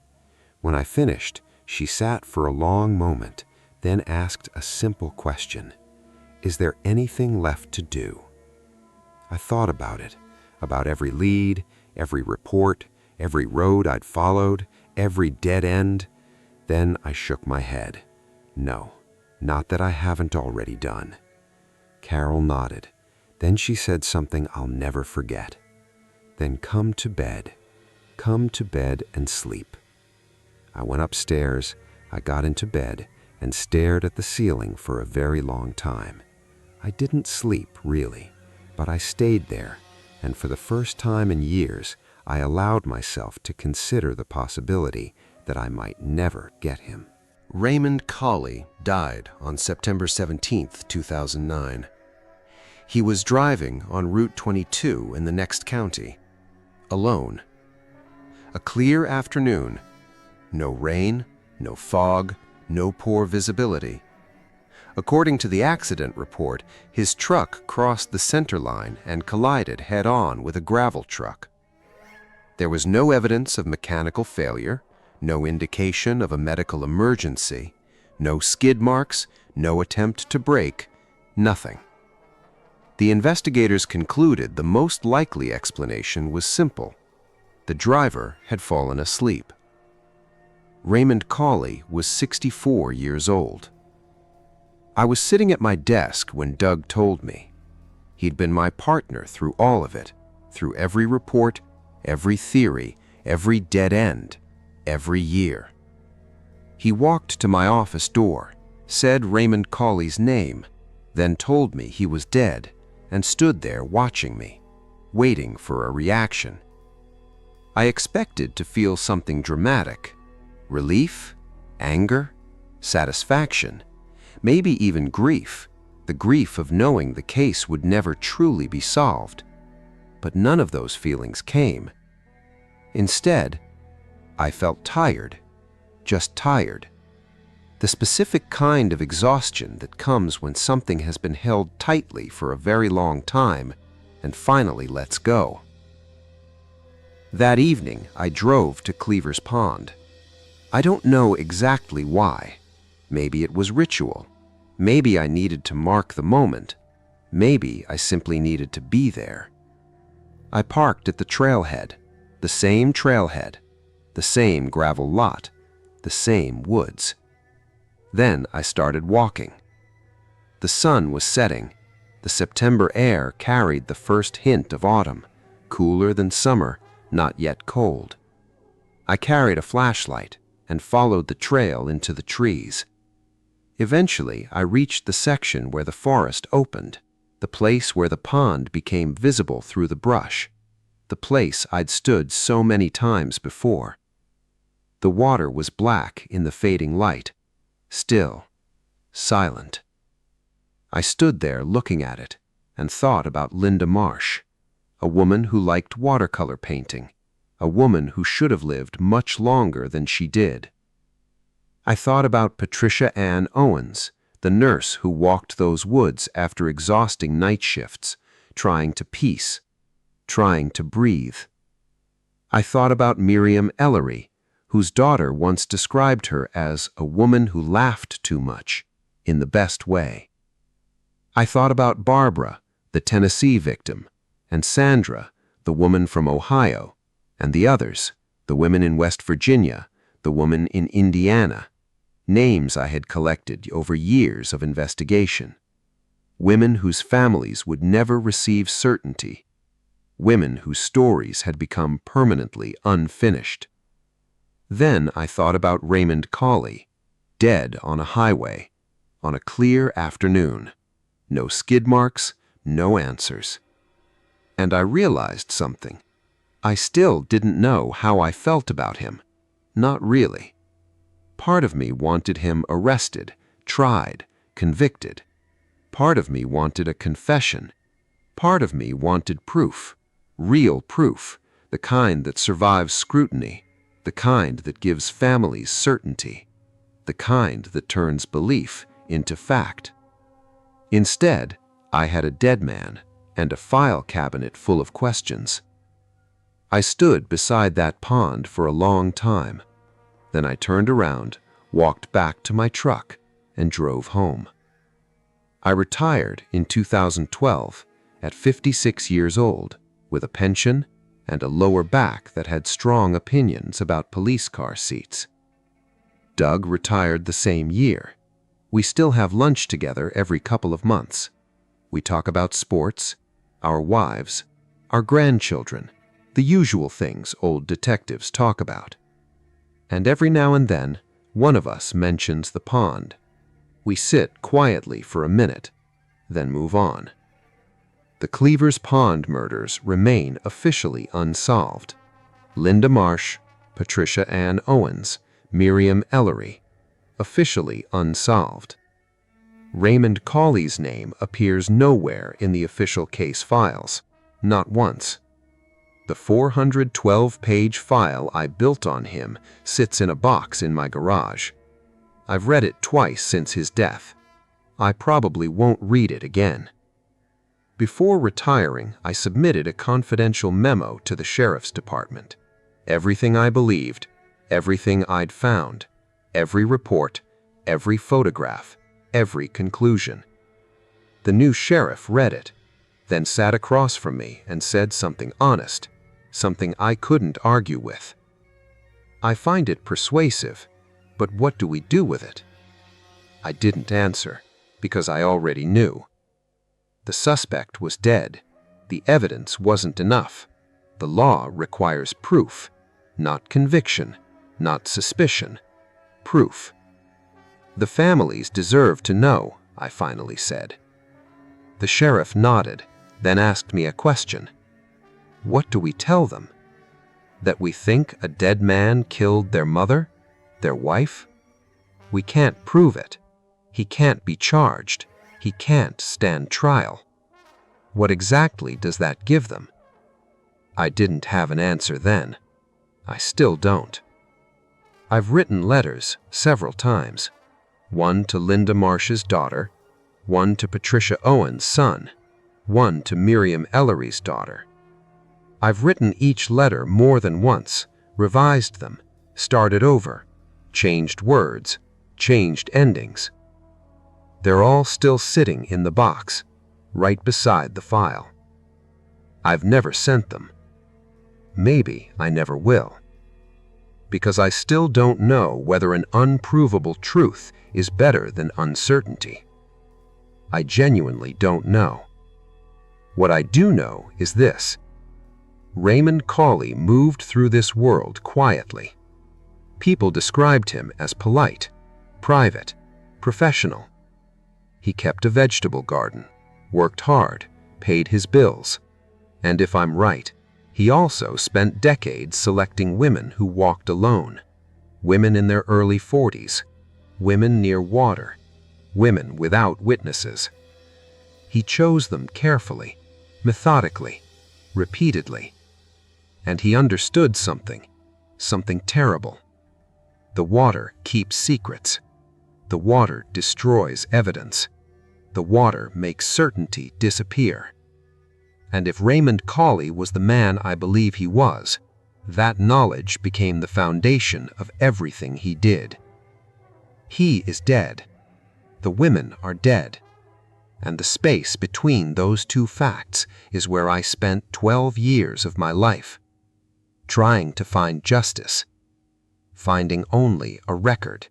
Speaker 2: When I finished, she sat for a long moment, then asked a simple question. Is there anything left to do? I thought about it, about every lead, every report, every road I'd followed, every dead end. Then I shook my head. No, not that I haven't already done. Carol nodded. Then she said something I'll never forget. Then come to bed. Come to bed and sleep. I went upstairs, I got into bed, and stared at the ceiling for a very long time. I didn't sleep, really, but I stayed there, and for the first time in years, I allowed myself to consider the possibility that I might never get him.
Speaker 1: Raymond Cawley died on September 17, 2009. He was driving on Route 22 in the next county, alone. A clear afternoon, no rain, no fog, no poor visibility. According to the accident report, his truck crossed the center line and collided head-on with a gravel truck. There was no evidence of mechanical failure, no indication of a medical emergency, no skid marks, no attempt to brake, nothing. The investigators concluded the most likely explanation was simple. The driver had fallen asleep. Raymond Cawley was 64 years old. I was sitting at my desk when Doug told me. He'd been my partner through all of it, through every report, every theory, every dead end, every year. He walked to my office door, said Raymond Cawley's name, then told me he was dead, and stood there watching me, waiting for a reaction. I expected to feel something dramatic. Relief, anger, satisfaction, maybe even grief, the grief of knowing the case would never truly be solved. But none of those feelings came. Instead, I felt tired, just tired. The specific kind of exhaustion that comes when something has been held tightly for a very long time and finally lets go. That evening, I drove to Cleaver's Pond. I don't know exactly why.
Speaker 2: Maybe it was ritual. Maybe I needed to mark the moment. Maybe I simply needed to be there. I parked at the trailhead, the same gravel lot, the same woods. Then I started walking. The sun was setting. The September air carried the first hint of autumn, cooler than summer, not yet cold. I carried a flashlight and followed the trail into the trees. Eventually, I reached the section where the forest opened, the place where the pond became visible through the brush, the place I'd stood so many times before. The water was black in the fading light, still, silent. I stood there looking at it and thought about Linda Marsh, a woman who liked watercolor painting, a woman who should have lived much longer than she did. I thought about Patricia Ann Owens, the nurse who walked those woods after exhausting night shifts, trying to peace, trying to breathe. I thought about Miriam Ellery, whose daughter once described her as a woman who laughed too much, in the best way. I thought about Barbara, the Tennessee victim, and Sandra, the woman from Ohio, and the others, the women in West Virginia, the woman in Indiana, names I had collected over years of investigation. Women whose families would never receive certainty. Women whose stories had become permanently unfinished. Then I thought about Raymond Cawley, dead on a highway, on a clear afternoon. No skid marks, no answers. And I realized something. I still didn't know how I felt about him. Not really. Part of me wanted him arrested, tried, convicted. Part of me wanted a confession. Part of me wanted proof, real proof, the kind that survives scrutiny, the kind that gives families certainty, the kind that turns belief into fact. Instead, I had a dead man and a file cabinet full of questions. I stood beside that pond for a long time. Then I turned around, walked back to my truck, and drove home. I retired in 2012 at 56 years old with a pension and a lower back that had strong opinions about police car seats. Doug retired the same year. We still have lunch together every couple of months. We talk about sports, our wives, our grandchildren, the usual things old detectives talk about. And every now and then, one of us mentions the pond. We sit quietly for a minute, then move on. The Cleavers Pond murders remain officially unsolved. Linda Marsh, Patricia Ann Owens, Miriam Ellery, officially unsolved. Raymond Cawley's name appears nowhere in the official case files, not once. The 412-page file I built on him sits in a box in my garage. I've read it twice since his death. I probably won't read it again. Before retiring, I submitted a confidential memo to the sheriff's department. Everything I believed, everything I'd found, every report, every photograph, every conclusion. The new sheriff read it, then sat across from me and said something honest, something I couldn't argue with. I find it persuasive, but what do we do with it? I didn't answer, because I already knew. The suspect was dead. The evidence wasn't enough. The law requires proof, not conviction, not suspicion. Proof. The families deserve to know, I finally said. The sheriff nodded, then asked me a question. What do we tell them? That we think a dead man killed their mother, their wife? We can't prove it. He can't be charged. He can't stand trial. What exactly does that give them? I didn't have an answer then. I still don't. I've written letters several times. One to Linda Marsh's daughter, one to Patricia Owens' son, one to Miriam Ellery's daughter. I've written each letter more than once, revised them, started over, changed words,
Speaker 6: changed endings. They're all still sitting in the box, right beside the file. I've never sent them. Maybe I never will. Because I still don't know whether an unprovable truth is better than uncertainty. I genuinely don't know. What I do know is this: Raymond Cawley moved through this world quietly. People described him as polite, private, professional. He kept a vegetable garden, worked hard, paid his bills, and if I'm right, he also spent decades selecting women who walked alone, women in their early 40s, women near water, women without witnesses. He chose them carefully, methodically, repeatedly. And he understood something terrible. The water keeps secrets. The water destroys evidence. The water makes certainty disappear. And if Raymond Cawley was the man I believe he was, that knowledge became the foundation of everything he did. He is dead. The women are dead. And the space between those two facts is where I spent 12 years of my life, trying to find justice, finding only a record,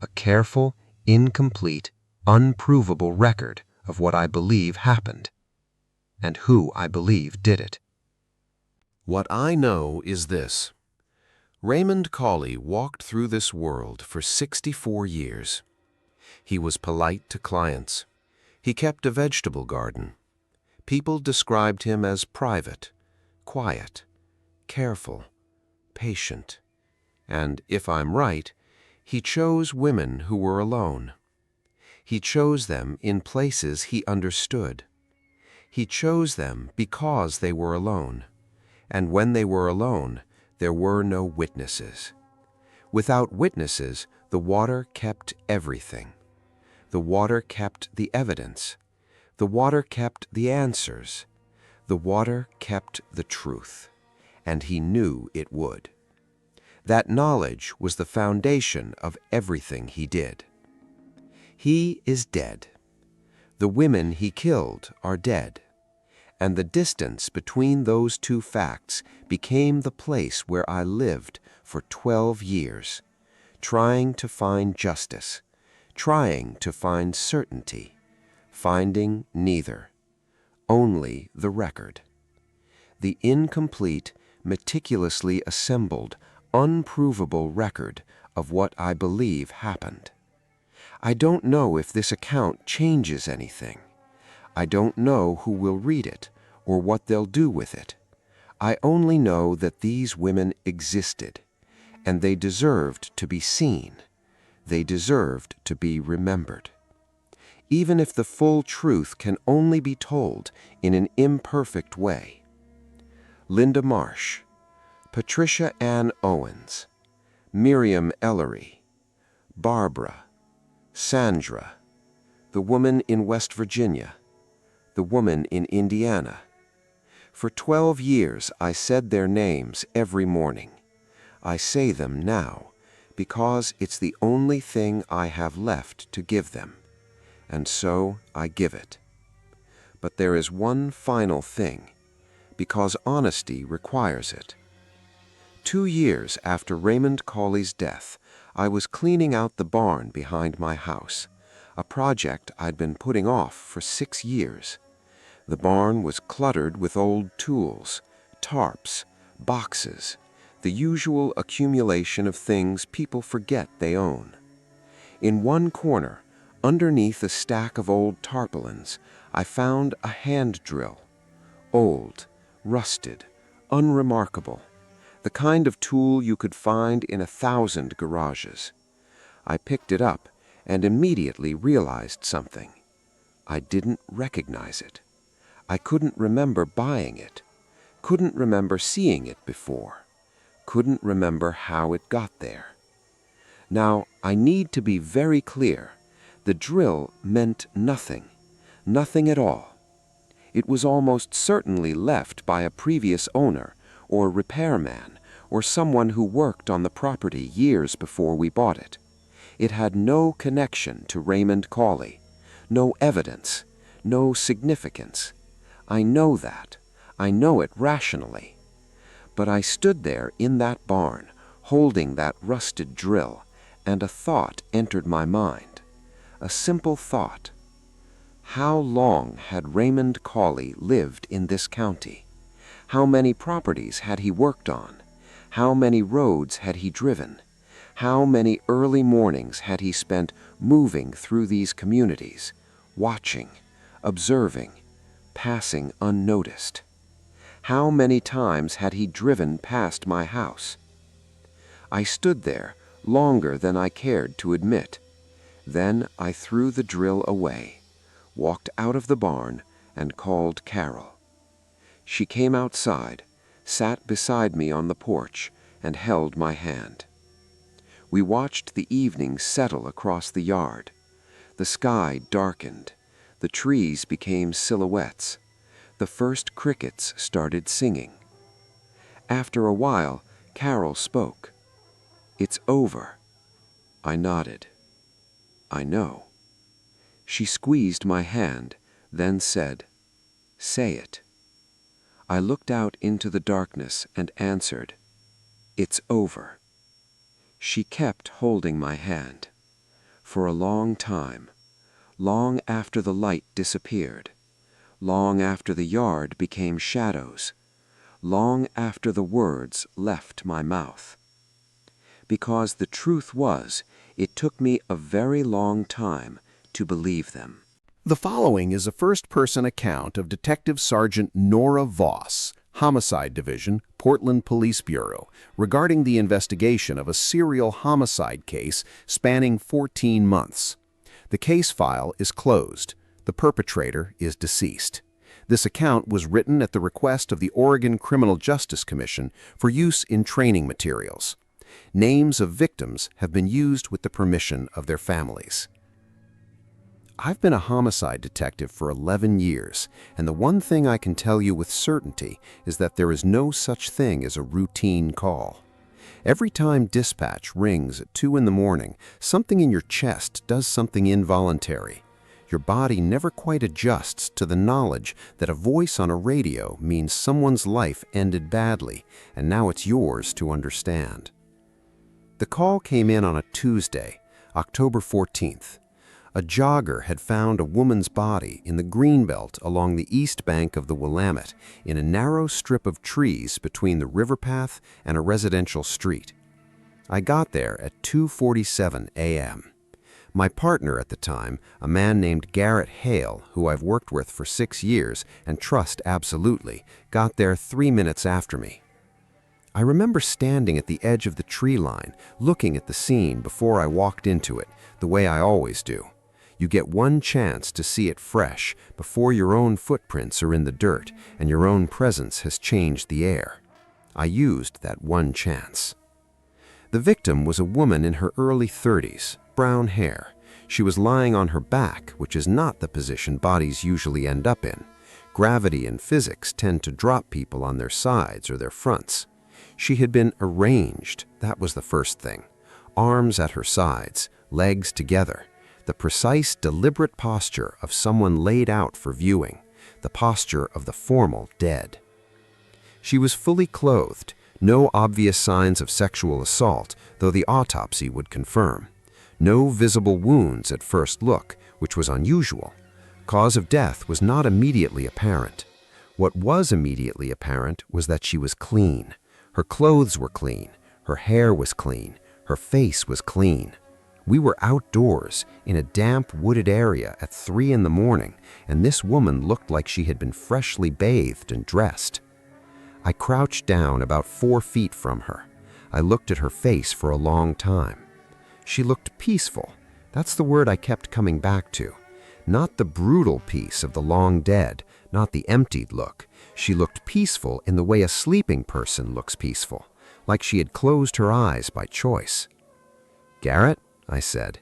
Speaker 6: a careful, incomplete, unprovable record of what I believe happened, and who I believe did it.
Speaker 1: What I know is this: Raymond Cawley walked through this world for 64 years. He was polite to clients. He kept a vegetable garden. People described him as private, quiet, careful, patient. And if I'm right, he chose women who were alone. He chose them in places he understood. He chose them because they were alone. And when they were alone, there were no witnesses. Without witnesses, the water kept everything. The water kept the evidence. The water kept the answers. The water kept the truth. And he knew it would. That knowledge was the foundation of everything he did. He is dead. The women he killed are dead. And the distance between those two facts became the place where I lived for 12 years, trying to find justice, trying to find certainty, finding neither, only the record. The incomplete, meticulously assembled, unprovable record of what I believe happened. I don't know if this account changes anything. I don't know who will read it or what they'll do with it. I only know that these women existed, and they deserved to be seen. They deserved to be remembered. Even if the full truth can only be told in an imperfect way. Linda Marsh, Patricia Ann Owens, Miriam Ellery, Barbara, Sandra, the woman in West Virginia, the woman in Indiana. For 12 years I said their names every morning. I say them now because it's the only thing I have left to give them, and so I give it. But there is one final thing, because honesty requires it. 2 years after Raymond Cawley's death, I was cleaning out the barn behind my house, a project I'd been putting off for 6 years. The barn was cluttered with old tools, tarps, boxes, the usual accumulation of things people forget they own. In one corner, underneath a stack of old tarpaulins, I found a hand drill, old, rusted, unremarkable, the kind of tool you could find in 1,000 garages. I picked it up and immediately realized something. I didn't recognize it. I couldn't remember buying it, couldn't remember seeing it before, couldn't remember how it got there. Now, I need to be very clear. The drill meant nothing, nothing at all. It was almost certainly left by a previous owner or repairman or someone who worked on the property years before we bought it.
Speaker 2: It had no connection to Raymond Cawley, no evidence, no significance. I know that. I know it rationally. But I stood there in that barn, holding that rusted drill, and a thought entered my mind. A simple thought. How long had Raymond Cawley lived in this county? How many properties had he worked on? How many roads had he driven? How many early mornings had he spent moving through these communities, watching, observing, passing unnoticed? How many times had he driven past my house? I stood there longer than I cared to admit. Then I threw the drill away, walked out of the barn, and called Carol. She came outside, sat beside me on the porch, and held my hand. We watched the evening settle across the yard. The sky darkened. The trees became silhouettes. The first crickets started singing. After a while, Carol spoke. "It's over." I nodded. "I know." She squeezed my hand, then said, "Say it." I looked out into the darkness and answered, "It's over." She kept holding my hand. For a long time, long after the light disappeared, long after the yard became shadows, long after the words left my mouth. Because the truth was, it took me a very long time to believe them.
Speaker 1: The following is a first-person account of Detective Sergeant Nora Voss, Homicide Division, Portland Police Bureau, regarding the investigation of a serial homicide case spanning 14 months. The case file is closed. The perpetrator is deceased. This account was written at the request of the Oregon Criminal Justice Commission for use in training materials. Names of victims have been used with the permission of their families. I've been a homicide detective for 11 years, and the one thing I can tell you with certainty is that there is no such thing as a routine call. Every time dispatch rings at 2 in the morning, something in your chest does something involuntary. Your body never quite adjusts to the knowledge that a voice on a radio means someone's life ended badly, and now it's yours to understand. The call came in on a Tuesday, October 14th. A jogger had found a woman's body in the greenbelt along the east bank of the Willamette in a narrow strip of trees between the river path and a residential street. I got there at 2:47 a.m. My partner at the time, a man named Garrett Hale, who I've worked with for 6 years and trust absolutely, got there 3 minutes after me. I remember standing at the edge of the tree line, looking at the scene before I walked into it, the way I always do. You get one chance to see it fresh before your own footprints are in the dirt and your own presence has changed the air. I used that one chance. The victim was a woman in her early 30s, brown hair. She was lying on her back, which is not the position bodies usually end up in. Gravity and physics tend to drop people on their sides or their fronts. She had been arranged, that was the first thing. Arms at her sides, legs together. The precise, deliberate posture of someone laid out for viewing, the posture of the formal dead. She was fully clothed, no obvious signs of sexual assault, though the autopsy would confirm. No visible wounds at first look, which was unusual. Cause of death was not immediately apparent. What was immediately apparent was that she was clean. Her clothes were clean, her hair was clean, her face was clean. We were outdoors, in a damp, wooded area at 3 in the morning, and this woman looked like she had been freshly bathed and dressed. I crouched down about 4 feet from her. I looked at her face for a long time. She looked peaceful. That's the word I kept coming back to. Not the brutal peace of the long dead, not the emptied look. She looked peaceful in the way a sleeping person looks peaceful, like she had closed her eyes by choice. "Garrett?" I said.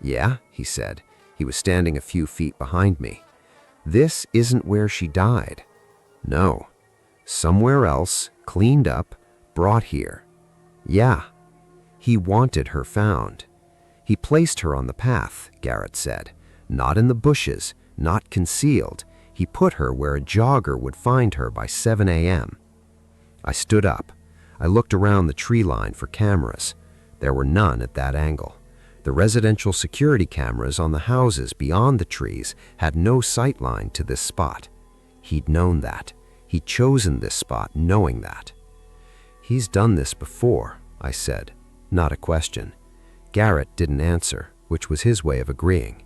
Speaker 1: "Yeah," he said. He was standing a few feet behind me. "This isn't where she died." "No. Somewhere else, cleaned up, brought here." "Yeah." He wanted her found.
Speaker 7: He placed her on the path, Garrett said. Not in the bushes, not concealed. He put her where a jogger would find her by 7 a.m. I stood up. I looked around the tree line for cameras. There were none at that angle. The residential security cameras on the houses beyond the trees had no sight line to this spot. He'd known that. He'd chosen this spot knowing that. "He's done this before," I said, not a question. Garrett didn't answer, which was his way of agreeing.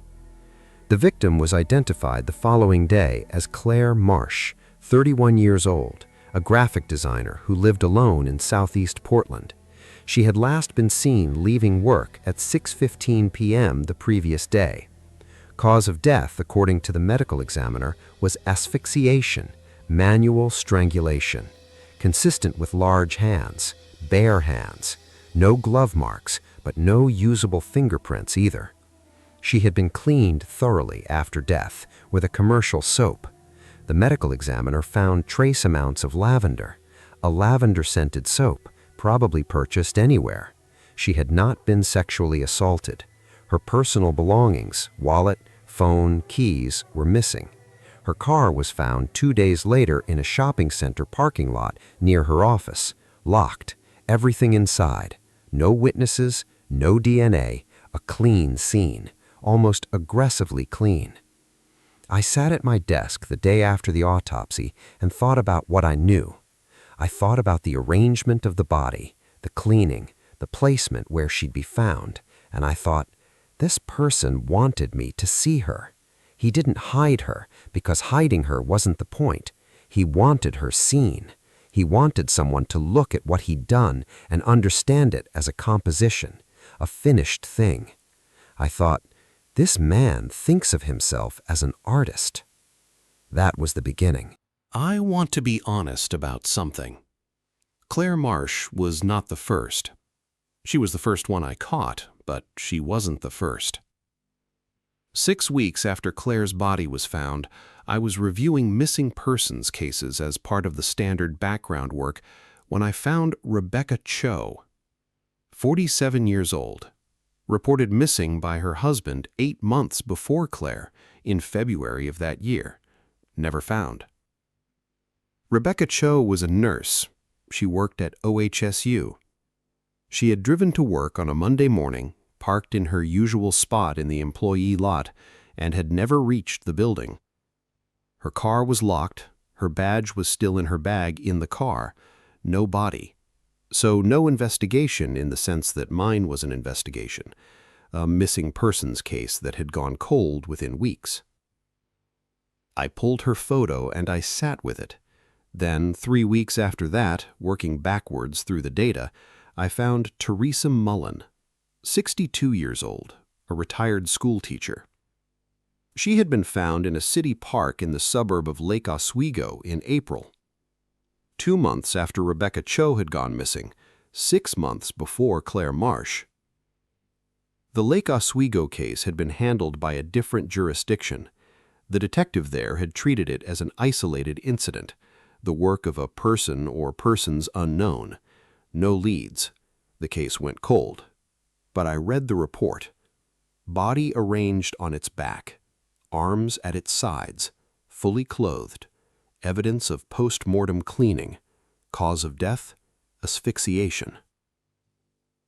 Speaker 7: The victim was identified the following day as Claire Marsh, 31 years old, a graphic designer who lived alone in southeast Portland. She had last been seen leaving work at 6:15 p.m. the previous day. Cause of death, according to the medical examiner, was asphyxiation, manual strangulation, consistent with large hands, bare hands, no glove marks, but no usable fingerprints either. She had been cleaned thoroughly after death with a commercial soap. The medical examiner found trace amounts of lavender, a lavender-scented soap, probably purchased anywhere. She had not been sexually assaulted. Her personal belongings, wallet, phone, keys, were missing. Her car was found 2 days later in a shopping center parking lot near her office, locked, everything inside. No witnesses, no DNA, a clean scene, almost aggressively clean. I sat at my desk the day after the autopsy and thought about what I knew. I thought about the arrangement of the body, the cleaning, the placement where she'd be found, and I thought, this person wanted me to see her. He didn't hide her, because hiding her wasn't the point. He wanted her seen. He wanted someone to look at what he'd done and understand it as a composition, a finished thing. I thought, this man thinks of himself as an artist. That was the beginning.
Speaker 1: I want to be honest about something. Claire Marsh was not the first. She was the first one I caught, but she wasn't the first. 6 weeks after Claire's body was found, I was reviewing missing persons cases as part of the standard background work when I found Rebecca Cho, 47 years old, reported missing by her husband 8 months before Claire in February of that year. Never found. Rebecca Cho was a nurse. She worked at OHSU. She had driven to work on a Monday morning, parked in her usual spot in the employee lot, and had never reached the building. Her car was locked, her badge was still in her bag in the car, no body. So no investigation in the sense that mine was an investigation, a missing persons case that had gone cold within weeks. I pulled her photo and I sat with it. Then, 3 weeks after that, working backwards through the data, I found Teresa Mullen, 62 years old, a retired school teacher. She had been found in a city park in the suburb of Lake Oswego in April. 2 months after Rebecca Cho had gone missing, 6 months before Claire Marsh. The Lake Oswego case had been handled by a different jurisdiction. The detective there had treated it as an isolated incident, the work of a person or persons unknown. No leads. The case went cold. But I read the report. Body arranged on its back, arms at its sides, fully clothed, evidence of post-mortem cleaning, cause of death, asphyxiation.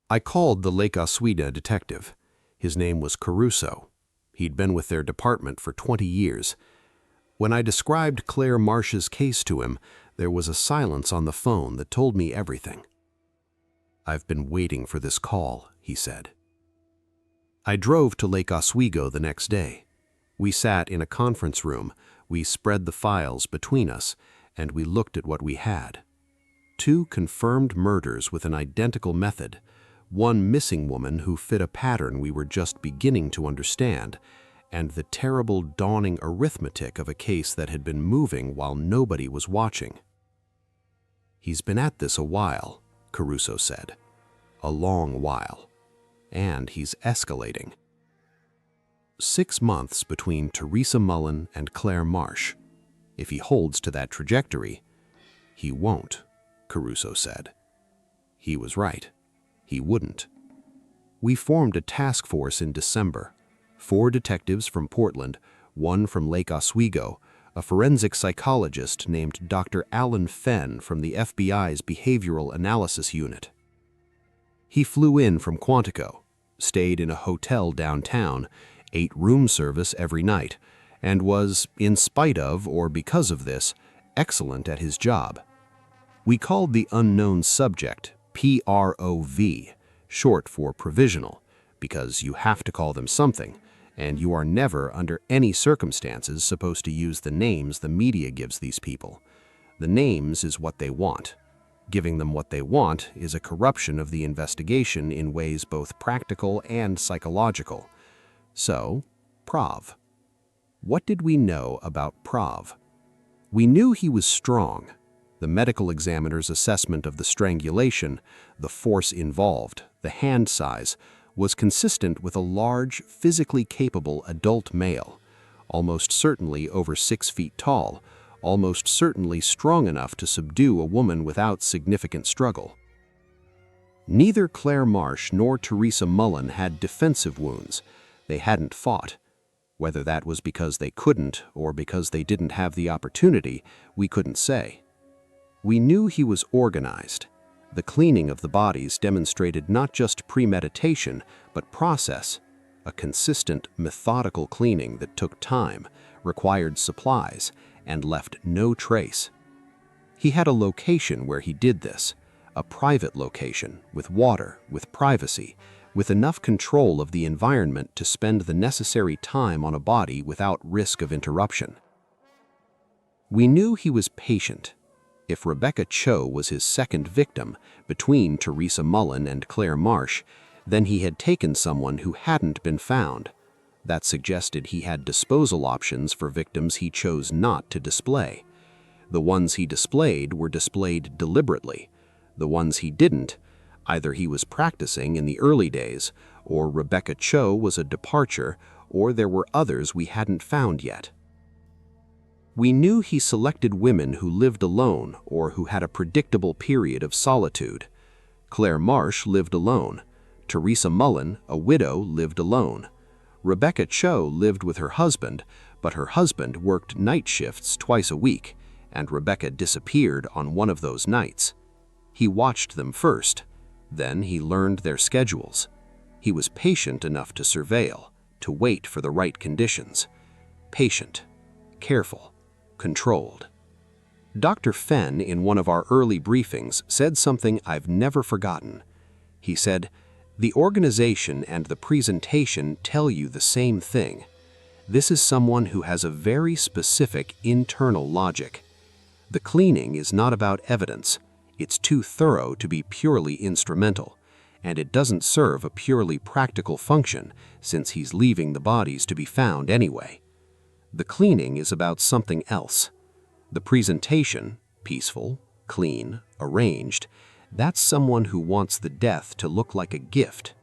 Speaker 1: I called the Lake Oswego detective. His name was Caruso. He'd been with their department for 20 years. When I described Claire Marsh's case to him, there was a silence on the phone that told me everything. "I've been waiting for this call," he said. I drove to Lake Oswego the next day. We sat in a conference room, we spread the files between us, and we looked at what we had. 2 confirmed murders with an identical method, 1 missing woman who fit a pattern we were just beginning to understand, and the terrible dawning arithmetic of a case that had been moving while nobody was watching. "He's been at this a while," Caruso said. "A long while. And he's escalating." 6 months between Teresa Mullen and Claire Marsh. If he holds to that trajectory, he won't, Caruso said. He was right. He wouldn't. We formed a task force in December. 4 detectives from Portland, 1 from Lake Oswego, a forensic psychologist named Dr. Alan Fenn from the FBI's Behavioral Analysis Unit. He flew in from Quantico, stayed in a hotel downtown, ate room service every night, and was, in spite of or because of this, excellent at his job. We called the unknown subject PROV, short for provisional, because you have to call them something, and you are never, under any circumstances, supposed to use the names the media gives these people. The names is what they want. Giving them what they want is a corruption of the investigation in ways both practical and psychological. So, Prov. What did we know about Prov? We knew he was strong. The medical examiner's assessment of the strangulation, the force involved, the hand size, was consistent with a large, physically capable adult male, almost certainly over 6 feet tall, almost certainly strong enough to subdue a woman without significant struggle. Neither Claire Marsh nor Teresa Mullen had defensive wounds. They hadn't fought. Whether that was because they couldn't or because they didn't have the opportunity, we couldn't say. We knew he was organized. The cleaning of the bodies demonstrated not just premeditation, but process, a consistent, methodical cleaning that took time, required supplies, and left no trace. He had a location where he did this, a private location, with water, with privacy, with enough control of the environment to spend the necessary time on a body without risk of interruption. We knew he was patient. If Rebecca Cho was his second victim, between Teresa Mullen and Claire Marsh, then he had taken someone who hadn't been found. That suggested he had disposal options for victims he chose not to display. The ones he displayed were displayed deliberately. The ones he didn't, either he was practicing in the early days, or Rebecca Cho was a departure, or there were others we hadn't found yet. We knew he selected women who lived alone or who had a predictable period of solitude. Claire Marsh lived alone. Teresa Mullen, a widow, lived alone. Rebecca Cho lived with her husband, but her husband worked night shifts twice a week, and Rebecca disappeared on one of those nights. He watched them first. Then he learned their schedules. He was patient enough to surveil, to wait for the right conditions. Patient, careful, controlled. Dr. Fenn, in one of our early briefings, said something I've never forgotten. He said, "The organization and the presentation tell you the same thing. This is someone who has a very specific internal logic. The cleaning is not about evidence. It's too thorough to be purely instrumental, and it doesn't serve a purely practical function since he's leaving the bodies to be found anyway. The cleaning is about something else. The presentation, peaceful, clean, arranged, that's someone who wants the death to look like a gift."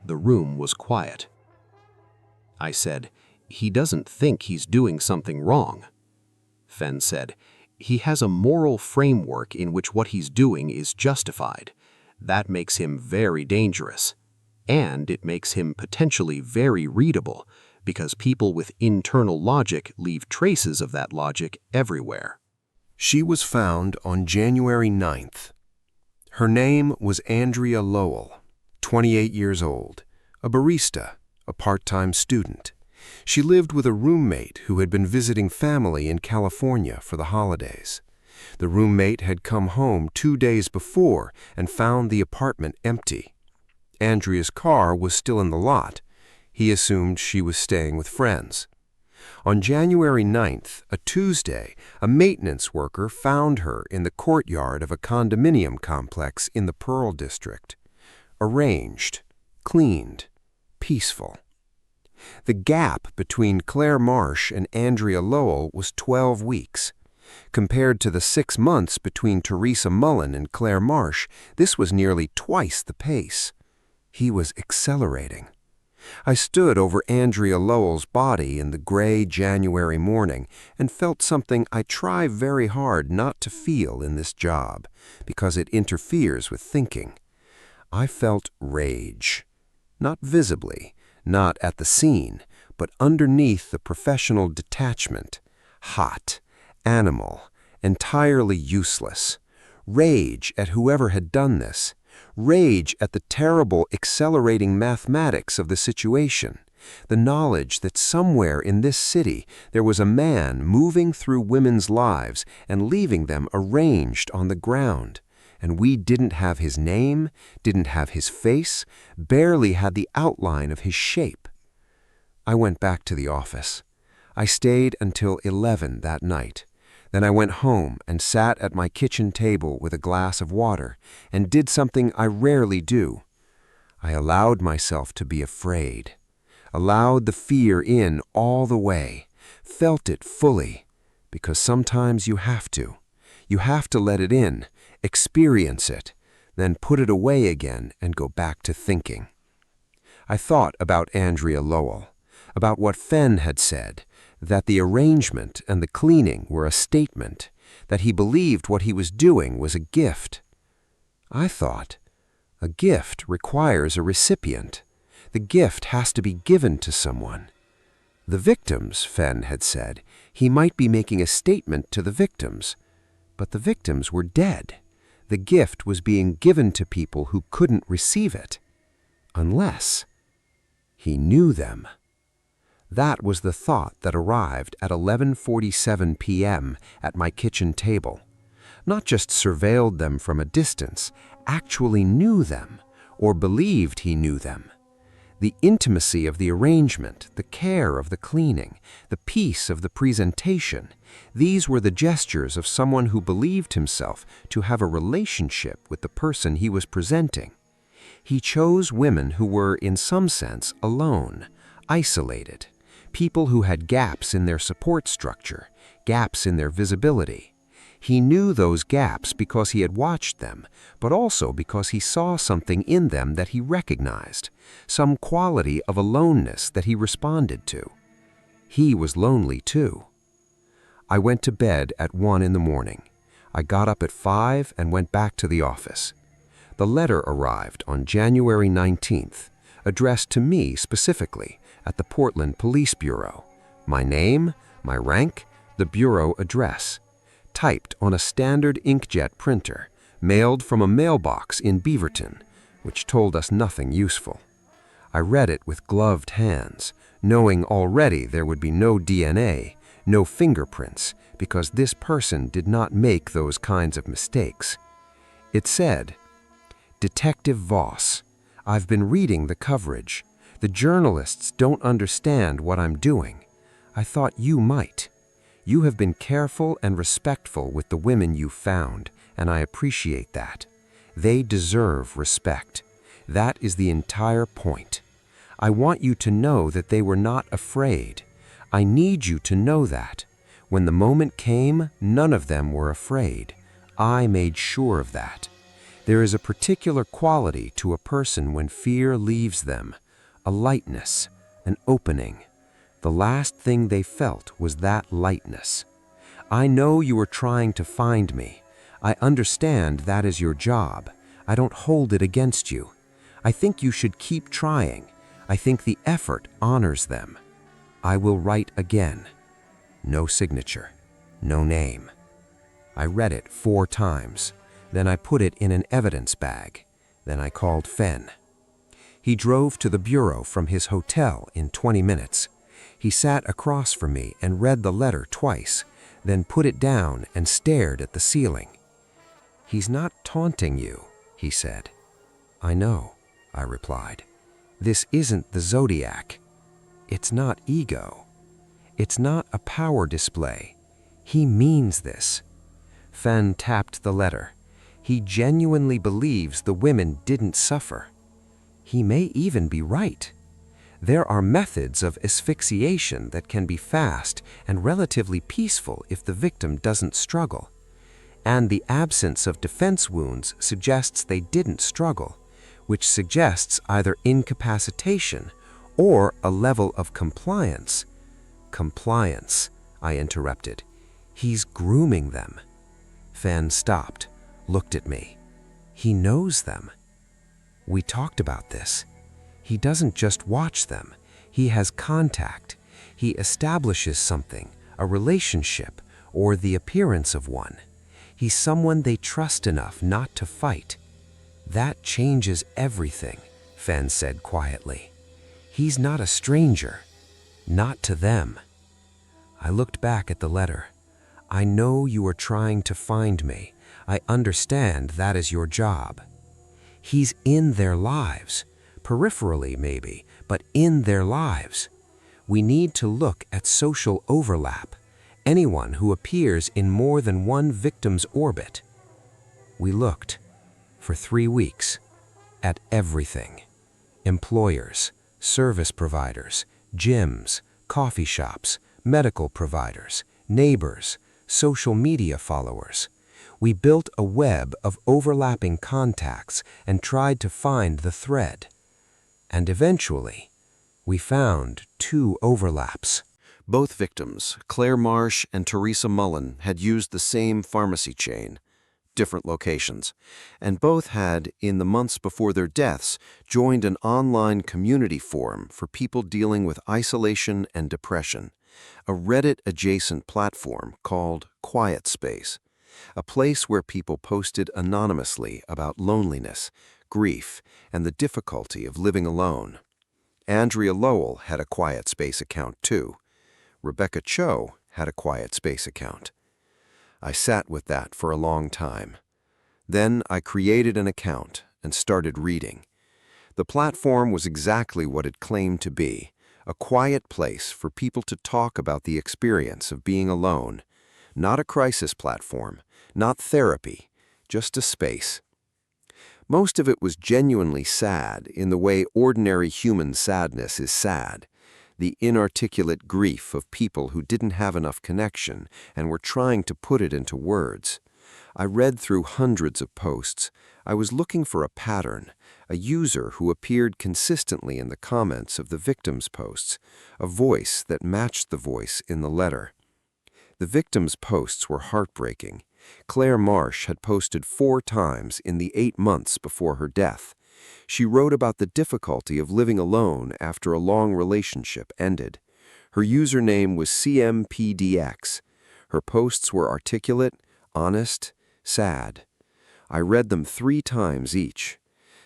Speaker 1: The room was quiet. I said, "He doesn't think he's doing something wrong." Fenn said, "He has a moral framework in which what he's doing is justified. That makes him very dangerous. And it makes him potentially very readable, because people with internal logic leave traces of that logic everywhere."
Speaker 7: She was found on January 9th. Her name was Andrea Lowell, 28 years old, a barista, a part-time student. She lived with a roommate who had been visiting family in California for the holidays. The roommate had come home 2 days before and found the apartment empty. Andrea's car was still in the lot. He assumed she was staying with friends. On January 9th, a Tuesday, a maintenance worker found her in the courtyard of a condominium complex in the Pearl District. Arranged, cleaned, peaceful. The gap between Claire Marsh and Andrea Lowell was 12 weeks. Compared to the 6 months between Teresa Mullen and Claire Marsh, this was nearly twice the pace. He was accelerating. I stood over Andrea Lowell's body in the gray January morning and felt something I try very hard not to feel in this job, because it interferes with thinking. I felt rage. Not visibly, not at the scene, but underneath the professional detachment. Hot, animal, entirely useless. Rage at whoever had done this. Rage at the terrible, accelerating mathematics of the situation. The knowledge that somewhere in this city there was a man moving through women's lives and leaving them arranged on the ground. And we didn't have his name, didn't have his face, barely had the outline of his shape. I went back to the office. I stayed until 11 that night. Then I went home and sat at my kitchen table with a glass of water and did something I rarely do. I allowed myself to be afraid. Allowed the fear in all the way. Felt it fully. Because sometimes you have to. You have to let it in, experience it, then put it away again and go back to thinking. I thought about Andrea Lowell, about what Fenn had said, that the arrangement and the cleaning were a statement, that he believed what he was doing was a gift. I thought, a gift requires a recipient. The gift has to be given to someone. The victims, Fenn had said, he might be making a statement to the victims. But the victims were dead. The gift was being given to people who couldn't receive it. Unless he knew them. That was the thought that arrived at 11:47 p.m. at my kitchen table. Not just surveilled them from a distance, actually knew them, or believed he knew them. The intimacy of the arrangement, the care of the cleaning, the peace of the presentation, these were the gestures of someone who believed himself to have a relationship with the person he was presenting. He chose women who were, in some sense, alone, isolated, people who had gaps in their support structure, gaps in their visibility. He knew those gaps because he had watched them, but also because he saw something in them that he recognized, some quality of aloneness that he responded to. He was lonely too. I went to bed at 1 in the morning. I got up at 5 and went back to the office. The letter arrived on January 19th, addressed to me specifically at the Portland Police Bureau. My name, my rank, the bureau address. Typed on a standard inkjet printer, mailed from a mailbox in Beaverton, which told us nothing useful. I read it with gloved hands, knowing already there would be no DNA, no fingerprints, because this person did not make those kinds of mistakes. It said, "Detective Voss, I've been reading the coverage. The journalists don't understand what I'm doing. I thought you might. You have been careful and respectful with the women you found, and I appreciate that. They deserve respect. That is the entire point. I want you to know that they were not afraid. I need you to know that. When the moment came, none of them were afraid. I made sure of that. There is a particular quality to a person when fear leaves them, a lightness, an opening. The last thing they felt was that lightness. I know you are trying to find me. I understand that is your job. I don't hold it against you. I think you should keep trying. I think the effort honors them. I will write again. No signature, no name." I read it 4 times. Then I put it in an evidence bag. Then I called Fenn. He drove to the bureau from his hotel in 20 minutes. He sat across from me and read the letter twice, then put it down and stared at the ceiling. "He's not taunting you," he said. "I know," I replied. "This isn't the Zodiac. It's not ego. It's not a power display. He means this." Fenn tapped the letter. He genuinely believes the women didn't suffer. He may even be right. There are methods of asphyxiation that can be fast and relatively peaceful if the victim doesn't struggle. And the absence of defense wounds suggests they didn't struggle, which suggests either incapacitation or a level of compliance. "Compliance," I interrupted. "He's grooming them." Fenn stopped, looked at me. "He knows them." We talked about this. He doesn't just watch them. He has contact. He establishes something, a relationship, or the appearance of one. He's someone they trust enough not to fight. That changes everything, Fen said quietly. He's not a stranger. Not to them. I looked back at the letter. I know you are trying to find me. I understand that is your job. He's in their lives. Peripherally, maybe, but in their lives. We need to look at social overlap. Anyone who appears in more than one victim's orbit. We looked, for 3 weeks, at everything. Employers, service providers, gyms, coffee shops, medical providers, neighbors, social media followers. We built a web of overlapping contacts and tried to find the thread. And eventually, we found 2 overlaps.
Speaker 1: Both victims, Claire Marsh and Teresa Mullen, had used the same pharmacy chain, different locations, and both had, in the months before their deaths, joined an online community forum for people dealing with isolation and depression, a Reddit-adjacent platform called Quiet Space, a place where people posted anonymously about loneliness, grief, and the difficulty of living alone. Andrea Lowell had a Quiet Space account too. Rebecca Cho had a Quiet Space account. I sat with that for a long time. Then I created an account and started reading. The platform was exactly what it claimed to be, a quiet place for people to talk about the experience of being alone. Not a crisis platform, not therapy, just a space. Most of it was genuinely sad in the way ordinary human sadness is sad. The inarticulate grief of people who didn't have enough connection and were trying to put it into words. I read through hundreds of posts. I was looking for a pattern, a user who appeared consistently in the comments of the victims' posts, a voice that matched the voice in the letter. The victims' posts were heartbreaking. Claire Marsh had posted 4 times in the 8 months before her death. She wrote about the difficulty of living alone after a long relationship ended. Her username was CMPDX. Her posts were articulate, honest, sad. I read them 3 times each.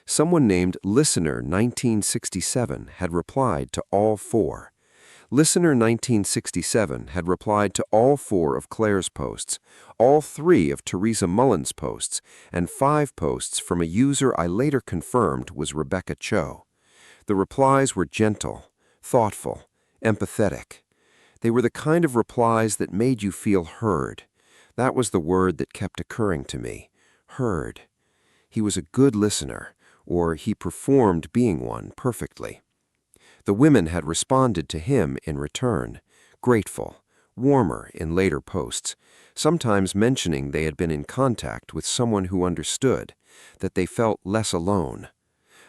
Speaker 1: Someone named Listener 1967 had replied to all 4. Listener 1967 had replied to all 4 of Claire's posts, all 3 of Teresa Mullen's posts, and 5 posts from a user I later confirmed was Rebecca Cho. The replies were gentle, thoughtful, empathetic. They were the kind of replies that made you feel heard. That was the word that kept occurring to me. Heard. He was a good listener, or he performed being one perfectly. The women had responded to him in return, grateful, warmer in later posts, sometimes mentioning they had been in contact with someone who understood, that they felt less alone.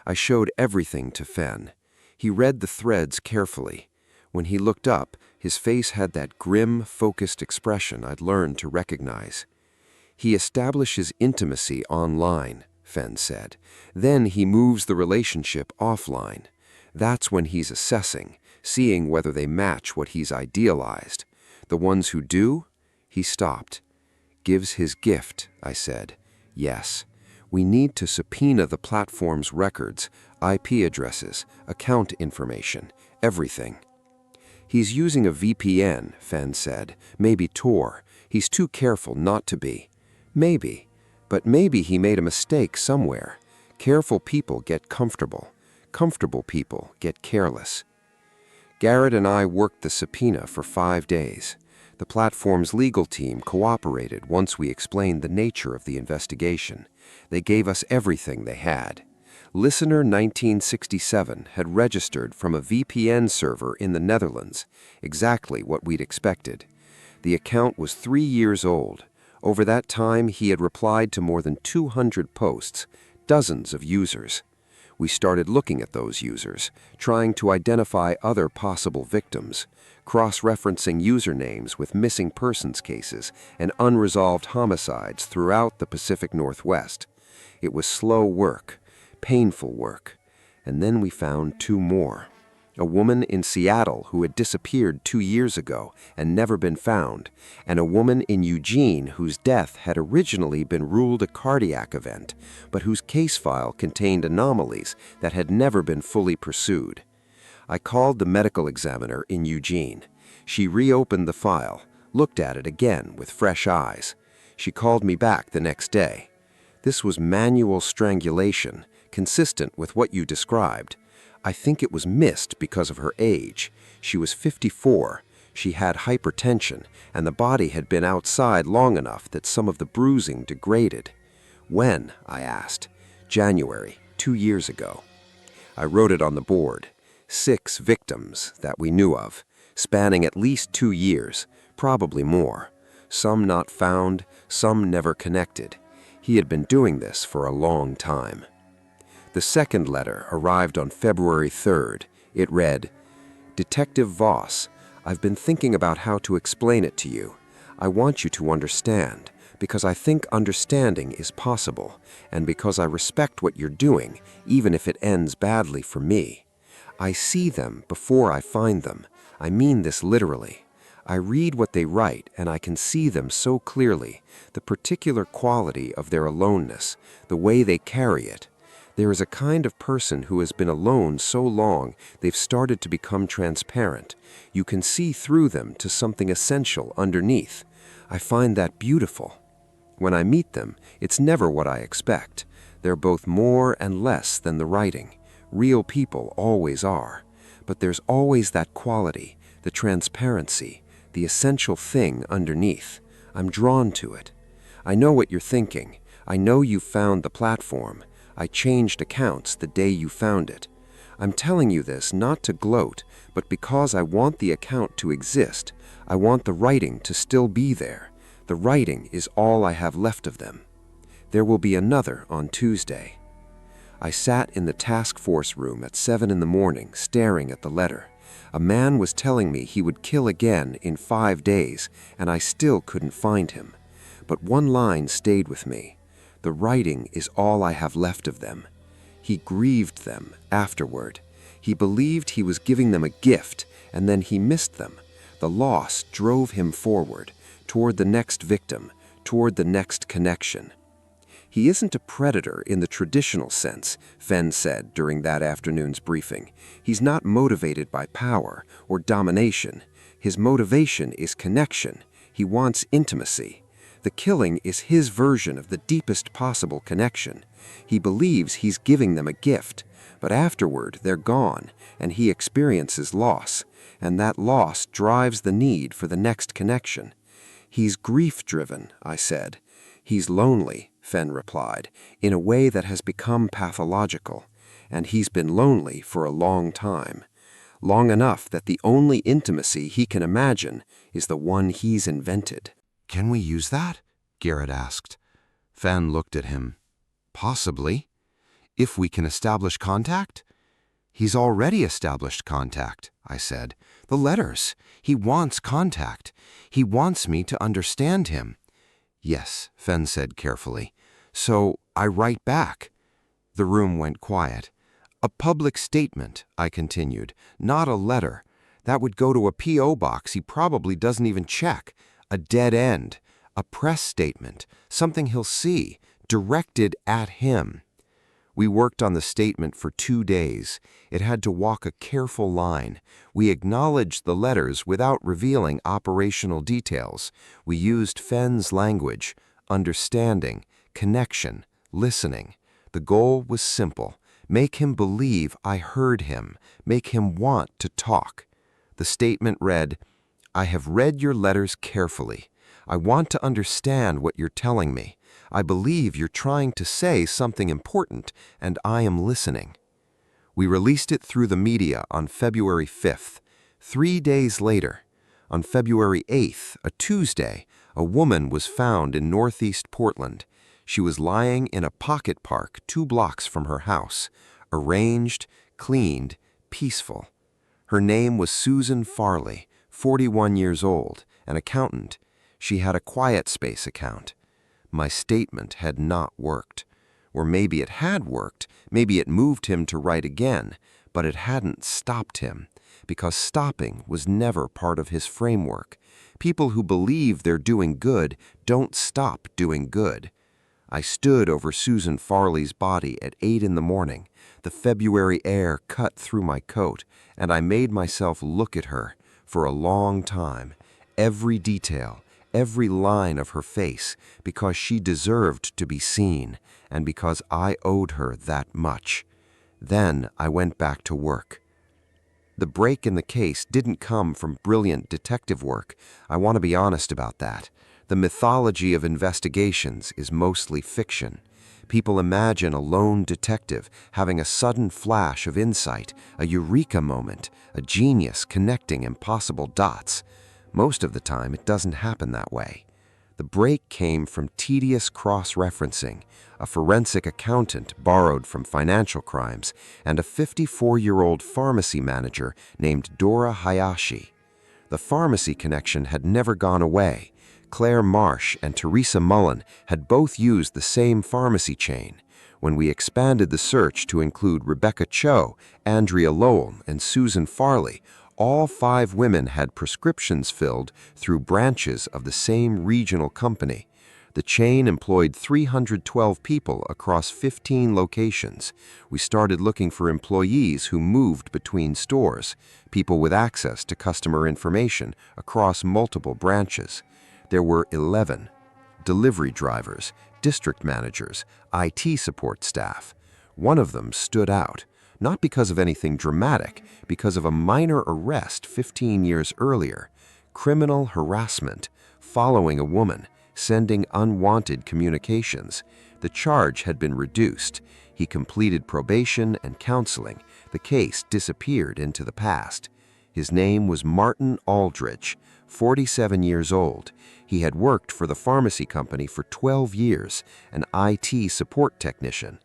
Speaker 1: I showed everything to Fen. He read the threads carefully. When he looked up, his face had that grim, focused expression I'd learned to recognize. He establishes intimacy online, Fen said. Then he moves the relationship offline. That's when he's assessing, seeing whether they match what he's idealized. The ones who do, he stopped. Gives his gift, I said. Yes. We need to subpoena the platform's records, IP addresses, account information, everything. He's using a VPN, Fen said. Maybe Tor. He's too careful not to be. Maybe. But maybe he made a mistake somewhere. Careful people get comfortable. Comfortable people get careless. Garrett and I worked the subpoena for 5 days. The platform's legal team cooperated once we explained the nature of the investigation. They gave us everything they had. Listener 1967 had registered from a VPN server in the Netherlands, exactly what we'd expected. The account was 3 years old. Over that time, he had replied to more than 200 posts, dozens of users. We started looking at those users, trying to identify other possible victims, cross-referencing usernames with missing persons cases and unresolved homicides throughout the Pacific Northwest. It was slow work.
Speaker 2: painful work. And then we found 2 more. A woman in Seattle who had disappeared 2 years ago and never been found, and a woman in Eugene whose death had originally been ruled a cardiac event, but whose case file contained anomalies that had never been fully pursued. I called the medical examiner in Eugene. She reopened the file, looked at it again with fresh eyes. She called me back the next day. This was manual strangulation, consistent with what you described. I think it was missed because of her age. She was 54, she had hypertension, and the body had been outside long enough that some of the bruising degraded. When? I asked. January, 2 years ago. I wrote it on the board. 6 victims that we knew of, spanning at least 2 years, probably more. Some not found, some never connected. He had been doing this for a long time. The second letter arrived on February 3rd. It read, "Detective Voss, I've been thinking about how to explain it to you. I want you to understand, because I think understanding is possible, and because I respect what you're doing, even if it ends badly for me. I see them before I find them. I mean this literally. I read what they write, and I can see them so clearly, the particular quality of their aloneness, the way they carry it. There is a kind of person who has been alone so long they've started to become transparent. You can see through them to something essential underneath. I find that beautiful. When I meet them, it's never what I expect. They're both more and less than the writing. Real people always are. But there's always that quality, the transparency, the essential thing underneath. I'm drawn to it. I know what you're thinking. I know you found the platform. I changed accounts the day you found it. I'm telling you this not to gloat, but because I want the account to exist. I want the writing to still be there. The writing is all I have left of them. There will be another on Tuesday." I sat in the task force room at 7 in the morning, staring at the letter. A man was telling me he would kill again in 5 days, and I still couldn't find him. But one line stayed with me. The writing is all I have left of them. He grieved them afterward. He believed he was giving them a gift, and then he missed them. The loss drove him forward, toward the next victim, toward the next connection. "He isn't a predator in the traditional sense," Fenn said during that afternoon's briefing. "He's not motivated by power or domination. His motivation is connection. He wants intimacy. The killing is his version of the deepest possible connection. He believes he's giving them a gift, but afterward they're gone, and he experiences loss, and that loss drives the need for the next connection. He's grief-driven," I said. "He's lonely," Fenn replied, "in a way that has become pathological, and he's been lonely for a long time. Long enough that the only intimacy he can imagine is the one he's invented." "Can we use that?" Garrett asked. Fenn looked at him. "Possibly. If we can establish contact?" "He's already established contact," I said. "The letters. He wants contact. He wants me to understand him." "Yes," Fenn said carefully. "So I write back." The room went quiet. "A public statement," I continued, "not a letter. That would go to a P.O. box he probably doesn't even check. A dead end. A press statement. Something he'll see. Directed at him." We worked on the statement for 2 days. It had to walk a careful line. We acknowledged the letters without revealing operational details. We used Fenn's language, understanding, connection, listening. The goal was simple. Make him believe I heard him. Make him want to talk. The statement read, "I have read your letters carefully. I want to understand what you're telling me. I believe you're trying to say something important, and I am listening." We released it through the media on February 5th. 3 days later, on February 8th, a Tuesday, a woman was found in northeast Portland. She was lying in a pocket park 2 blocks from her house, arranged, cleaned, peaceful. Her name was Susan Farley, 41 years old, an accountant. She had a Quiet Space account. My statement had not worked. Or maybe it had worked, maybe it moved him to write again, but it hadn't stopped him, because stopping was never part of his framework. People who believe they're doing good don't stop doing good. I stood over Susan Farley's body at 8 in the morning. The February air cut through my coat, and I made myself look at her for a long time, every detail, every line of her face, because she deserved to be seen, and because I owed her that much. Then I went back to work. The break in the case didn't come from brilliant detective work. I want to be honest about that. The mythology of investigations is mostly fiction. People imagine a lone detective having a sudden flash of insight, a eureka moment, a genius connecting impossible dots. Most of the time, it doesn't happen that way. The break came from tedious cross-referencing, a forensic accountant borrowed from financial crimes, and a 54-year-old pharmacy manager named Dora Hayashi. The pharmacy connection had never gone away. Claire Marsh and Teresa Mullen had both used the same pharmacy chain. When we expanded the search to include Rebecca Cho, Andrea Lowell, and Susan Farley, all 5 women had prescriptions filled through branches of the same regional company. The chain employed 312 people across 15 locations. We started looking for employees who moved between stores, people with access to customer information across multiple branches. There were 11 delivery drivers, district managers, IT support staff. One of them stood out, not because of anything dramatic, because of a minor arrest 15 years earlier, criminal harassment, following a woman, sending unwanted communications. The charge had been reduced. He completed probation and counseling. The case disappeared into the past. His name was Martin Aldrich, 47 years old. He had worked for the pharmacy company for 12 years, an IT support technician.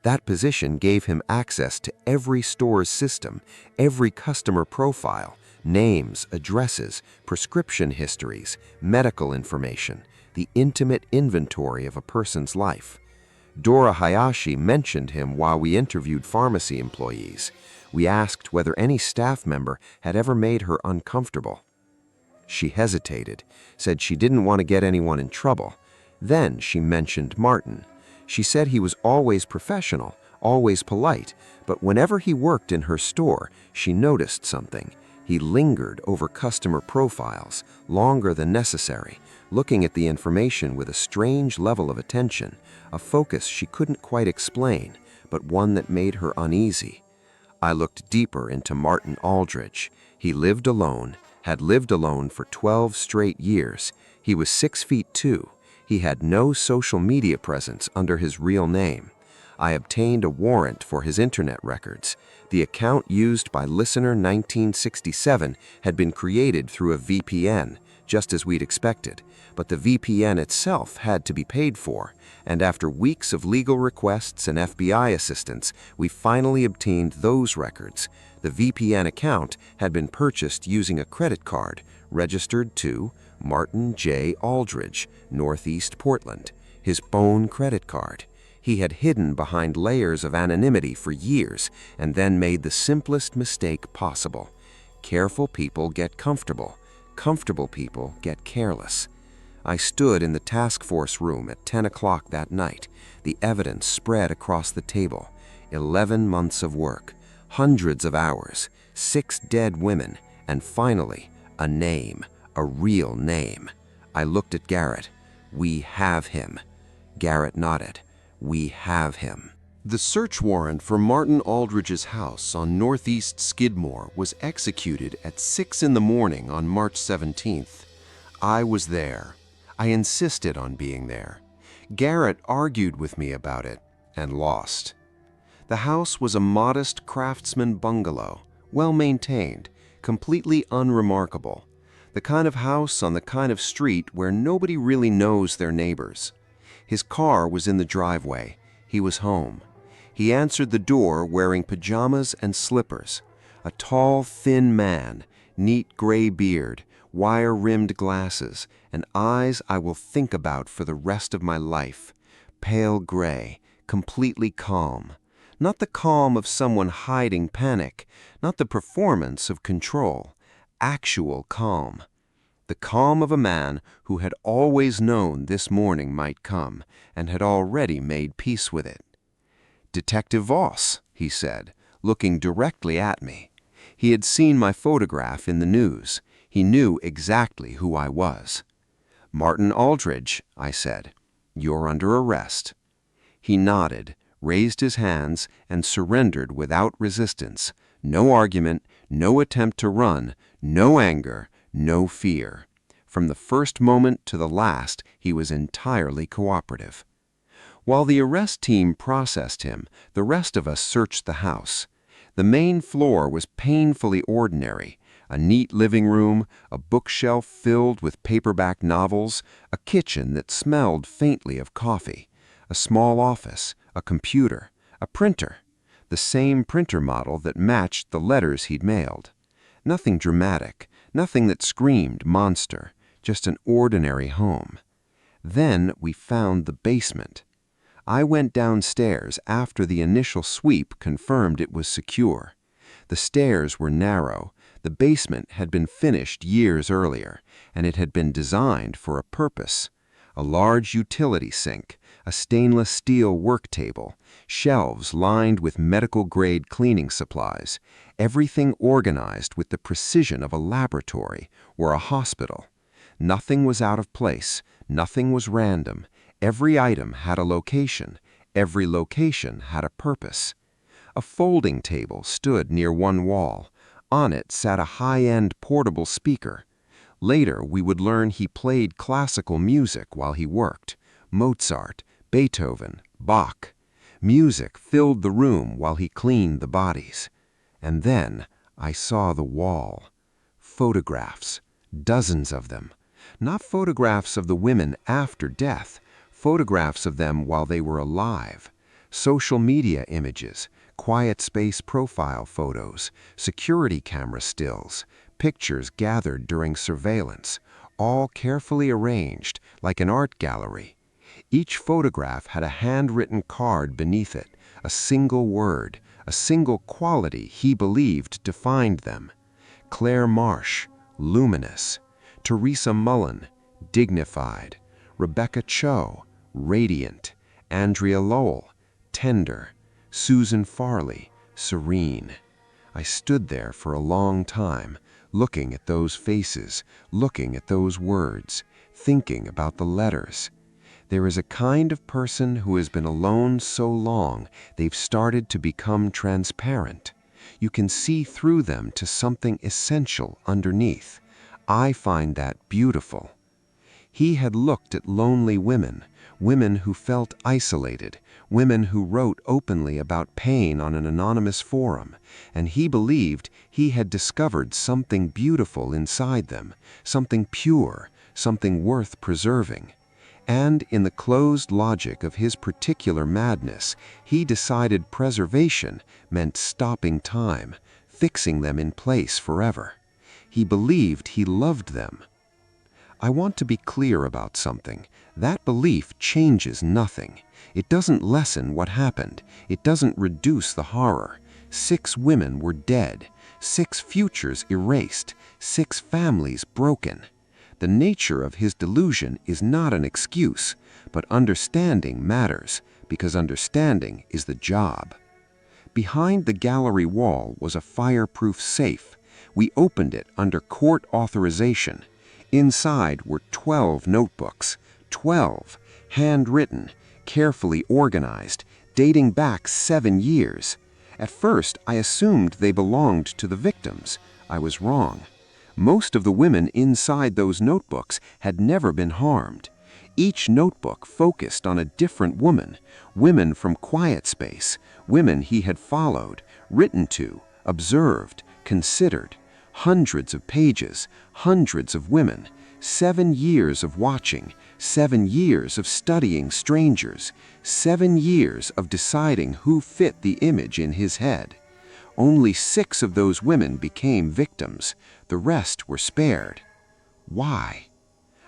Speaker 2: That position gave him access to every store's system, every customer profile, names, addresses, prescription histories, medical information, the intimate inventory of a person's life. Dora Hayashi mentioned him while we interviewed pharmacy employees. We asked whether any staff member had ever made her uncomfortable. She hesitated, said she didn't want to get anyone in trouble. Then she mentioned Martin. She said he was always professional, always polite, but whenever he worked in her store, she noticed something. He lingered over customer profiles, longer than necessary, looking at the information with a strange level of attention, a focus she couldn't quite explain, but one that made her uneasy. I looked deeper into Martin Aldrich. He lived alone, had lived alone for 12 straight years. He was 6'2". He had no social media presence under his real name. I obtained a warrant for his internet records. The account used by listener 1967 had been created through a VPN, just as we'd expected, but the VPN itself had to be paid for, and after weeks of legal requests and FBI assistance, we finally obtained those records. The VPN account had been purchased using a credit card, registered to Martin J. Aldridge, Northeast Portland, his own credit card. He had hidden behind layers of anonymity for years and then made the simplest mistake possible. Careful people get comfortable. Comfortable people get careless. I stood in the task force room at 10 o'clock that night. The evidence spread across the table. 11 months of work, hundreds of hours, 6 dead women, and finally, a name, a real name. I looked at Garrett. We have him. Garrett nodded. We have him.
Speaker 5: The search warrant for Martin Aldridge's house on Northeast Skidmore was executed at 6 in the morning on March 17th. I was there. I insisted on being there. Garrett argued with me about it and lost. The house was a modest craftsman bungalow, well-maintained, completely unremarkable. The kind of house on the kind of street where nobody really knows their neighbors. His car was in the driveway. He was home. He answered the door wearing pajamas and slippers. A tall, thin man, neat gray beard, wire-rimmed glasses, and eyes I will think about for the rest of my life. Pale gray,
Speaker 2: completely calm. Not the calm of someone hiding panic, not the performance of control. Actual calm. The calm of a man who had always known this morning might come and had already made peace with it. "Detective Voss," he said, looking directly at me. He had seen my photograph in the news. He knew exactly who I was. "Martin Aldridge," I said. "You're under arrest." He nodded, raised his hands, and surrendered without resistance. No argument, no attempt to run, no anger, no fear. From the first moment to the last, he was entirely cooperative. While the arrest team processed him, the rest of us searched the house. The main floor was painfully ordinary. A neat living room, a bookshelf filled with paperback novels, a kitchen that smelled faintly of coffee, a small office, a computer, a printer, the same printer model that matched the letters he'd mailed. Nothing dramatic, nothing that screamed monster, just an ordinary home. Then we found the basement. I went downstairs after the initial sweep confirmed it was secure. The stairs were narrow. The basement had been finished years earlier, and it had been designed for a purpose. A large utility sink, a stainless steel work table, shelves lined with medical-grade cleaning supplies, everything organized with the precision of a laboratory or a hospital. Nothing was out of place, nothing was random. Every item had a location. Every location had a purpose. A folding table stood near one wall. On it sat a high-end portable speaker. Later, we would learn he played classical music while he worked. Mozart, Beethoven, Bach. Music filled the room while he cleaned the bodies. And then I saw the wall. Photographs, dozens of them. Not photographs of the women after death, photographs of them while they were alive. Social media images, quiet space profile photos, security camera stills, pictures gathered during surveillance, all carefully arranged like an art gallery. Each photograph had a handwritten card beneath it, a single word, a single quality he believed defined them. Claire Marsh, luminous. Teresa Mullen, dignified. Rebecca Cho, radiant. Andrea Lowell, tender. Susan Farley, serene. I stood there for a long time, looking at those faces, looking at those words, thinking about the letters. There is a kind of person who has been alone so long they've started to become transparent. You can see through them to something essential underneath. I find that beautiful. He had looked at lonely women, women who felt isolated, women who wrote openly about pain on an anonymous forum, and he believed he had discovered something beautiful inside them, something pure, something worth preserving. And in the closed logic of his particular madness, he decided preservation meant stopping time, fixing them in place forever. He believed he loved them. I want to be clear about something. That belief changes nothing. It doesn't lessen what happened. It doesn't reduce the horror. 6 women were dead, 6 futures erased, 6 families broken. The nature of his delusion is not an excuse, but understanding matters, because understanding is the job. Behind the gallery wall was a fireproof safe. We opened it under court authorization. Inside were 12 notebooks, 12, handwritten, carefully organized, dating back 7 years. At first, I assumed they belonged to the victims. I was wrong. Most of the women inside those notebooks had never been harmed. Each notebook focused on a different woman, women from Quiet Space, women he had followed, written to, observed, considered. Hundreds of pages, hundreds of women, 7 years of watching, 7 years of studying strangers, 7 years of deciding who fit the image in his head. Only 6 of those women became victims. The rest were spared. Why?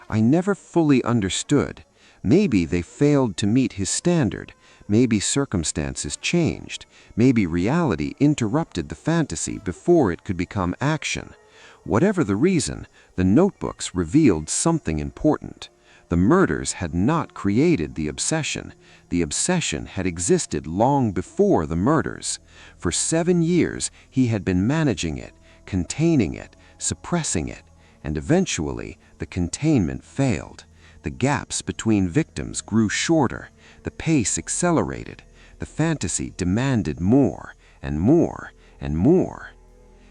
Speaker 2: I never fully understood. Maybe they failed to meet his standard. Maybe circumstances changed. Maybe reality interrupted the fantasy before it could become action. Whatever the reason, the notebooks revealed something important. The murders had not created the obsession. The obsession had existed long before the murders. For 7 years, he had been managing it, containing it, suppressing it, and eventually the containment failed. The gaps between victims grew shorter. The pace accelerated. The fantasy demanded more and more and more.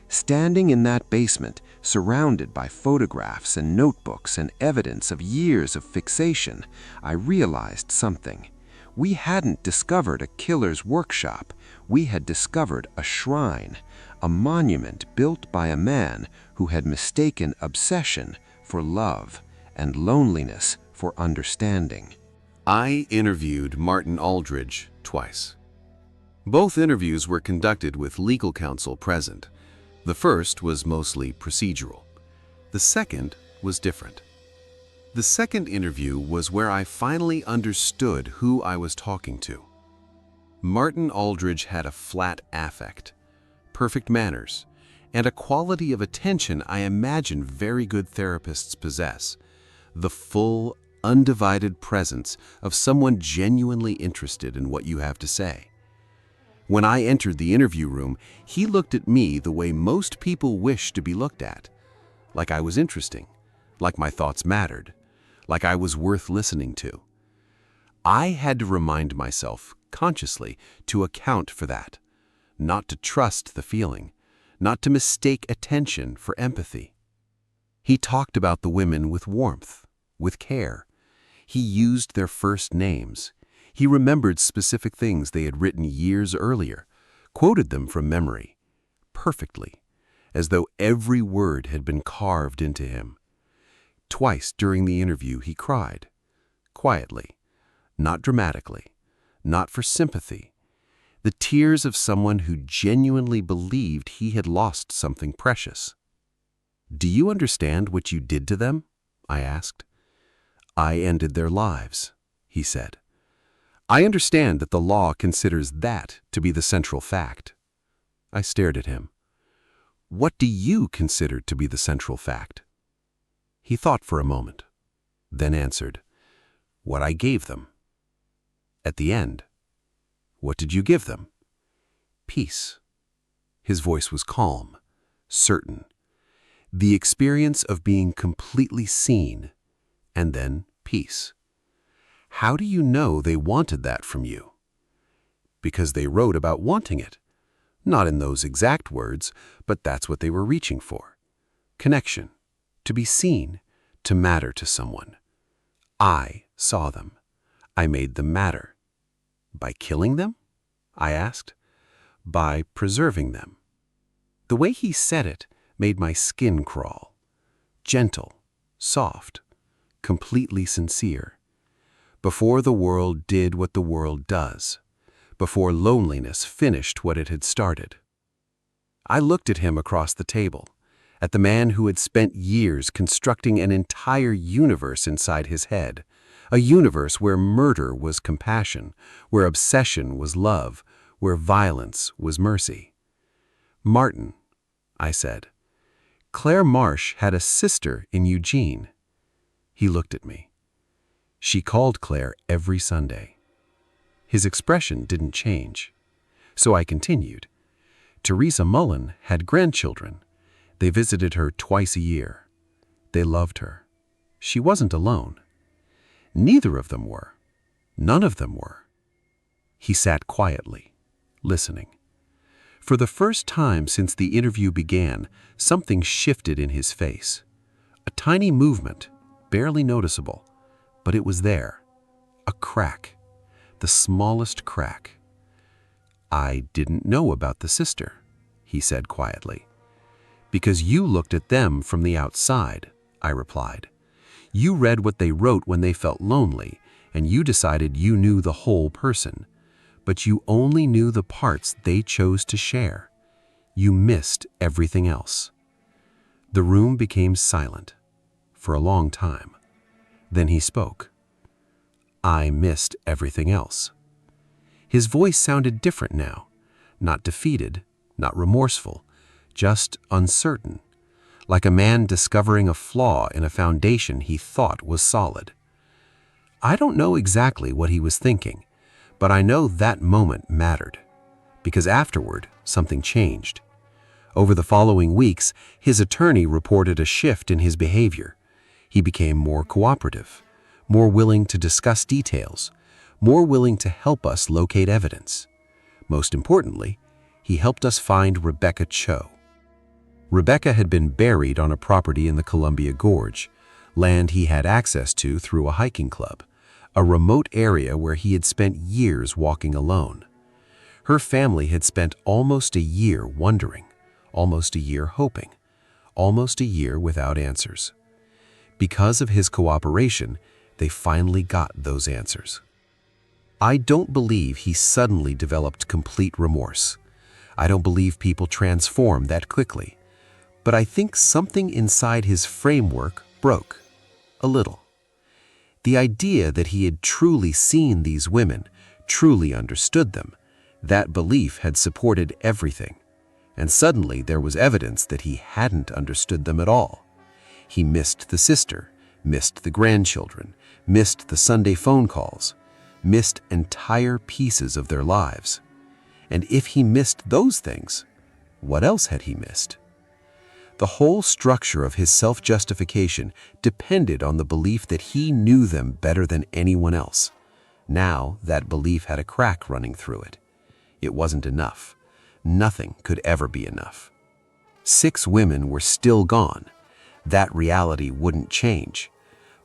Speaker 2: Standing in that basement, surrounded by photographs and notebooks and evidence of years of fixation, I realized something. We hadn't discovered a killer's workshop. We had discovered a shrine, a monument built by a man who had mistaken obsession for love and loneliness for understanding.
Speaker 5: I interviewed Martin Aldridge twice. Both interviews were conducted with legal counsel present. The first was mostly procedural. The second was different. The second interview was where I finally understood who I was talking to. Martin Aldridge had a flat affect, perfect manners, and a quality of attention I imagine very good therapists possess, the full, undivided presence of someone genuinely interested in what you have to say. When I entered the interview room, he looked at me the way most people wish to be looked at, like I was interesting, like my thoughts mattered, like I was worth listening to. I had to remind myself, consciously, to account for that, not to trust the feeling, not to mistake attention for empathy. He talked about the women with warmth, with care. He used their first names. He remembered specific things they had written years earlier, quoted them from memory, perfectly, as though every word had been carved into him. Twice during the interview he cried, quietly, not dramatically, not for sympathy, the tears of someone who genuinely believed he had lost something precious. "Do you understand what you did to them?" I asked. "I ended their lives," he said. "I understand that the law considers that to be the central fact." I stared at him. "What do you consider to be the central fact?" He thought for a moment, then answered, "What I gave them." At the end, "What did you give them?" "Peace." His voice was calm, certain. The experience of being completely seen, and then peace. "How do you know they wanted that from you?" "Because they wrote about wanting it. Not in those exact words, but that's what they were reaching for. Connection, to be seen, to matter to someone. I saw them. I made them matter." "By killing them?" I asked. "By preserving them." The way he said it made my skin crawl. Gentle, soft, completely sincere. Before the world did what the world does, before loneliness finished what it had started. I looked at him across the table, at the man who had spent years constructing an entire universe inside his head, a universe where murder was compassion, where obsession was love, where violence was mercy. "Martin," I said, "Claire Marsh had a sister in Eugene." He looked at me. "She called Claire every Sunday." His expression didn't change. So I continued. "Teresa Mullen had grandchildren. They visited her twice a year. They loved her. She wasn't alone. Neither of them were. None of them were." He sat quietly, listening. For the first time since the interview began, something shifted in his face. A tiny movement, barely noticeable, but it was there. A crack, the smallest crack. "I didn't know about the sister," he said quietly. "Because you looked at them from the outside," I replied. "You read what they wrote when they felt lonely, and you decided you knew the whole person. But you only knew the parts they chose to share. You missed everything else." The room became silent for a long time. Then he spoke. "I missed everything else."
Speaker 4: His voice sounded different now, not defeated, not remorseful, just uncertain, like a man discovering a flaw in a foundation he thought was solid. I don't know exactly what he was thinking, but I know that moment mattered, because afterward, something changed. Over the following weeks, his attorney reported a shift in his behavior. He became more cooperative, more willing to discuss details, more willing to help us locate evidence. Most importantly, he helped us find Rebecca Cho. Rebecca had been buried on a property in the Columbia Gorge, land he had access to through a hiking club, a remote area where he had spent years walking alone. Her family had spent almost a year wondering, almost a year hoping, almost a year without answers. Because of his cooperation, they finally got those answers. I don't believe he suddenly developed complete remorse. I don't believe people transform that quickly. But I think something inside his framework broke. A little. The idea that he had truly seen these women, truly understood them, that belief had supported everything. And suddenly there was evidence that he hadn't understood them at all. He missed the sister, missed the grandchildren, missed the Sunday phone calls, missed entire pieces of their lives. And if he missed those things, what else had he missed? The whole structure of his self-justification depended on the belief that he knew them better than anyone else. Now that belief had a crack running through it. It wasn't enough. Nothing could ever be enough. 6 women were still gone. That reality wouldn't change.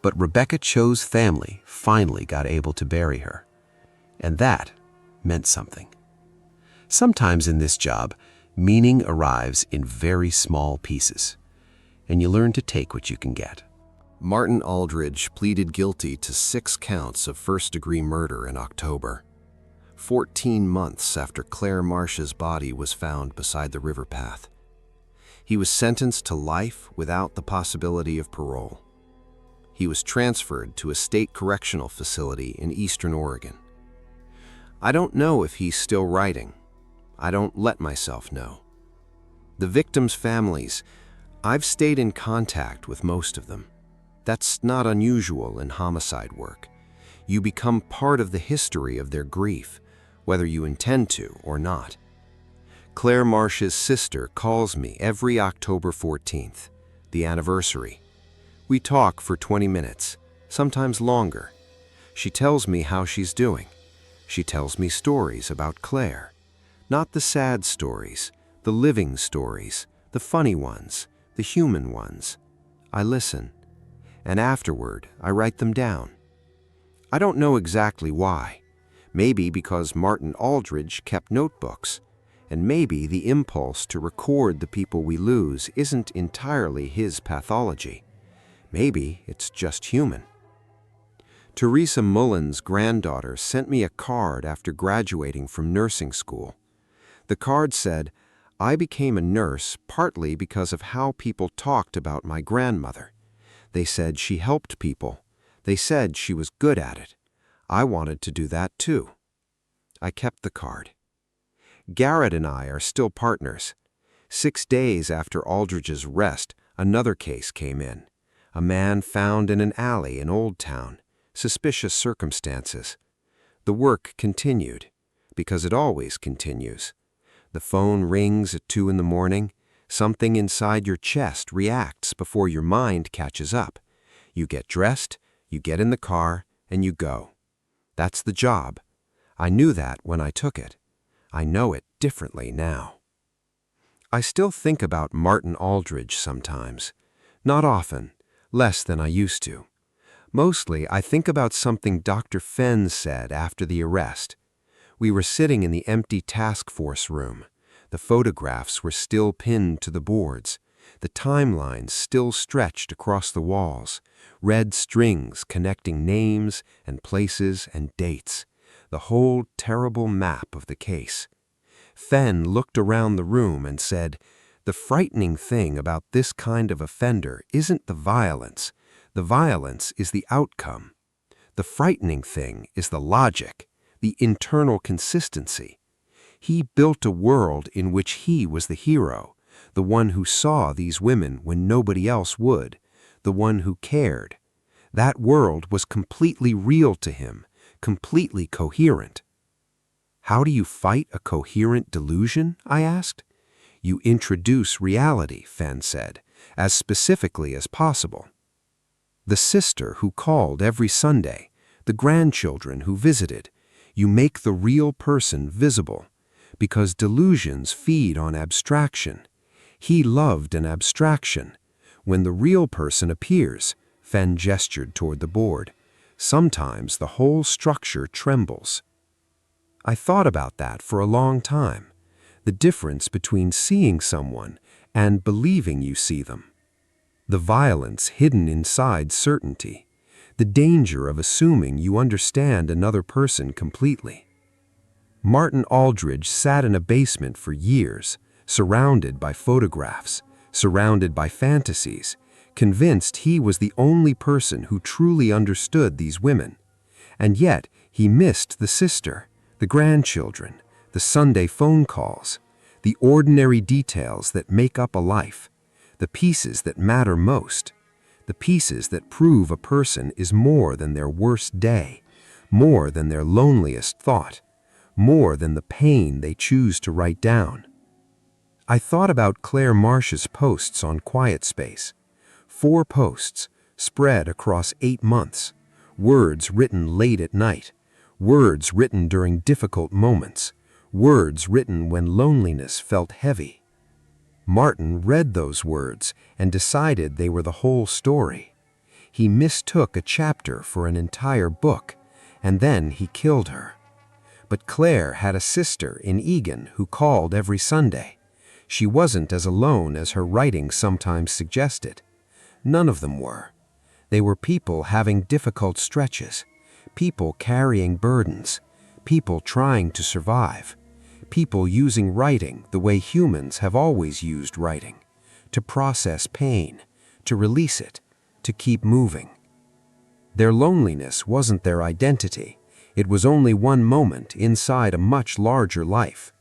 Speaker 4: But Rebecca Cho's family finally got able to bury her. And that meant something. Sometimes in this job, meaning arrives in very small pieces, and you learn to take what you can get.
Speaker 1: Martin Aldridge pleaded guilty to 6 counts of first-degree murder in October, 14 months after Claire Marsh's body was found beside the river path. He was sentenced to life without the possibility of parole. He was transferred to a state correctional facility in eastern Oregon. I don't know if he's still writing. I don't let myself know. The victims' families, I've stayed in contact with most of them. That's not unusual in homicide work. You become part of the history of their grief, whether you intend to or not. Claire Marsh's sister calls me every October 14th, the anniversary. We talk for 20 minutes, sometimes longer. She tells me how she's doing. She tells me stories about Claire. Not the sad stories, the living stories, the funny ones, the human ones. I listen, and afterward I write them down. I don't know exactly why. Maybe because Martin Aldridge kept notebooks, and maybe the impulse to record the people we lose isn't entirely his pathology. Maybe it's just human. Teresa Mullen's granddaughter sent me a card after graduating from nursing school. The card said, "I became a nurse partly because of how people talked about my grandmother. They said she helped people. They said she was good at it. I wanted to do that too." I kept the card. Garrett and I are still partners. 6 days after Aldridge's arrest, another case came in. A man found in an alley in Old Town. Suspicious circumstances. The work continued, because it always continues. The phone rings at 2 in the morning. Something inside your chest reacts before your mind catches up. You get dressed, you get in the car, and you go. That's the job. I knew that when I took it. I know it differently now. I still think about Martin Aldridge sometimes. Not often, less than I used to. Mostly, I think about something Dr. Fenn said after the arrest. We were sitting in the empty task force room. The photographs were still pinned to the boards. The timelines still stretched across the walls. Red strings connecting names and places and dates. The whole terrible map of the case. Fenn looked around the room and said, "The frightening thing about this kind of offender isn't the violence. The violence is the outcome. The frightening thing is the logic,
Speaker 7: the internal consistency. He built a world in which he was the hero, the one who saw these women when nobody else would, the one who cared. That world was completely real to him, completely coherent. How do you fight a coherent delusion? I asked. You introduce reality, Fen said, as specifically as possible. The sister who called every Sunday, the grandchildren who visited, you make the real person visible, because delusions feed on abstraction. He loved an abstraction. When the real person appears, Fen gestured toward the board, sometimes the whole structure trembles. I thought about that for a long time, the difference between seeing someone and believing you see them. The violence hidden inside certainty, the danger of assuming you understand another person completely. Martin Aldridge sat in a basement for years, surrounded by photographs, surrounded by fantasies, convinced he was the only person who truly understood these women. And yet he missed the sister, the grandchildren, the Sunday phone calls, the ordinary details that make up a life, the pieces that matter most, the pieces that prove a person is more than their worst day, more than their loneliest thought, more than the pain they choose to write down. I thought about Claire Marsh's posts on Quiet Space. 4 posts, spread across 8 months, words written late at night, words written during difficult moments, words written when loneliness felt heavy. Martin read those words and decided they were the whole story. He mistook a chapter for an entire book, and then he killed her. But Claire had a sister in Egan who called every Sunday. She wasn't as alone as her writing sometimes suggested. None of them were. They were people having difficult stretches, people carrying burdens, people trying to survive, people using writing the way humans have always used writing, to process pain, to release it, to keep moving. Their loneliness wasn't their identity. It was only one moment inside a much larger life.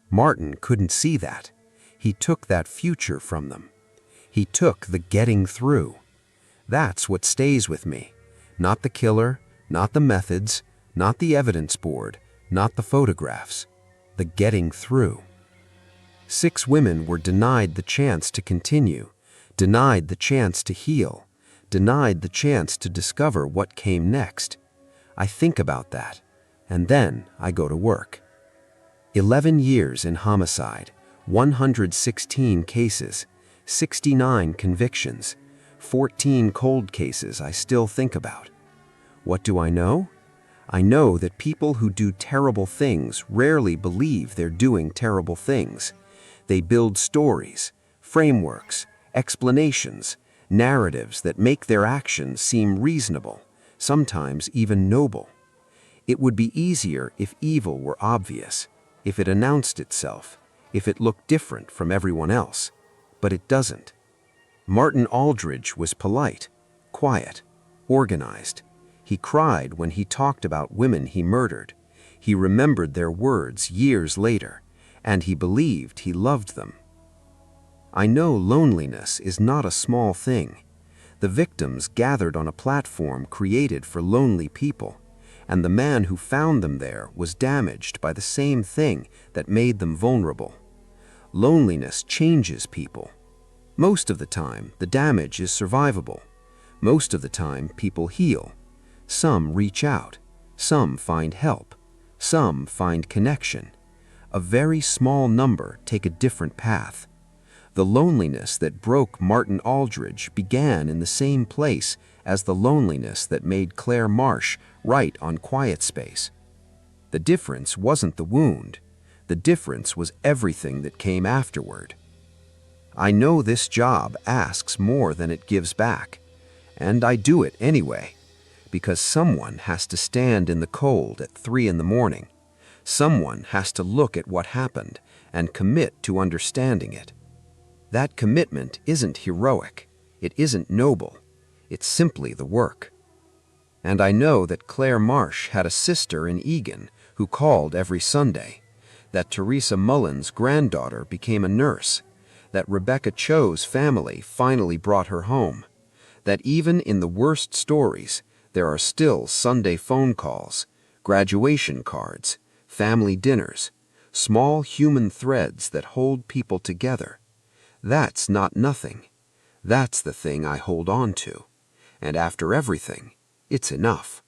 Speaker 7: Martin couldn't see that. He took that future from them. He took the getting through. That's what stays with me. Not the killer, not the methods, not the evidence board, not the photographs. The getting through. 6 women were denied the chance to continue, denied the chance to heal, denied the chance to discover what came next. I think about that, and then I go to work. 11 years in homicide, 116 cases, 69 convictions, 14 cold cases I still think about. What do I know? I know that people who do terrible things rarely believe they're doing terrible things. They build stories, frameworks, explanations, narratives that make their actions seem reasonable, sometimes even noble. It would be easier if evil were obvious, if it announced itself, if it looked different from everyone else. But it doesn't. Martin Aldridge was polite, quiet, organized. He cried when he talked about women he murdered. He remembered their words years later, and he believed he loved them. I know loneliness is not a small thing. The victims gathered on a platform created for lonely people, and the man who found them there was damaged by the same thing that made them vulnerable. Loneliness changes people. Most of the time, the damage is survivable. Most of the time, people heal. Some reach out. Some find help. Some find connection. A very small number take a different path. The loneliness that broke Martin Aldridge began in the same place as the loneliness that made Claire Marsh write on Quiet Space. The difference wasn't the wound. The difference was everything that came afterward. I know this job asks more than it gives back, and I do it anyway, because someone has to stand in the cold at 3 in the morning. Someone has to look at what happened and commit to understanding it. That commitment isn't heroic. It isn't noble. It's simply the work. And I know that Claire Marsh had a sister in Egan who called every Sunday, that Teresa Mullen's granddaughter became a nurse, that Rebecca Cho's family finally brought her home, that even in the worst stories, there are still Sunday phone calls, graduation cards, family dinners, small human threads that hold people together. That's not nothing. That's the thing I hold on to. And after everything, it's enough.